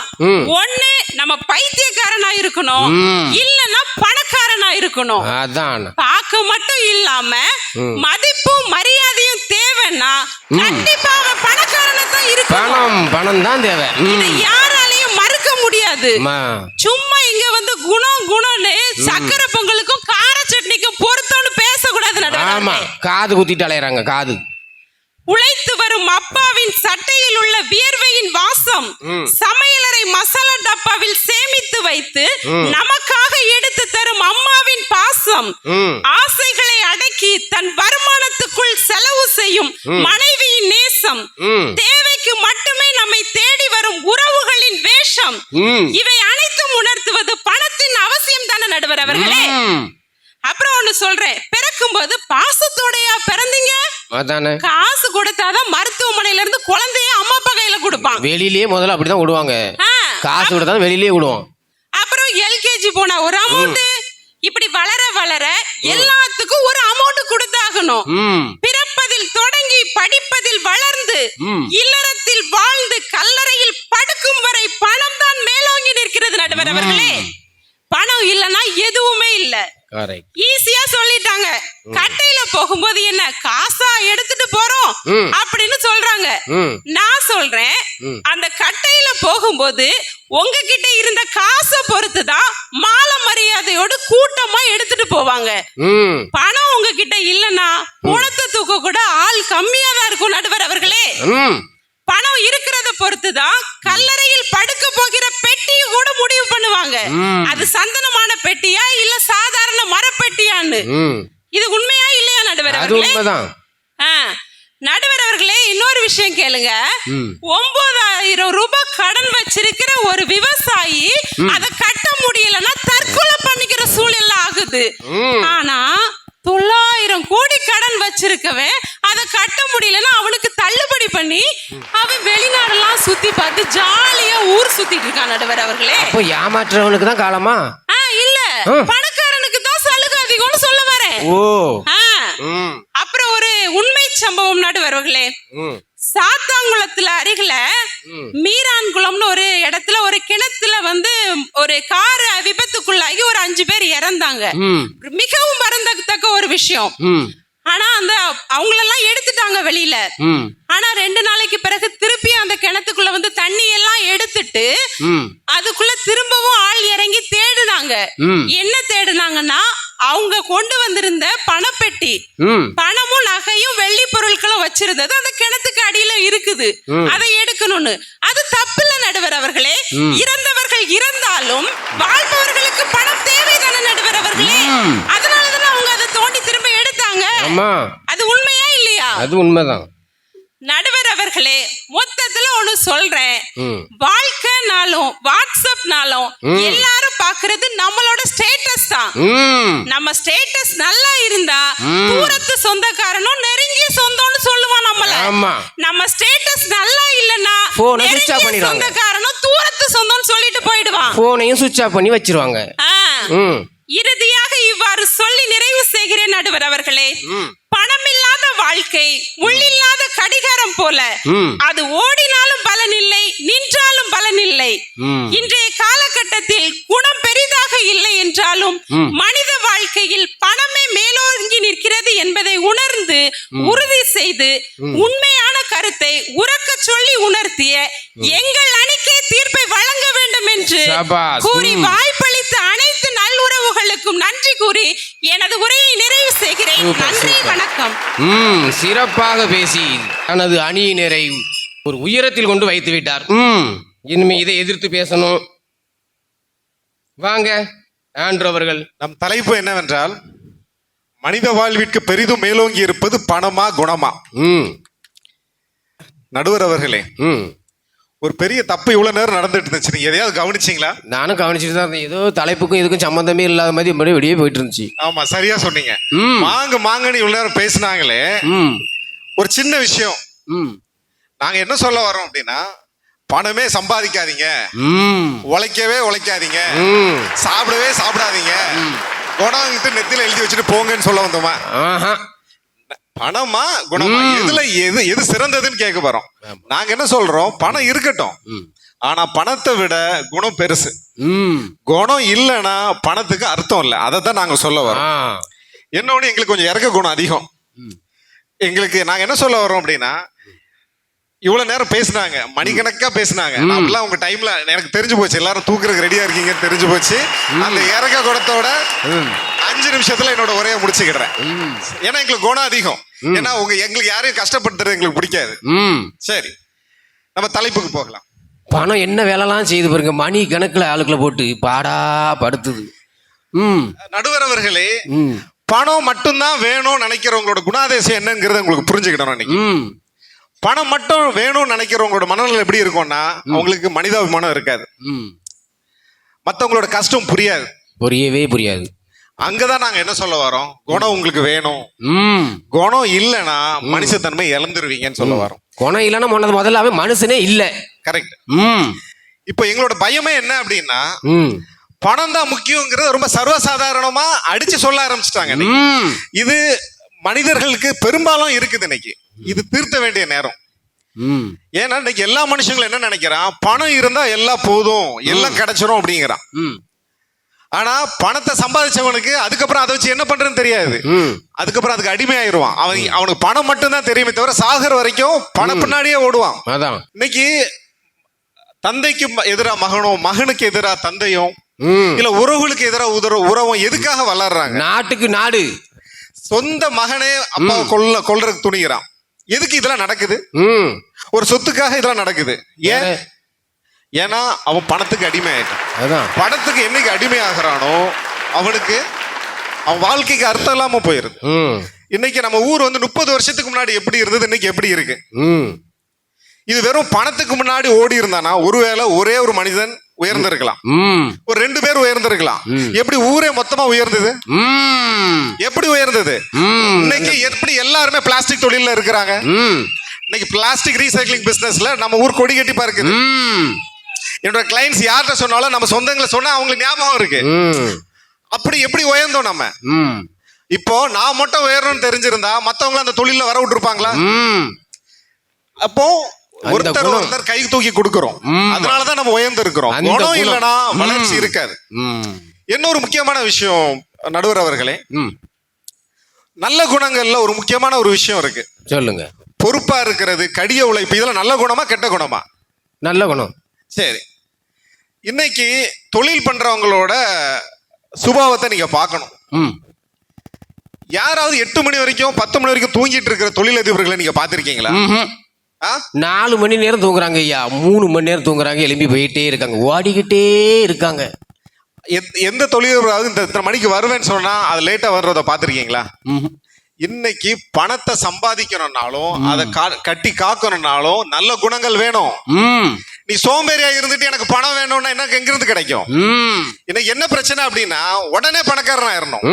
ஒண்ணு நம்ம பைத்தியக்காரனா இருக்கணும், இல்லன்னா பணக்காரனா இருக்கணும். பார்க்க மட்டும் இல்லாம மதிப்பும் மரியாதையும் தேவைன்னா கண்டிப்பா அவன் பணக்காரனா தான் இருக்கணும். பணம் தான் தேவை, யாராலையும் மறுக்க முடியாது. சும்மா இங்க வந்து குணம்னு சக்கரை பொங்கலுக்கும் கார சட்னிக்கும் பொருத்தம்னு பேசக்கூடாது நடுவர். காது குத்திட்டு அலையறாங்க காது. உழைத்து வரும் அப்பாவின் சட்டையில் உள்ள வியர்வையின் வாசம் சமையலறை மசாலா டப்பாவில் சேமித்து வைத்து நமக்காக எடுத்து தரும் அம்மாவின் பாசம், ஆசைகளை அடக்கி தன் வருமானத்துக்குள் செலவு செய்யும் மனைவியின் நேசம், தேவைக்கு மட்டுமே நம்மை தேடி வரும் உறவுகளின் வேஷம், இவை அனைத்தும் உணர்த்துவது பணத்தின் அவசியம் தானே நடுவர் அவர்களே. அப்புறம் ஒண்ணு சொல்றேன், பிறக்கும் போது பாசத்தோடையா பிறந்தீங்க? காசு கொடுத்தாதான் மருத்துவமனையில இருந்து குழந்தைய அம்மா அப்பா கையில கொடுப்பான். வெளியிலேயே முதல்ல அப்படிதான் விடுவாங்க, காசு கொடுத்தாதான் வெளியிலேயே விடுவோம். அப்புறம் எல்கேஜி போனா ஒரு அமௌண்ட், இப்படி வளர எல்லாத்துக்கும் ஒரு அமௌண்ட் கொடுத்தாகணும். பிறப்பதில் தொடங்கி படிப்பதில் வளர்ந்து இல்லறத்தில் வாழ்ந்து கல்லறையில் படுக்கும் வரை பணம் தான் மேலோங்கி நிற்கிறது நடுவர் அவர்களே. பணம் இல்லைன்னா எதுவுமே இல்ல. ஈஸியா சொல்லிட்டாங்க. கட்டையில போகும்போது என்ன காசா எடுத்துட்டு போறோம் அப்படின்னு சொல்றாங்க. நான் சொல்றேன், அந்த கட்டையில போகும்போது உங்ககிட்ட இருந்த காசை பொறுத்துதான் மாலை மரியாதையோடு கூட்டமா எடுத்துட்டு போவாங்க. பணம் உங்ககிட்ட இல்லைன்னா குணத்தை தூக்க கூட ஆள் கம்மியா தான் இருக்கும் நடுவர் அவர்களே. பணம் இருக்கிறத பொறுத்துதான் கல்லறையில் படுக்க போகிற பெட்டியை கூட முடிவு பண்ணுவாங்க. அது சந்தனமான பெட்டியா இல்ல சாதாரண மரப்பெட்டியான்னு. இது உண்மையா இல்லையா நடுவர் அவர்களே? நடுவர் அவர்களே, இன்னொரு விஷயம் கேளுங்க. 9,000 ரூபாய் கடன் வச்சிருக்கிற ஒரு விவசாயி அதை கட்ட முடியலன்னா தற்கொலை பண்ணிக்கிற சூழ்நிலை ஆகுது. ஆனா 900 கோடி கடன் வச்சிருக்கவன் அதை கட்ட முடியலன்னா அவனுக்கு தள்ளுபடி பண்ணி அவன் வெளிநாடெல்லாம் சுத்தி பார்த்து ஜாலியா ஊர் சுத்திட்டு இருக்கான் நடுவர் அவர்களே. அப்போ ஏமாற்றுறவனுக்கு தான் காலமா? இல்ல, பணக்காரனுக்கு தான் சலுகை அதிகம்னு சொல்ல வரேன். அப்புறம் ஒரு உண்மை சம்பவம் நடுவர் அவர்களே, சாத்தாங்குளத்துல அருகில மீரான்குளம்னு ஒரு இடத்துல ஒரு கிணத்துல வந்து ஒரு கார் விபத்துக்குள்ளாகி ஒரு 5 பேர் இறந்தாங்க. மிகவும் வருந்தத்தக்க ஒரு விஷயம். ஆனா அந்த அவங்களெல்லாம் எடுத்துட்டாங்க வெளியில. ஆனா 2 நாளைக்கு பிறகு திருப்பி அந்த கிணத்துக்குள்ள வந்து தண்ணி எல்லாம் எடுத்துட்டு அதுக்குள்ள திரும்பவும் ஆள் இறங்கி தேடுனாங்க. என்ன தேடுனாங்கன்னா, அவங்க கொண்டு வந்திருந்த பணப்பெட்டி, பணமும் நகையும் வெள்ளி பொருட்களும் வச்சிருந்தது அந்த கிணத்துக்கு அடியில இருக்குது, அதை எடுக்கணும்னு. அது தப்பில்ல நடுவர் அவர்களே. இறந்தவர்கள் இறந்தாலும் வாழ்பவர்களுக்கு பணம் தேவைதானே நடுவர் அவர்களே. அதனாலதானே அவங்க அதை தோண்டி திரும்ப எடுத்தாங்க. அது உண்மையா இல்லையா? அது உண்மைதான் நடுவர் அவர்களே. மொத்தத்துல ஒண்ணு சொல்றேன், வாழ்க்கைனாலும் வாட்ஸ்அப்னாலும் எல்லாரும் பாக்குறது நம்மளோட ஸ்டேட்டஸ் தான். நம்ம ஸ்டேட்டஸ் நல்லா இருந்தா தூரத்து சொந்தக்காரனும் நெருங்கிய சொந்தம்னு சொல்லுவாங்க. ஆமா. நம்ம ஸ்டேட்டஸ் நல்லா இல்லன்னா Phone switch நெருங்கிய off பண்ணிடுவாங்க. சொந்தக்காரனும் தூரத்து சொந்தம்னு சொல்லிட்டு போயிடுவான். போனையும் சுவிட்ச் ஆஃப் பண்ணி வச்சிருவாங்க. ஆ. ம் இறுதியாக இவ்வாறு சொல்லி நிறைவு செய்கிறேன் நடுவர் அவர்களே. பணமில்லாத வாழ்க்கை முள்ளில்லாத கடிகாரம் போல. அது ஓடினாலும் பலனில்லை, நின்றாலும் பலனில்லை. இன்றைய காலகட்டத்தில் குணம் பெரிதாக இல்லை என்றாலும் மனித வாழ்க்கையில் பணமே மேலோங்கி நிற்கிறது என்பதை உணர்ந்து உறுதி செய்து உண்மையான கருத்தை உறக்க சொல்லி உணர்த்திய எங்கள் அணிக்கே தீர்ப்பை வழங்க வேண்டும் என்று சபாஸ். கூறி வாய்ப்பளித்த அனைத்து நல்லுறவுகளுக்கும் நன்றி கூறி எனது உரையை நிறைவு செய்கிறேன். சூப்பர், நன்றி, சூப்பர். வணக்கம். சிறப்பாக பேசி தனது அணியினரை ஒரு உயரத்தில் கொண்டு வைத்து விட்டார். இனிமே இதை எதிர்த்து பேசணும். வாங்க ஆண்ட்ரூ அவர்கள். நம் தலைப்பு என்னவென்றால் மனித வாழ்விற்கு பெரிதும் மேலோங்கி இருப்பது பணமா குணமா? நடுவர் அவர்களே, ஒரு பெரிய தப்பு இவ்வளவு நேரம் நடந்துட்டு இருந்துச்சு, நீங்க எதையாவது கவனிச்சீங்களா? நானும் கவனிச்சுட்டு தான் இருந்தேன். ஏதோ தலைப்புக்கும் இதுக்கும் சம்பந்தமே இல்லாத மாதிரி மறுபடியும் வெளியே போயிட்டு இருந்துச்சு. ஆமா, சரியா சொன்னீங்க. மாங்கன்னு இவ்வளவு நேரம் பேசினாங்களே, ஒரு சின்ன விஷயம். நாங்க என்ன சொல்ல வரோம் அப்படின்னா, பணமே சம்பாதிக்காதீங்க, உழைக்கவே உழைக்காதீங்க, சாப்பிடவே சாப்பிடாதீங்க, குணம் நெத்தில எழுதி வச்சுட்டு போங்கன்னு சொல்ல வந்தோமா? பணமா குணமா, எது சிறந்ததுன்னு கேட்க போறோம். நாங்க என்ன சொல்றோம், பணம் இருக்கட்டும், ஆனா பணத்தை விட குணம் பெருசு. குணம் இல்லைன்னா பணத்துக்கு அர்த்தம் இல்லை. அதை தான் நாங்க சொல்ல வரோம். என்னோட எங்களுக்கு கொஞ்சம் இறக்க குணம் அதிகம். எங்களுக்கு நாங்க என்ன சொல்ல வரோம் அப்படின்னா, இவ்வளவு நேரம் பேசினாங்க, மணிக்கணக்கா பேசினாங்க. அப்படிலாம் உங்க டைம்ல எனக்கு தெரிஞ்சு போச்சு, எல்லாரும் தூக்குறதுக்கு ரெடியா இருக்கீங்கன்னு தெரிஞ்சு போச்சு. அந்த இறக்க குணத்தோட 5 நிமிஷத்துல என்னோட உரையை முடிச்சுக்கிறேன். ஏன்னா எங்களுக்கு குணம் அதிகம். ஏன்னா எங்களுக்கு யாரையும் கஷ்டப்படுத்துறது எங்களுக்கு பிடிக்காது. சரி, நம்ம தலைப்புக்கு போகலாம். பணம் என்ன வேலைலாம் செய்து பாருங்க, மணி கணக்குல ஆளுக்களை போட்டு பாடா படுத்துது. நடுவர் அவர்களே, பணம் மட்டும்தான் வேணும்னு நினைக்கிறவங்களோட குணாதிசயம் என்னங்கிறத உங்களுக்கு புரிஞ்சுக்கிட்டோம். இன்னைக்கு பணம் மட்டும் வேணும்னு நினைக்கிறவங்களோட மனநிலை எப்படி இருக்கும்னா, அவங்களுக்கு மனிதாபிமானம் இருக்காது, மற்றவங்களோட கஷ்டம் புரியாது, புரியாது. அங்கதான் நாங்க என்ன சொல்ல வரோம், குணம் உங்களுக்கு வேணும், குணம் இல்லைன்னா மனுஷத்தன்மை இழந்துருவீங்கன்னு சொல்ல வரோம். குணம் இல்லைன்னா முதல்லாவே மனுஷனே இல்ல. கரெக்ட். இப்போ எங்களோட பயமே என்ன அப்படின்னா, பணம் தான் முக்கியங்கிறது ரொம்ப சர்வசாதாரணமா அடிச்சு சொல்ல ஆரம்பிச்சிட்டாங்க. இது மனிதர்களுக்கு பெரும்பாலும் இருக்குது. இன்னைக்கு இது தீர்த்த வேண்டிய நேரம். ஏன்னா இன்னைக்கு எல்லா மனுஷங்களும் என்ன நினைக்கிறான், பணம் இருந்தா எல்லாம் போதும், எல்லாம் கிடைச்சிரும் அப்படிங்கிறான். ஆனா பணத்தை சம்பாதிச்சவனுக்கு அதுக்கப்புறம் அதை வச்சு என்ன பண்றதுன்னு தெரியாது. அதுக்கப்புறம் அதுக்கு அடிமை ஆயிடுவான். அவனுக்கு பணம் மட்டும்தான் தெரியுமே தவிர சாகர வரைக்கும் பணம் பின்னாடியே ஓடுவான். இன்னைக்கு தந்தைக்கு எதிரா மகனும், மகனுக்கு எதிரா தந்தையும், இல்ல உறவுகளுக்கு எதிரா உறவும் எதுக்காக வளர்றாங்க? நாட்டுக்கு நாடு. சொந்த மகனே அப்பாவை கொல்றதுக்கு துணிகிறான். எதுக்கு இதெல்லாம் நடக்குது? ஒரு சொத்துக்காக இதெல்லாம் நடக்குது. ஏன்னா அவன் பணத்துக்கு அடிமை ஆயிட்டான். பணத்துக்கு என்னைக்கு அடிமை ஆகிறானோ அவனுக்கு அவன் வாழ்க்கைக்கு அர்த்தம் இல்லாம போயிருது. இன்னைக்கு நம்ம ஊர் 30 வருஷத்துக்கு முன்னாடி எப்படி இருந்தது, இன்னைக்கு எப்படி இருக்கு? இது வெறும் பணத்துக்கு முன்னாடி ஓடி இருந்தானா ஒருவேளை ஒரே ஒரு மனிதன் உயர்ந்திருக்கலாம், ஒரு 2 பேர் உயர்ந்திருக்கலாம். எப்படி ஊரே மொத்தமா உயர்ந்தது? எப்படி உயர்ந்தது? இன்னைக்கு எப்படி எல்லாருமே பிளாஸ்டிக் தொழில இருக்கிறாங்க. இன்னைக்கு பிளாஸ்டிக் ரீசைக்ளிங் பிசினஸ்ல நம்ம ஊர் கொடி கட்டி பாருக்குது. என்னோட கிளைண்ட்ஸ் யார்கிட்ட சொன்னாலும் நம்ம சொந்தங்களை சொன்னா அவங்களுக்கு ஞாபகம் இருக்கு. அப்படி எப்படி உயர்ந்தோம் நம்ம? இப்போ நான் மட்டும் உயரணும்னு தெரிஞ்சிருந்தா மத்தவங்க அந்த தொழில வர விட்டுருப்பாங்களா? அப்போ ஒருத்தர் கை தூக்கி கொடுக்கிறோம், அதனாலதான் நம்ம உயர்ந்து இருக்கிறோம். குணம் இல்லைன்னா வளர்ச்சி இருக்காது. இன்னொரு முக்கியமான விஷயம் நடுவர் அவர்களே, நல்ல குணங்கள்ல ஒரு முக்கியமான ஒரு விஷயம் இருக்கு. சொல்லுங்க. பொறுப்பா இருக்கிறது, கடிய உழைப்பு, இதெல்லாம் நல்ல குணமா கெட்ட குணமா? நல்ல குணம். சரி, இன்னைக்கு தொழில் பண்றவங்களோட சுபாவத்தை நீங்க பார்க்கணும். யாராவது 8 மணி வரைக்கும் 10 மணி வரைக்கும் தூங்கிட்டு இருக்கிற தொழிலதிபர்களை நீங்க பாத்திருக்கீங்களா? 4 மணி நேரம் தூங்குறாங்க ஐயா, 3 மணி நேரம் தூங்குறாங்க, எழும்பி போயிட்டே இருக்காங்க, ஓடிக்கிட்டே இருக்காங்க. எந்த தொழிலதிபராவது இந்த மணிக்கு வருவேன்னு சொன்னா அது லேட்டா வர்றத பாத்திருக்கீங்களா? இன்னைக்கு பணத்தை சம்பாதிக்கணும்னாலும் அதை கட்டி காக்கணும்னாலும் நல்ல குணங்கள் வேணும். நீ சோம்பேறியா இருந்துட்டு எனக்கு பணம் வேணும்னா எனக்கு எங்கிருந்து கிடைக்கும்? இன்னைக்கு என்ன பிரச்சனை அப்படின்னா, உடனே பணக்காரன் ஆயிரணும்.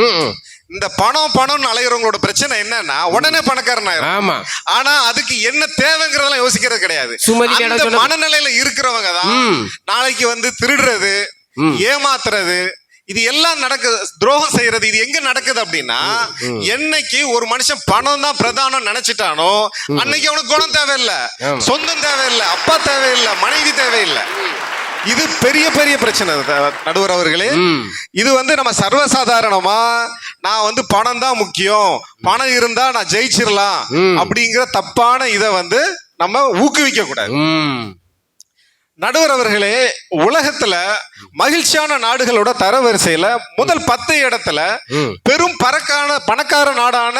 இந்த பணம்னு அலைகிறவங்களோட பிரச்சனை என்னன்னா உடனே பணக்காரன் ஆயிரும். ஆமா. ஆனா அதுக்கு என்ன தேவைங்கிறதெல்லாம் யோசிக்கிறது கிடையாது. சுமதி அந்த மனநிலையில இருக்கிறவங்க தான் நாளைக்கு வந்து திருடுறது, ஏமாத்துறது, இது எல்லாம் நடக்குது. துரோகம் செய்யறது இது எங்க நடக்குது அப்படின்னா, என்னைக்கு ஒரு மனுஷன் பணம் தான் பிரதானம் நினைச்சிட்டானோ அன்னைக்கு அவனுக்கு குணம் தேவையில்லை, சொந்தம் தேவையில்லை, அப்பா தேவையில்லை, மனைவி தேவையில்லை. இது பெரிய பெரிய பிரச்சனை நடுவர் அவர்களே. இது வந்து நம்ம சர்வசாதாரணமா நான் வந்து பணம் தான் முக்கியம், பணம் இருந்தா நான் ஜெயிச்சிடலாம் அப்படிங்கிற தப்பான இதை வந்து நம்ம ஊக்குவிக்க கூடாது. நடுவர் அவர்களே, உலகத்துல மகிழ்ச்சியான நாடுகளோட தரவரிசையில முதல் 10 இடத்துல பெரும் பணக்கார நாடான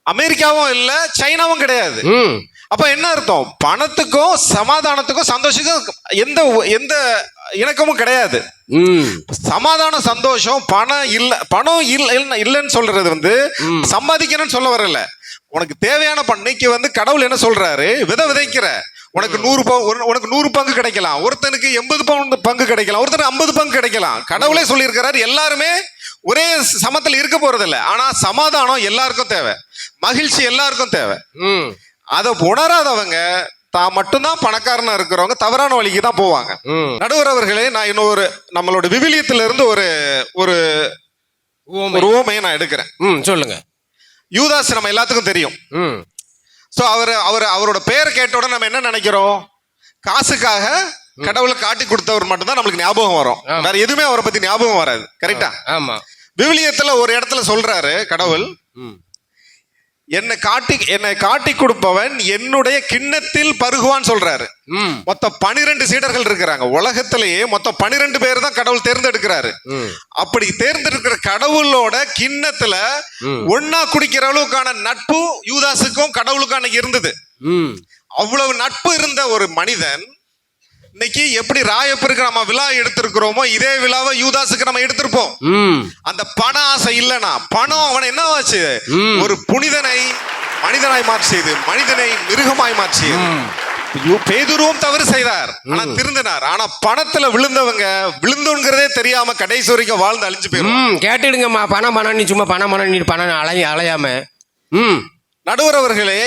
அமெரிக்காவும் இல்ல, சைனாவும் கிடையாது. அப்ப என்ன அர்த்தம்? பணத்துக்கும் சமாதானத்துக்கும் சந்தோஷத்துக்கும் எந்த இணக்கமும் கிடையாது. சமாதானம், சந்தோஷம், பணம் இல்லைன்னு சொல்றது வந்து சம்பாதிக்கணும்னு சொல்ல வரல. உனக்கு தேவையான பண்ணைக்கு வந்து கடவுள் என்ன சொல்றாரு? விதைக்கிற உனக்கு 100 பங்கு கிடைக்கலாம், ஒருத்தனுக்கு 80 பங்கு கிடைக்கலாம், ஒருத்தனுக்கு 50 பங்கு கிடைக்கலாம். கடவுளே சொல்லியிருக்கிறாரு எல்லாருமே ஒரே சமத்துல இருக்க போறதில்ல. ஆனா சமாதானம் எல்லாருக்கும் தேவை, மகிழ்ச்சி எல்லாருக்கும் தேவை. அதை உணராதவங்க தான் மட்டும்தான் பணக்காரனா இருக்கிறவங்க தவறான வழிக்கு தான் போவாங்க. நடுவர் அவர்களே, நான் இன்னொரு நம்மளோட விவிலியத்துல இருந்து ஒரு உவமையை நான் எடுக்கிறேன். சொல்லுங்க. யூதாஸ் நம்ம எல்லாத்துக்கும் தெரியும். சோ அவரோட பெயர் கேட்ட உடனே நம்ம என்ன நினைக்கிறோம்? காசுக்காக கடவுளை காட்டி கொடுத்தவர் மட்டும்தான் நம்மளுக்கு ஞாபகம் வரும், வேற எதுவுமே அவரை பத்தி ஞாபகம் வராது. கரெக்டா? ஆமா. விவிலியத்துல ஒரு இடத்துல சொல்றாரு கடவுள், என்னை காட்டி கொடுப்பவன் என்னுடைய கிண்ணத்தில் பருகுவான்னு சொல்றாரு. மொத்தம் 12 சீடர்கள் இருக்கிறாங்க உலகத்திலேயே. மொத்தம் 12 பேர் தான் கடவுள் தேர்ந்தெடுக்கிறாரு. அப்படி தேர்ந்தெடுக்கிற கடவுளோட கிண்ணத்துல ஒன்னா குடிக்கிற அளவுக்கான நட்பு யூதாஸுக்கும் கடவுளுக்கும் இருந்தது. அவ்வளவு நட்பு இருந்த ஒரு மனிதன் இன்னைக்கு எப்படி ராயப்பருக்கு நம்ம விழா எடுத்திருக்கிறோமோ இதே விழாவை யூதாஸுக்கு நம்ம எடுத்திருப்போம். அந்த பண ஆசை இல்லைன்னா, பணம் அவனை என்ன ஆச்சு? ஒரு புனிதனை மனிதனாய் மாற்றியது, மனிதனை மிருகமாய் மாற்றியது. பேதுருவும் தவறு செய்தார், ஆனா திருந்தினார். ஆனா பணத்துல விழுந்தோங்கிறதே தெரியாம கடைசி வரைக்கும் வாழ்ந்து அழிஞ்சு போயிடும். கேட்டுடுங்கம்மா, பணம் நீ சும்மா பணம் அலையாம. நடுவர் அவர்களே,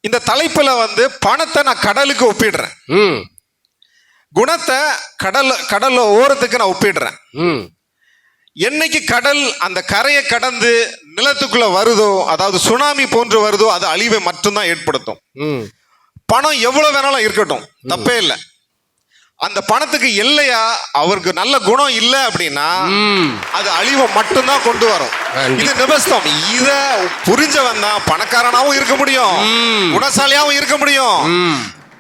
இந்த தலைப்புல வந்து பணத்தை நான் கடலுக்கு ஒப்பிடுறேன், குணத்தை கடல்ல ஓரத்துக்கு நான் ஒப்பிடுறேன். என்னைக்கு கடல் அந்த கரையை கடந்து நிலத்துக்குள்ள வருதோ, அதாவது சுனாமி போன்று வருதோ, அது அழிவை மட்டும்தான் ஏற்படுத்தும். பணம் எவ்வளவு வேணாலும் இருக்கட்டும், தப்பே இல்லை. அந்த பணத்துக்கு இல்லையா அவருக்கு நல்ல குணம் இல்லை அப்படின்னா அது அழிவை மட்டும்தான் கொண்டு வரும். இது நிபஸ்தம். இத புரிஞ்சவன் தான் பணக்காரனாவும் இருக்க முடியும், குணசாலியாவும் இருக்க முடியும்.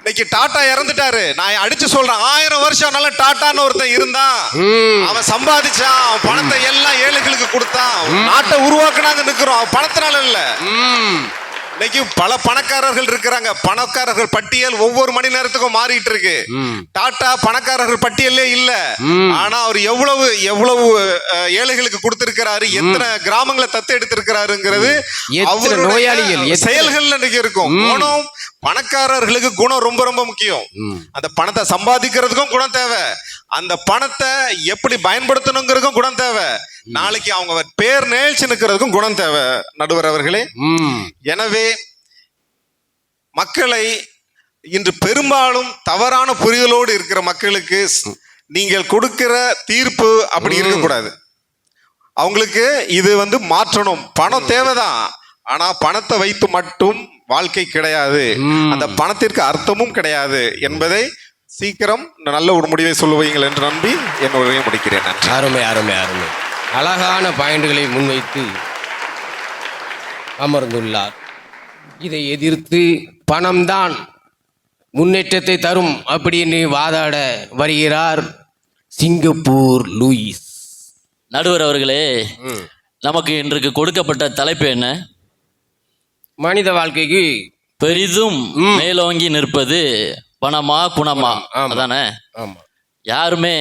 இன்னைக்கு டாட்டா இறந்துட்டாரு, நான் அடிச்சு சொல்றேன், 1000 வருஷம் நல்ல டாட்டான்னு ஒருத்தன் இருந்தான். அவன் சம்பாதிச்சான், அவன் பணத்தை எல்லாம் ஏழைகளுக்கு கொடுத்தான், நாட்டை உருவாக்குனாங்க நிக்கிறோம். பணத்தினால இல்ல. இன்னைக்கு பல பணக்காரர்கள் இருக்கிறாங்க. பணக்காரர்கள் பட்டியல் ஒவ்வொரு மணி நேரத்துக்கும் மாறிட்டு இருக்கு. டாடா பணக்காரர்கள் பட்டியலே இல்ல, ஆனா அவர் எவ்வளவு ஏழைகளுக்கு கொடுத்திருக்கிறாரு, எத்தனை கிராமங்களை தத்து எடுத்திருக்கிறாருங்கிறது அவருடைய செயல்கள்ல இன்னைக்கு இருக்கும். குணம், பணக்காரர்களுக்கு குணம் ரொம்ப ரொம்ப முக்கியம். அந்த பணத்தை சம்பாதிக்கிறதுக்கும் குணம் தேவை, அந்த பணத்தை எப்படி பயன்படுத்தணுங்கிறதுக்கும் குணம் தேவை, நாளைக்கு அவங்க பேர் நிகழ்ச்சி நிற்கிறதுக்கும் குணம் தேவை. நடுவர் அவர்களே, எனவே மக்களை இன்று பெரும்பாலும் தவறான புரிதலோடு இருக்கிற மக்களுக்கு நீங்கள் கொடுக்கிற தீர்ப்பு அப்படி இருக்கக்கூடாது. அவங்களுக்கு இது வந்து மாற்றணும். பணம் தேவைதான், ஆனா பணத்தை வைத்து மட்டும் வாழ்க்கை கிடையாது, அந்த பணத்திற்கு அர்த்தமும் கிடையாது என்பதை சீக்கிரம் நல்ல ஒரு முடிவை சொல்லுவீங்கள் என்று நம்பி என்னுடைய முடிக்கிறேன். அருமை அருமை அருமை. அழகான பாயிண்டுகளை முன்வைத்து அமர்ந்துள்ளார். இதை எதிர்த்து பணம்தான் முன்னேற்றத்தை தரும் அப்படின்னு வாதாட வருகிறார் சிங்கப்பூர் லூயிஸ். நடுவர் அவர்களே, நமக்கு இன்றைக்கு கொடுக்கப்பட்ட தலைப்பு என்ன? மனித வாழ்க்கைக்கு பெரிதும் மேலோங்கி நிற்பது பணமா குணமா? அதானே. யாருமே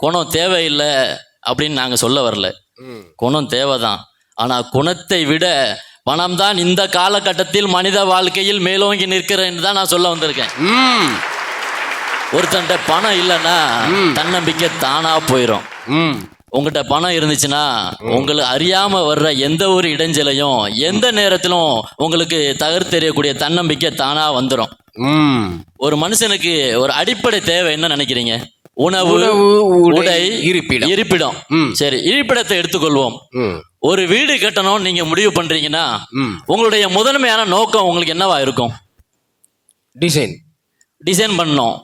குணம் தேவையில்லை அப்படின்னு நாங்கள் சொல்ல வரல, குணம் தேவைதான். ஆனால் குணத்தை விட பணம் தான் இந்த காலகட்டத்தில் மனித வாழ்க்கையில் மேலோங்கி நிற்கிறேன்னு தான் நான் சொல்ல வந்திருக்கேன். ஒருத்தன்ட்ட பணம் இல்லைன்னா தன்னம்பிக்கை தானா போயிடும். உங்ககிட்ட பணம் இருந்துச்சுன்னா உங்களுக்கு அறியாம வர்ற எந்த ஒரு இடைஞ்சலையும் எந்த நேரத்திலும் உங்களுக்கு தகர்த்தெறியக்கூடிய தன்னம்பிக்கை தானா வந்துடும். ஒரு மனுஷனுக்கு ஒரு அடிப்படை தேவை என்ன நினைக்கிறீங்க? உணவு, உடை, இருப்பிடம். சரி, இருப்பிடத்தை எடுத்துக்கொள்வோம். ஒரு வீடு கட்டணும் நீங்க முடிவு பண்றீங்கன்னா உங்களுடைய முதன்மையான நோக்கம் உங்களுக்கு என்னவா இருக்கும்? டிசைன் பண்ணணும்.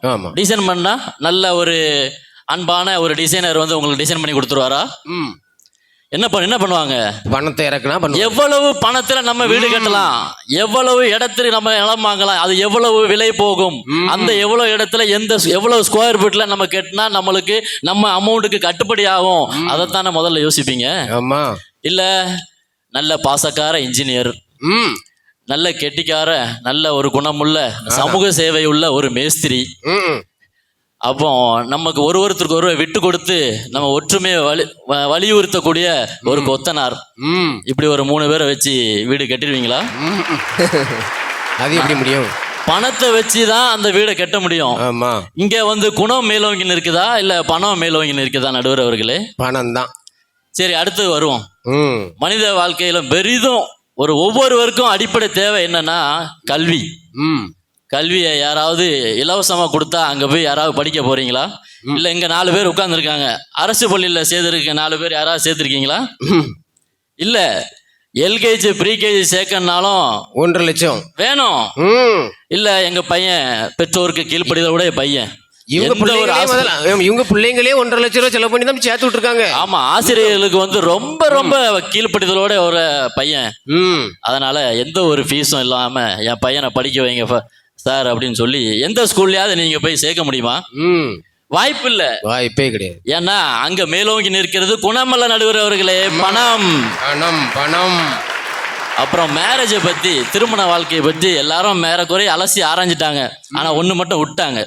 டிசைன் பண்ணா நல்ல ஒரு அன்பான ஒரு டிசைனர் வந்து உங்களுக்கு டிசைன் பண்ணி கொடுத்துருவாரா? என்ன பண்ணுவாங்க? பணத்தை இறக்குனா எவ்வளவு பணத்துல நம்ம வீடு கட்டலாம், எவ்வளவு இடத்துல நம்ம நிலம் வாங்கலாம், அது எவ்வளவு விலை போகும், அந்த எவ்வளவு இடத்துல எவ்வளவு ஸ்கொயர் ஃபீட்ல நம்ம கட்டினா நம்மளுக்கு நம்ம அமௌண்ட்டுக்கு கட்டுப்படி ஆகும், அதைத்தானே முதல்ல யோசிப்பீங்க. ஆமா. இல்ல நல்ல பாசக்கார இன்ஜினியர், நல்ல கெட்டிக்கார, நல்ல ஒரு குணமுள்ள சமூக சேவை உள்ள ஒரு மேஸ்திரி, அப்போ நமக்கு ஒருத்தருக்கு ஒருவர் விட்டு கொடுத்து நம்ம ஒற்றுமையை வலியுறுத்தக்கூடிய ஒரு கொத்தனார், இப்படி ஒரு 3 பேரை வச்சு வீடு கட்டிடுவீங்களா? அது எப்படி முடியும்? பணத்தை வச்சுதான் அந்த வீடை கட்ட முடியும். ஆமா. இங்க வந்து குணம் மேலோங்கி இருக்குதா இல்ல பணம் மேலோங்கி இருக்குதா? நடுவர் அவர்களே, பணம் தான். சரி, அடுத்து வருவோம். மனித வாழ்க்கையில பெரிதும் ஒவ்வொருவருக்கும் அடிப்படை தேவை என்னன்னா கல்வி. கல்வியை யாராவது இலவசமா கொடுத்தா அங்க போய் யாராவது படிக்க போறீங்களா? இல்ல இங்க 4 பேர் உட்கார்ந்துருக்காங்க, அரசு பள்ளியில சேர்த்துருக்க 4 பேர் யாராவது சேர்த்திருக்கீங்களா? இல்ல எல்கேஜி ப்ரீகேஜி சேர்க்கனாலும் 1.5 லட்சம் வேணும். இல்ல எங்க பையன் பெற்றோருக்கு கீழ்ப்படிதலோட பையன், இவங்க பிள்ளைங்களே 1.5 லட்சம் ரூபாய் செலவு பண்ணி தான் சேர்த்து விட்டுருக்காங்க. ஆமா, ஆசிரியர்களுக்கு வந்து ரொம்ப ரொம்ப கீழ்ப்படிதலோட ஒரு பையன், அதனால எந்த ஒரு ஃபீஸும் இல்லாம என் பையனை படிக்க வைங்க சார் அப்படின்னு சொல்லி எந்த ஸ்கூல்லையாவது நீங்க போய் சேர்க்க முடியுமா? வாய்ப்பு இல்ல, வாய்ப்பே கிடையாது. ஏன்னா அங்க மேலோங்கி நிற்கிறது குணமல்ல நடுவர் அவர்களே, பணம் பணம் பணம். அப்புறம் மேரேஜை பத்தி, திருமண வாழ்க்கையை பத்தி எல்லாரும் மேறக்குறை அலசி ஆராய்ஞ்சிட்டாங்க. ஆனா ஒண்ணு மட்டும் விட்டாங்க.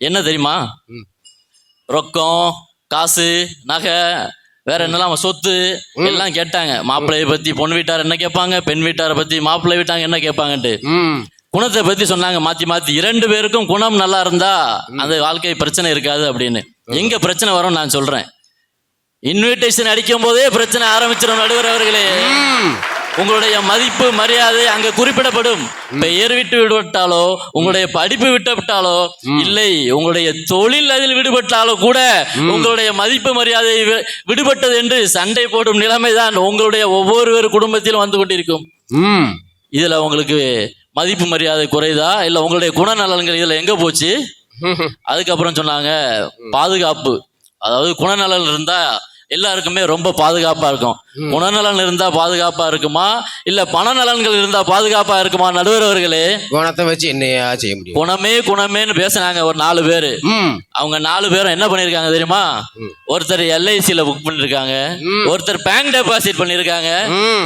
என்ன தெரியுமா? ரொக்கம், காசு, நகை, வேற என்னெல்லாம் சொத்து எல்லாம் கேட்டாங்க. மாப்பிள்ளையை பத்தி பொண்ணு வீட்டார் என்ன கேட்பாங்க, பெண் வீட்டாரை பத்தி மாப்பிள்ளை வீட்டாங்க என்ன கேட்பாங்கன்ட்டு. குணத்தை பத்தி சொன்னாங்க மாத்தி மாத்தி. 2 பேருக்கும் குணம் நல்லா இருந்தா அந்த வாழ்க்கை பிரச்சனை இருக்காது அப்படின்னு. எங்க பிரச்சனை வரும் நான் சொல்றேன். இன்விடேஷன் அடிக்கும் போதே பிரச்சனை ஆரம்பிச்சிடும் நடுவர் அவர்களே. உங்களுடைய மதிப்பு மரியாதை அங்க குறிப்பிடப்படும். பெயர் விட்டு விடுபட்டாலோ, உங்களுடைய படிப்பு விட்டுவிட்டாலோ, இல்லை உங்களுடைய தொழில் அதில் விடுபட்டாலோ கூட உங்களுடைய மதிப்பு மரியாதை விடுபட்டது என்று சண்டை போடும் நிலைமைதான் உங்களுடைய ஒவ்வொரு குடும்பத்திலும் வந்து கொண்டிருக்கும். இதுல உங்களுக்கு மதிப்பு மரியாதை குறைதா இல்ல உங்களுடைய குணநலன்கள் இதுல எங்க போச்சு? அதுக்கப்புறம் சொன்னாங்க பாதுகாப்பு. அதாவது குணநலன் இருந்தா எல்லாருக்குமே ரொம்ப பாதுகாப்பா இருக்கும். குணநலன் இருந்தா பாதுகாப்பா இருக்குமா இல்ல பணநலன்கள் இருந்தா பாதுகாப்பா இருக்குமா? நடுவர் அவர்களே, குணத்தை வச்சு என்னையா செய்ய முடியும்? குணமேன்னு பேசினாங்க ஒரு 4 பேரு. அவங்க 4 பேரும் என்ன பண்ணிருக்காங்க தெரியுமா? ஒருத்தர் LICல புக் பண்ணிருக்காங்க, ஒருத்தர் பேங்க் டெபாசிட் பண்ணிருக்காங்க,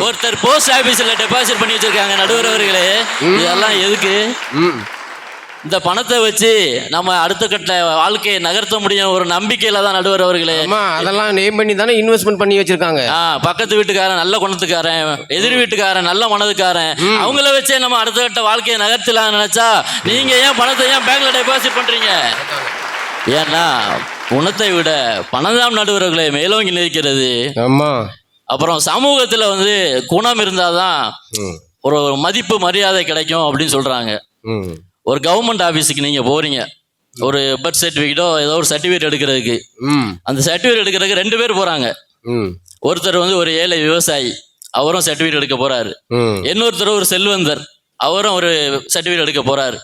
ஒருத்தர் போஸ்ட் ஆபீஸ்ல டெபாசிட் பண்ணி வச்சிருக்காங்க. நடுவர் அவர்களே, இதெல்லாம் எதுக்கு? இந்த பணத்தை வச்சு நம்ம அடுத்த கட்ட வாழ்க்கையை நகர்த்த முடியும் ஒரு நம்பிக்கையில தான் நடுவர் அவர்களே. அதெல்லாம் நேம் பண்ணி தானே இன்வெஸ்ட்மெண்ட் பண்ணி வச்சிருக்காங்க. பக்கத்து வீட்டுக்காரன் நல்ல குணத்துக்காரன், எதிர் வீட்டுக்காரன் நல்ல மனதுக்காரன், அவங்கள வச்சே நம்ம அடுத்த கட்ட வாழ்க்கையை நகர்த்தலாம் நினைச்சா நீங்க ஏன் பணத்தை ஏன் பேங்க்ல டெபாசிட் பண்றீங்க? ஏன்னா குணத்தை விட பணம் தான் நடுவர்களே மேலோங்கி நிற்கிறது. அப்புறம் சமூகத்துல வந்து குணம் இருந்தாதான் ஒரு மதிப்பு மரியாதை கிடைக்கும் அப்படின்னு சொல்றாங்க. ஒரு கவர்மெண்ட் ஆஃபீஸுக்கு நீங்கள் போகிறீங்க, ஒரு பர்த் சர்டிஃபிகேட்டோ ஏதோ ஒரு சர்டிஃபிகேட் எடுக்கிறதுக்கு. அந்த சர்டிஃபிகேட் எடுக்கிறதுக்கு 2 பேர் போகிறாங்க. ஒருத்தர் வந்து ஒரு ஏழை விவசாயி, அவரும் சர்டிஃபிகேட் எடுக்க போகிறாரு. இன்னொருத்தர் ஒரு செல்வந்தர், அவரும் ஒரு சர்டிஃபிகேட் எடுக்க போகிறாரு.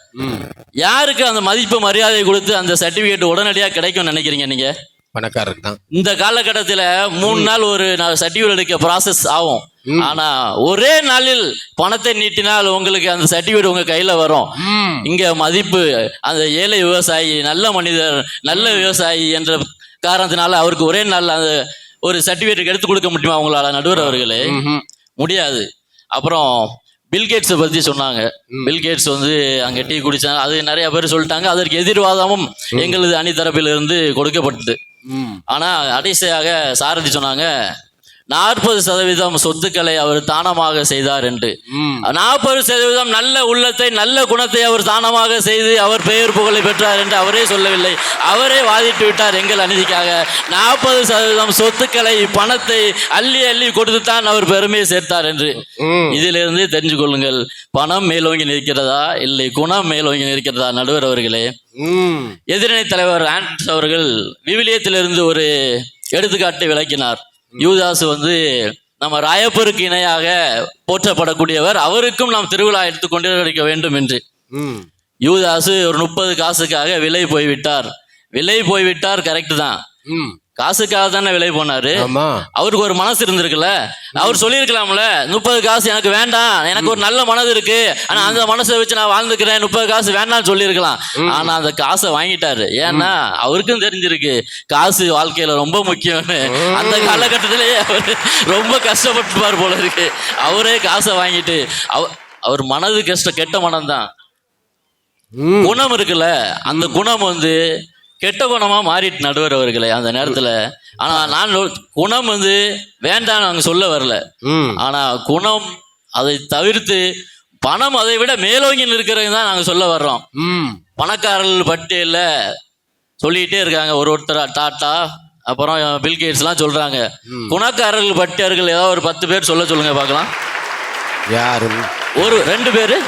யாருக்கு அந்த மதிப்பு மரியாதை கொடுத்து அந்த சர்டிஃபிகேட் உடனடியாக கிடைக்கும்னு நினைக்கிறீங்க நீங்கள்? பணக்காரருக்கு தான். இந்த காலகட்டத்தில் 3 நாள் ஒரு சர்டிஃபிகேட் எடுக்க ப்ராசஸ் ஆகும். ஆனா ஒரே நாளில் பணத்தை நீட்டினால் உங்களுக்கு அந்த சர்டிஃபிகேட் உங்க கையில வரும். இங்க மதிப்பு அந்த ஏழை விவசாயி நல்ல மனிதர் நல்ல விவசாயி என்ற காரணத்தினால அவருக்கு ஒரே நாள் அந்த ஒரு சர்டிஃபிகேட் எடுத்து கொடுக்க முடியுமா உங்களால நடுவர் அவர்களே? முடியாது. அப்புறம் பில்கேட்ஸை பத்தி சொன்னாங்க. பில்கேட்ஸ் வந்து அங்க டீ குடிச்சாங்க, அது நிறைய பேர் சொல்லிட்டாங்க. அதற்கு எதிர்வாதமும் எங்களது அணி தரப்பிலிருந்து கொடுக்கப்பட்டது. ஆனா அடைசையாக சாரதி சொன்னாங்க, 40% சொத்துக்களை அவர் தானமாக செய்தார் என்று. 40% நல்ல உள்ளத்தை நல்ல குணத்தை அவர் தானமாக செய்து அவர் பெயர் புகழை பெற்றார் என்று அவரே சொல்லவில்லை, அவரே வாதிட்டு விட்டார் எங்கள் அநீதிக்காக. 40% சொத்துக்களை பணத்தை அள்ளி அள்ளி கொடுத்துத்தான் அவர் பெருமையை சேர்த்தார் என்று. இதிலிருந்து தெரிஞ்சு கொள்ளுங்கள், பணம் மேலோங்கி நிற்கிறதா இல்லை குணம் மேலோங்கி நிற்கிறதா. நடுவர் அவர்களே, எதிரணி தலைவர் ஆண்ட்ரூஸ் அவர்கள் விவிலியத்திலிருந்து ஒரு எடுத்துக்காட்டை விளக்கினார். யூதாசு நம்ம ராயப்பருக்கு இணையாக போற்றப்படக்கூடியவர், அவருக்கும் நாம் திருவிழா எடுத்துக்கொண்டே இருக்க வேண்டும் என்று. யூதாசு ஒரு 30 காசுக்காக விலை போய்விட்டார். கரெக்ட் தான், காசுக்காக தானே விலை போனாரு. அவருக்கு ஒரு மனசு இருந்திருக்குல்ல, அவர் சொல்லியிருக்கலாம்ல 30 காசு எனக்கு வேண்டாம், எனக்கு ஒரு நல்ல மனது இருக்கு, ஆனா அந்த மனசை வச்சு நான் வாழ்ந்துக்கிறேன், 30 காசு வேண்டாம்னு சொல்லியிருக்கலாம். ஆனா அந்த காசை வாங்கிட்டாரு. ஏன்னா அவருக்கும் தெரிஞ்சிருக்கு காசு வாழ்க்கையில ரொம்ப முக்கியம்னு. அந்த காலகட்டத்திலேயே அவர் ரொம்ப கஷ்டப்பட்டுப்பார் போல இருக்கு. அவரே காசை வாங்கிட்டு அவர் மனது கெட்ட மனம்தான். குணம் இருக்குல்ல, அந்த குணம் கெட்ட குணமா மாறிட்டு நடுவர் அவர்களே அந்த நேரத்துல. ஆனா நான் குணம் வேண்டாம் நாங்க சொல்ல வரல, ஆனா குணம் அதை தவிர்த்து பணம் அதை விட மேலோங்கி நிற்கிறது தான் நாங்க சொல்ல வர்றோம். பணக்காரர்கள் பட்டியல்ல சொல்லிட்டே இருக்காங்க, ஒருத்தர் டாட்டா, அப்புறம் பில்கேட்ஸ் எல்லாம் சொல்றாங்க. குணக்காரர்கள் பட்டியர்கள் ஏதாவது ஒரு 10 பேர் சொல்லுங்க பார்க்கலாம். யாரு? ஒரு 2 பேரு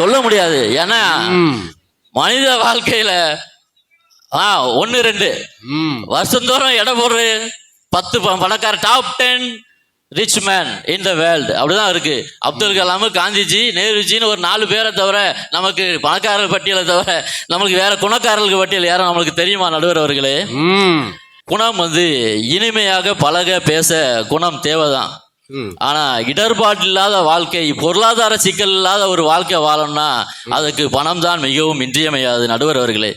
சொல்ல முடியாது. ஏன்னா மனித வாழ்க்கையில 1-2 வருஷந்தோறும் இடம் போடுற 10 பணக்கார top 10 rich man in the world அப்படிதான் இருக்கு. அப்துல் கலாம், காந்திஜி, நேருஜின்னு ஒரு 4 பேரை தவிர நமக்கு பணக்காரர்கள் பட்டியலை தவிர நமக்கு வேற குணக்காரர்களுக்கு பட்டியல் யாரும் நம்மளுக்கு தெரியுமா நடுவர் அவர்களே? குணம் இனிமையாக பழக பேச குணம் தேவைதான். ஆனா இடர்பாடு இல்லாத வாழ்க்கை, பொருளாதார சிக்கல் இல்லாத ஒரு வாழ்க்கை வாழணும்னா அதுக்கு பணம் தான் மிகவும் இன்றியமையாது நடுவர் அவர்களே.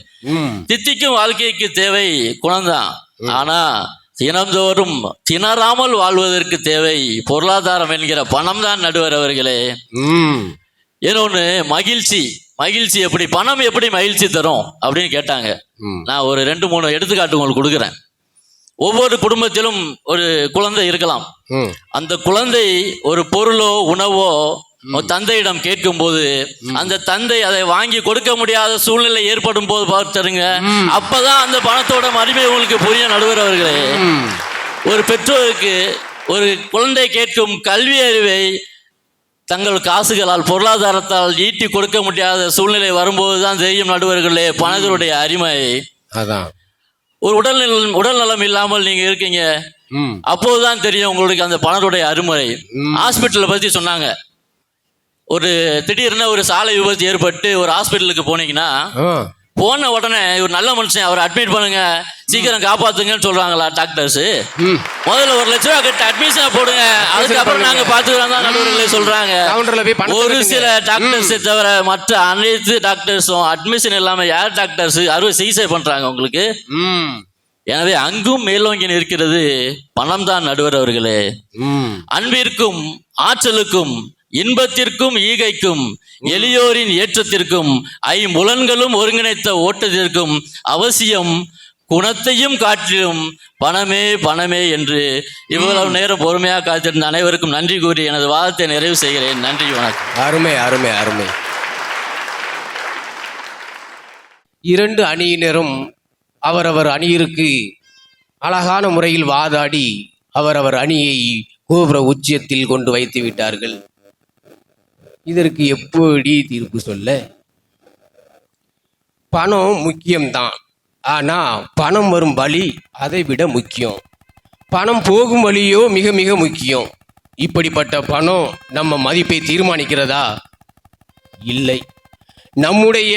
தித்திக்கும் வாழ்க்கைக்கு தேவை குணம்தான், ஆனா தினந்தோறும் திணறாமல் வாழ்வதற்கு தேவை பொருளாதாரம் என்கிற பணம் தான் நடுவர் அவர்களே. இன்னொன்னு மகிழ்ச்சி எப்படி, பணம் எப்படி மகிழ்ச்சி தரும் அப்படின்னு கேட்டாங்க. நான் ஒரு 2-3 எடுத்துக்காட்டு உங்களுக்கு கொடுக்குறேன். ஒவ்வொரு குடும்பத்திலும் ஒரு குழந்தை இருக்கலாம். அந்த குழந்தை ஒரு பொருளோ உணவோ தந்தையிடம் கேட்கும் போது அந்த தந்தை அதை வாங்கி கொடுக்க முடியாத சூழ்நிலை ஏற்படும் போது பார்த்துருங்க, அப்பதான் அந்த பணத்தோட மகிமை உங்களுக்கு புரிய நடுவர் அவர்களே. ஒரு பெற்றோருக்கு ஒரு குழந்தை கேட்கும் கல்வி அறிவை தங்கள் காசுகளால் பொருளாதாரத்தால் ஈட்டி கொடுக்க முடியாத சூழ்நிலை வரும்போது தான் தெரியும் நடுவர்களே பணங்களுடைய அருமை. அதான் ஒரு உடல் நலம் இல்லாமல் நீங்க இருக்கீங்க, அப்போதுதான் தெரியும் உங்களுக்கு அந்த பணத்துடைய அருமை. ஹாஸ்பிட்டலை பத்தி சொன்னாங்க. ஒரு திடீர்னு ஒரு சாலை விபத்து ஏற்பட்டு ஒரு ஹாஸ்பிட்டலுக்கு போனீங்கன்னா போன உடனே ஒரு நல்ல மனுஷன் அவரை அட்மிட் பண்ணுங்க, சீக்கிரம் காப்பாத்துங்கன்னு சொல்றாங்களா டாக்டர்ஸ்? முதல்ல 1 லட்ச ரூபா கட்டி அட்மிஷன் போடுங்க, அதுக்கப்புறம் நாங்க பாத்துக்கிறோம் தான் நடுவர்களே சொல்றாங்க. ஒரு சில டாக்டர்ஸ் தவிர மற்ற அனைத்து டாக்டர்ஸும் அட்மிஷன் இல்லாம யார் டாக்டர்ஸ் அறுவை சிகிச்சை பண்றாங்க உங்களுக்கு? எனவே அங்கும் மேலோங்கி நிற்கிறது பணம் தான் நடுவர் அவர்களே. அன்பிற்கும் ஆற்றலுக்கும் இன்பத்திற்கும் ஈகைக்கும் எளியோரின் ஏற்றத்திற்கும் 5 புலன்களும் ஒருங்கிணைத்த ஓட்டத்திற்கும் அவசியம் குணத்தையும் காட்டிலும் பணமே என்று இவ்வளவு நேரம் பொறுமையாக காத்திருந்த அனைவருக்கும் நன்றி கூறி எனது வாதத்தை நிறைவு செய்கிறேன். நன்றி, வணக்கம். அருமை அருமை அருமை. 2 அணியினரும் அவரவர் அணியிற்கு அழகான முறையில் வாதாடி அவரவர் அணியை கோபுர உச்சியத்தில் கொண்டு வைத்து விட்டார்கள். இதற்கு எப்படி தீர்ப்பு சொல்ல? பணம் முக்கியம்தான், ஆனா பணம் வரும் வழி அதை விட முக்கியம். பணம் போகும் வழியோ மிக மிக முக்கியம். இப்படிப்பட்ட பணம் நம்ம மதிப்பை தீர்மானிக்கிறதா? இல்லை. நம்முடைய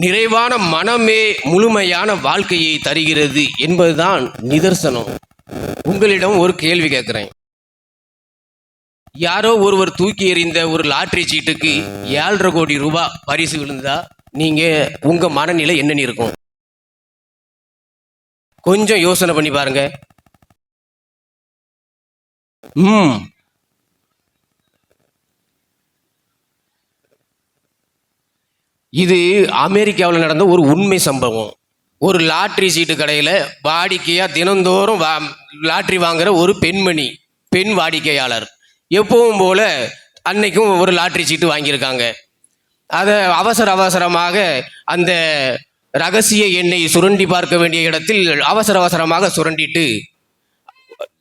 நிறைவான மனமே முழுமையான வாழ்க்கையை தருகிறது என்பதுதான் நிதர்சனம். உங்களிடம் ஒரு கேள்வி கேட்கிறேன். யாரோ ஒருவர் தூக்கி எறிந்த ஒரு லாட்டரி சீட்டுக்கு 7.5 கோடி ரூபாய் பரிசு விழுந்தா நீங்க உங்க மனநிலை என்னன்னு இருக்கும்? கொஞ்சம் யோசனை பண்ணி பாருங்க. இது அமெரிக்காவில் நடந்த ஒரு உண்மை சம்பவம். ஒரு லாட்ரி சீட்டு கடையில் வாடிக்கையாக தினந்தோறும் லாட்ரி வாங்குற ஒரு பெண் வாடிக்கையாளர் எப்பவும் போல அன்னைக்கும் ஒரு லாட்ரி சீட்டு வாங்கியிருக்காங்க. அதை அவசரமாக அந்த ரகசிய எண்ணை சுரண்டி பார்க்க வேண்டிய இடத்தில் அவசரமாக சுரண்டிட்டு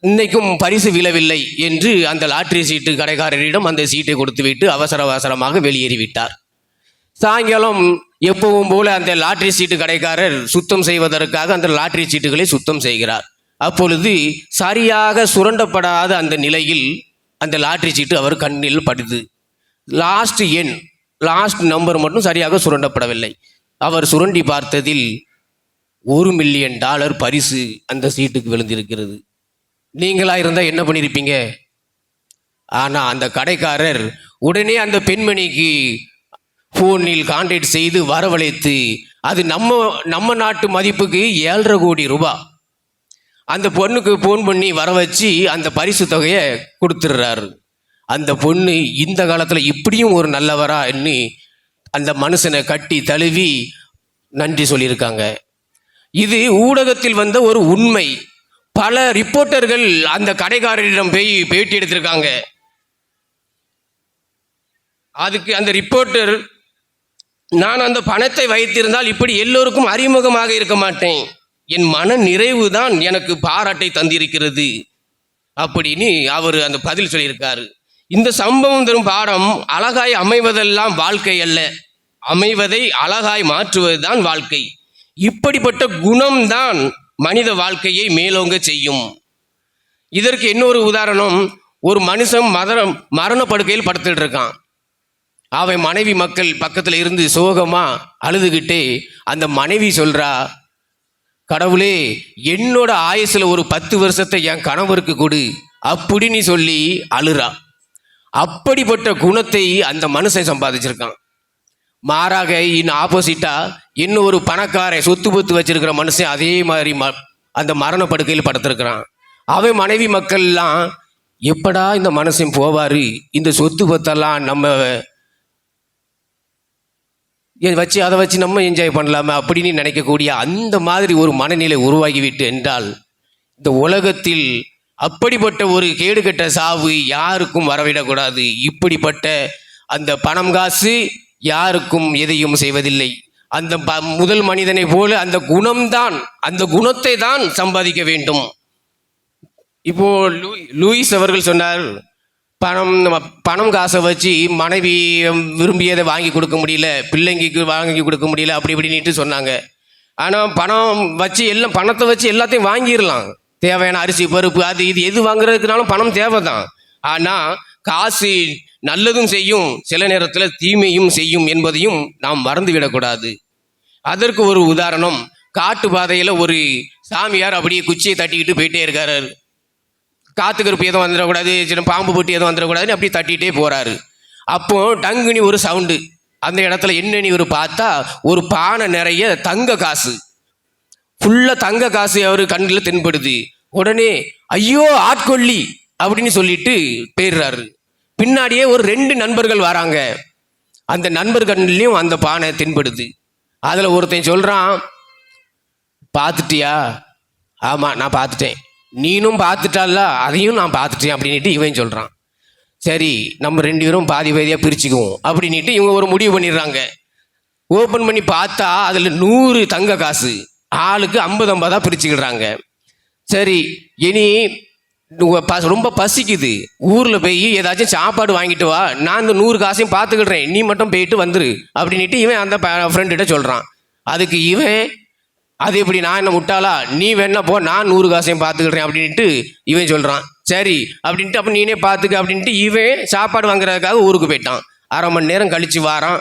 இன்னைக்கும் பரிசு விழவில்லை என்று அந்த லாட்ரி சீட்டு கடைக்காரரிடம் அந்த சீட்டை கொடுத்துவிட்டு அவசரமாக வெளியேறிவிட்டார். சாயங்காலம் எப்பவும் போல அந்த லாட்ரி சீட்டு கடைக்காரர் சுத்தம் செய்வதற்காக அந்த லாட்ரி சீட்டுகளை சுத்தம் செய்கிறார். அப்பொழுது சரியாக சுரண்டப்படாத அந்த நிலையில் அந்த லாட்ரி சீட்டு அவர் கண்ணில் படுது. லாஸ்ட் நம்பர் மட்டும் சரியாக சுரண்டப்படவில்லை. அவர் சுரண்டி பார்த்ததில் $1 மில்லியன் பரிசு அந்த சீட்டுக்கு விழுந்திருக்கிறது. நீங்களா இருந்தால் என்ன பண்ணியிருப்பீங்க? ஆனால் அந்த கடைக்காரர் உடனே அந்த பெண்மணிக்கு ஃபோனில் கான்டாக்ட் செய்து வரவழைத்து, அது நம்ம நாட்டு மதிப்புக்கு 7.5 கோடி ரூபாய் அந்த பொண்ணுக்கு ஃபோன் பண்ணி வர வச்சு அந்த பரிசு தொகையை கொடுத்துடுறாரு. அந்த பொண்ணு இந்த காலத்தில் இப்படியும் ஒரு நல்லவரா என்று அந்த மனுஷனை கட்டி தழுவி நன்றி சொல்லியிருக்காங்க. இது ஊடகத்தில் வந்த ஒரு உண்மை. பல ரிப்போர்ட்டர்கள் அந்த கடைக்காரரிடம் போய் பேட்டி எடுத்திருக்காங்க. அதுக்கு அந்த ரிப்போர்ட்டர், நான் அந்த பணத்தை வைத்திருந்தால் இப்படி எல்லோருக்கும் அறிமுகமாக இருக்க மாட்டேன், என் மன நிறைவு தான் எனக்கு பாராட்டை தந்திருக்கிறது அப்படின்னு அவர் அந்த பதில் சொல்லியிருக்காரு. இந்த சம்பவம் தரும் பாடம், அழகாய் அமைவதெல்லாம் வாழ்க்கை அல்ல, அமைவதை அழகாய் மாற்றுவதுதான் வாழ்க்கை. இப்படிப்பட்ட குணம்தான் மனித வாழ்க்கையை மேலோங்க செய்யும். இதற்கு இன்னொரு உதாரணம், ஒரு மனுஷன் மரணப்படுக்கையில் படுத்துட்டு இருக்கான். அவன் மனைவி மக்கள் பக்கத்தில் இருந்து சோகமா அழுதுகிட்டே அந்த மனைவி சொல்றா, கடவுளே என்னோட ஆயுசுல ஒரு 10 வருஷத்தை என் கணவருக்கு கொடு அப்படின்னு சொல்லி அழுறா. அப்படிப்பட்ட குணத்தை அந்த மனுஷன் சம்பாதிச்சிருக்கான். மாறாக இன்னும் ஆப்போசிட்டா இன்னும் ஒரு பணக்காரன் சொத்து பொத்து வச்சிருக்கிற மனுஷன் அதே மாதிரி அந்த மரணப்படுக்கையில் படுத்திருக்கிறான். அவன் மனைவி மக்கள்லாம், எப்படா இந்த மனுஷன் போவாரு, இந்த சொத்து பொத்தெல்லாம் நம்ம வச்சு அதை வச்சு நம்ம என்ஜாய் பண்ணலாமே அப்படின்னு நினைக்கக்கூடிய அந்த மாதிரி ஒரு மனநிலை உருவாகிவிட்டு என்றால், இந்த உலகத்தில் அப்படிப்பட்ட ஒரு கேடுகட்ட சாவு யாருக்கும் வரவிடக்கூடாது. இப்படிப்பட்ட அந்த பணம் காசு யாருக்கும் எதையும் செய்வதில்லை. அந்த முதல் மனிதனை போல அந்த குணம்தான், அந்த குணத்தை தான் சம்பாதிக்க வேண்டும். இப்போ லூயிஸ் அவர்கள் சொன்னார், பணம் காசை வச்சு மனைவி விரும்பியதை வாங்கி கொடுக்க முடியல, பிள்ளைங்களுக்கு வாங்கி கொடுக்க முடியல, அப்படி இப்படின்ட்டு சொன்னாங்க. ஆனால் பணம் வச்சு பணத்தை வச்சு எல்லாத்தையும் வாங்கிடலாம். தேவையான அரிசி பருப்பு அது இது எது வாங்குறதுக்குனாலும் பணம் தேவை தான். ஆனால் காசு நல்லதும் செய்யும், சில நேரத்தில் தீமையும் செய்யும் என்பதையும் நாம் மறந்துவிடக்கூடாது. அதற்கு ஒரு உதாரணம், காட்டு பாதையில் ஒரு சாமியார் அப்படியே குச்சியை தட்டிக்கிட்டு போயிட்டே இருக்காரு. காத்து கருப்பு எதுவும் வந்துடக்கூடாது, சின்ன பாம்பு போட்டு எதுவும் வந்துடக்கூடாதுன்னு அப்படி தட்டிகிட்டே போகிறாரு. அப்போ டங்குனி ஒரு சவுண்டு. அந்த இடத்துல என்னன்னு ஒரு பார்த்தா ஒரு பானை நிறைய தங்க காசு, ஃபுல்லாக தங்க காசு அவர் கண்ணில் தென்படுது. உடனே ஐயோ ஆட்கொல்லி அப்படின்னு சொல்லிட்டு போயிடுறாரு. பின்னாடியே ஒரு 2 நண்பர்கள் வராங்க. அந்த நண்பர் கண்ணிலையும் அந்த பானை தென்படுது. அதில் ஒருத்தன் சொல்கிறான், பார்த்துட்டியா? ஆமாம் நான் பார்த்துட்டேன். நீனும் பார்த்துட்டால? அதையும் நான் பார்த்துட்டேன் அப்படின்ட்டு இவன் சொல்கிறான். சரி நம்ம 2 பேரும் பாதி பாதியாக பிரிச்சுக்குவோம் அப்படின்ட்டு இவங்க ஒரு முடிவு பண்ணிடுறாங்க. ஓப்பன் பண்ணி பார்த்தா அதில் 100 தங்க காசு, ஆளுக்கு 50-50 பிரிச்சுக்கிடுறாங்க. சரி இனி ரொம்ப பசிக்குது, ஊரில் போய் ஏதாச்சும் சாப்பாடு வாங்கிட்டு வா, நான் இந்த 100 காசையும் பார்த்துக்கிடுறேன், நீ மட்டும் போயிட்டு வந்துரு அப்படின்ட்டு இவன் அந்த ஃப்ரெண்டுகிட்ட சொல்கிறான். அதுக்கு இவன், அது எப்படி, நான் என்ன முட்டாளா, நீ வேணா போ, நான் 100 காசையும் பார்த்துக்கிடுறேன் அப்படின்ட்டு இவன் சொல்கிறான். சரி அப்படின்ட்டு அப்போ நீனே பார்த்துக்க அப்படின்ட்டு இவன் சாப்பாடு வாங்குறதுக்காக ஊருக்கு போயிட்டான். 1/2 மணி நேரம் கழித்து வாரான்.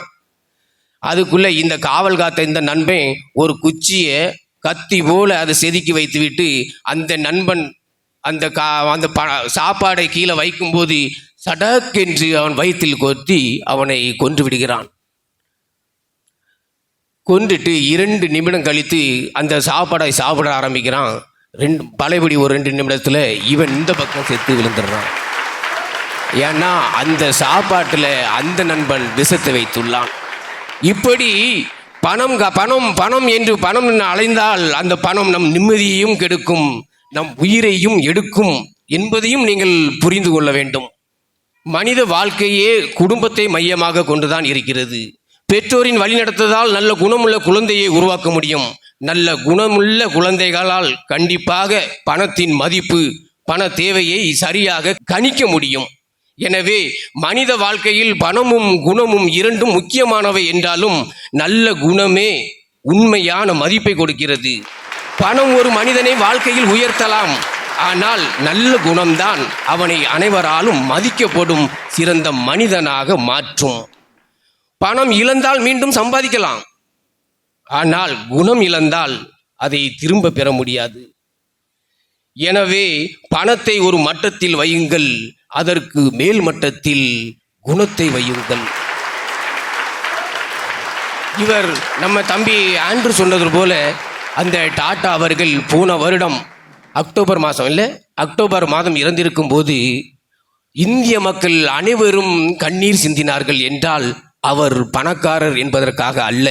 அதுக்குள்ளே இந்த காவல் காத்த இந்த நண்பன் ஒரு குச்சியை கத்தி போல அதை செதுக்கி வைத்து விட்டு அந்த நண்பன் அந்த சாப்பாடை கீழே வைக்கும்போது சடக்கென்று அவன் வயிற்றில் கொத்தி அவனை கொன்று விடுகிறான். கொண்டுட்டு 2 நிமிடம் கழித்து அந்த சாப்பாடை சாப்பிட ஆரம்பிக்கிறான். பழையபடி ஒரு 2 நிமிடத்தில் இவன் இந்த பக்கம் செத்து விழுந்துடுறான். ஏன்னா அந்த சாப்பாட்டில் அந்த நண்பன் விஷத்தை வைத்துள்ளான். இப்படி பணம் என்று அலைந்தால் அந்த பணம் நம் நிம்மதியையும் கெடுக்கும், நம் உயிரையும் எடுக்கும் என்பதையும் நீங்கள் புரிந்து கொள்ள வேண்டும். மனித வாழ்க்கையே குடும்பத்தை மையமாக கொண்டுதான் இருக்கிறது. பெற்றோரின் வழிநடத்துதல் நல்ல குணமுள்ள குழந்தையை உருவாக்க முடியும். நல்ல குணமுள்ள குழந்தைகளால் கண்டிப்பாக பணத்தின் மதிப்பு, பண தேவையை சரியாக கணிக்க முடியும். எனவே மனித வாழ்க்கையில் பணமும் குணமும் இரண்டும் முக்கியமானவை என்றாலும் நல்ல குணமே உண்மையான மதிப்பை கொடுக்கிறது. பணம் ஒரு மனிதனை வாழ்க்கையில் உயர்த்தலாம், ஆனால் நல்ல குணம்தான் அவனை அனைவராலும் மதிக்கப்படும் சிறந்த மனிதனாக மாற்றும். பணம் இழந்தால் மீண்டும் சம்பாதிக்கலாம், ஆனால் குணம் இழந்தால் அதை திரும்ப பெற முடியாது. எனவே பணத்தை ஒரு மட்டத்தில் வையுங்கள், அதற்கு மேல் மட்டத்தில் குணத்தை வையுங்கள். இவர் நம்ம தம்பி ஆண்ட்ரூ சொன்னது போல அந்த டாட்டா அவர்கள் போன வருடம் அக்டோபர் மாதம் இறந்திருக்கும் போது இந்திய மக்கள் அனைவரும் கண்ணீர் சிந்தினார்கள் என்றால் அவர் பணக்காரர் என்பதற்காக அல்ல.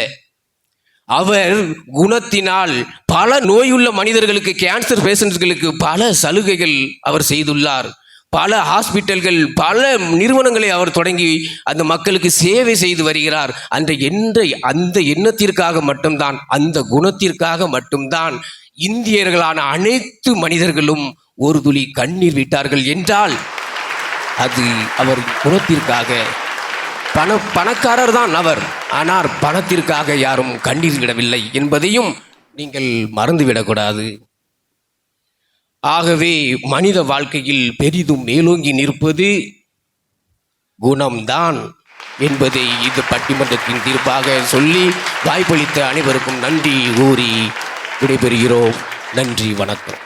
அவர் குணத்தினால் பல நோயுள்ள மனிதர்களுக்கு, கேன்சர் பேஷண்ட்களுக்கு பல சலுகைகள் அவர் செய்துள்ளார். பல ஹாஸ்பிட்டல்கள், பல நிறுவனங்களை அவர் தொடங்கி அந்த மக்களுக்கு சேவை செய்து வருகிறார். அந்த எண்ணத்திற்காக மட்டும்தான், அந்த குணத்திற்காக மட்டும்தான் இந்தியர்களான அனைத்து மனிதர்களும் ஒரு துளி கண்ணீர் விட்டார்கள் என்றால் அது அவர் குணத்திற்காக. பணக்காரர் தான் அவர், ஆனால் பணத்திற்காக யாரும் கண்ணீர் விடவில்லை என்பதையும் நீங்கள் மறந்துவிடக்கூடாது. ஆகவே மனித வாழ்க்கையில் பெரிதும் மேலோங்கி நிற்பது குணம்தான் என்பதை இது பட்டிமன்றத்தின் தீர்ப்பாக சொல்லி வாய்ப்பளித்த அனைவருக்கும் நன்றி கூறி விடைபெறுகிறோம். நன்றி, வணக்கம்.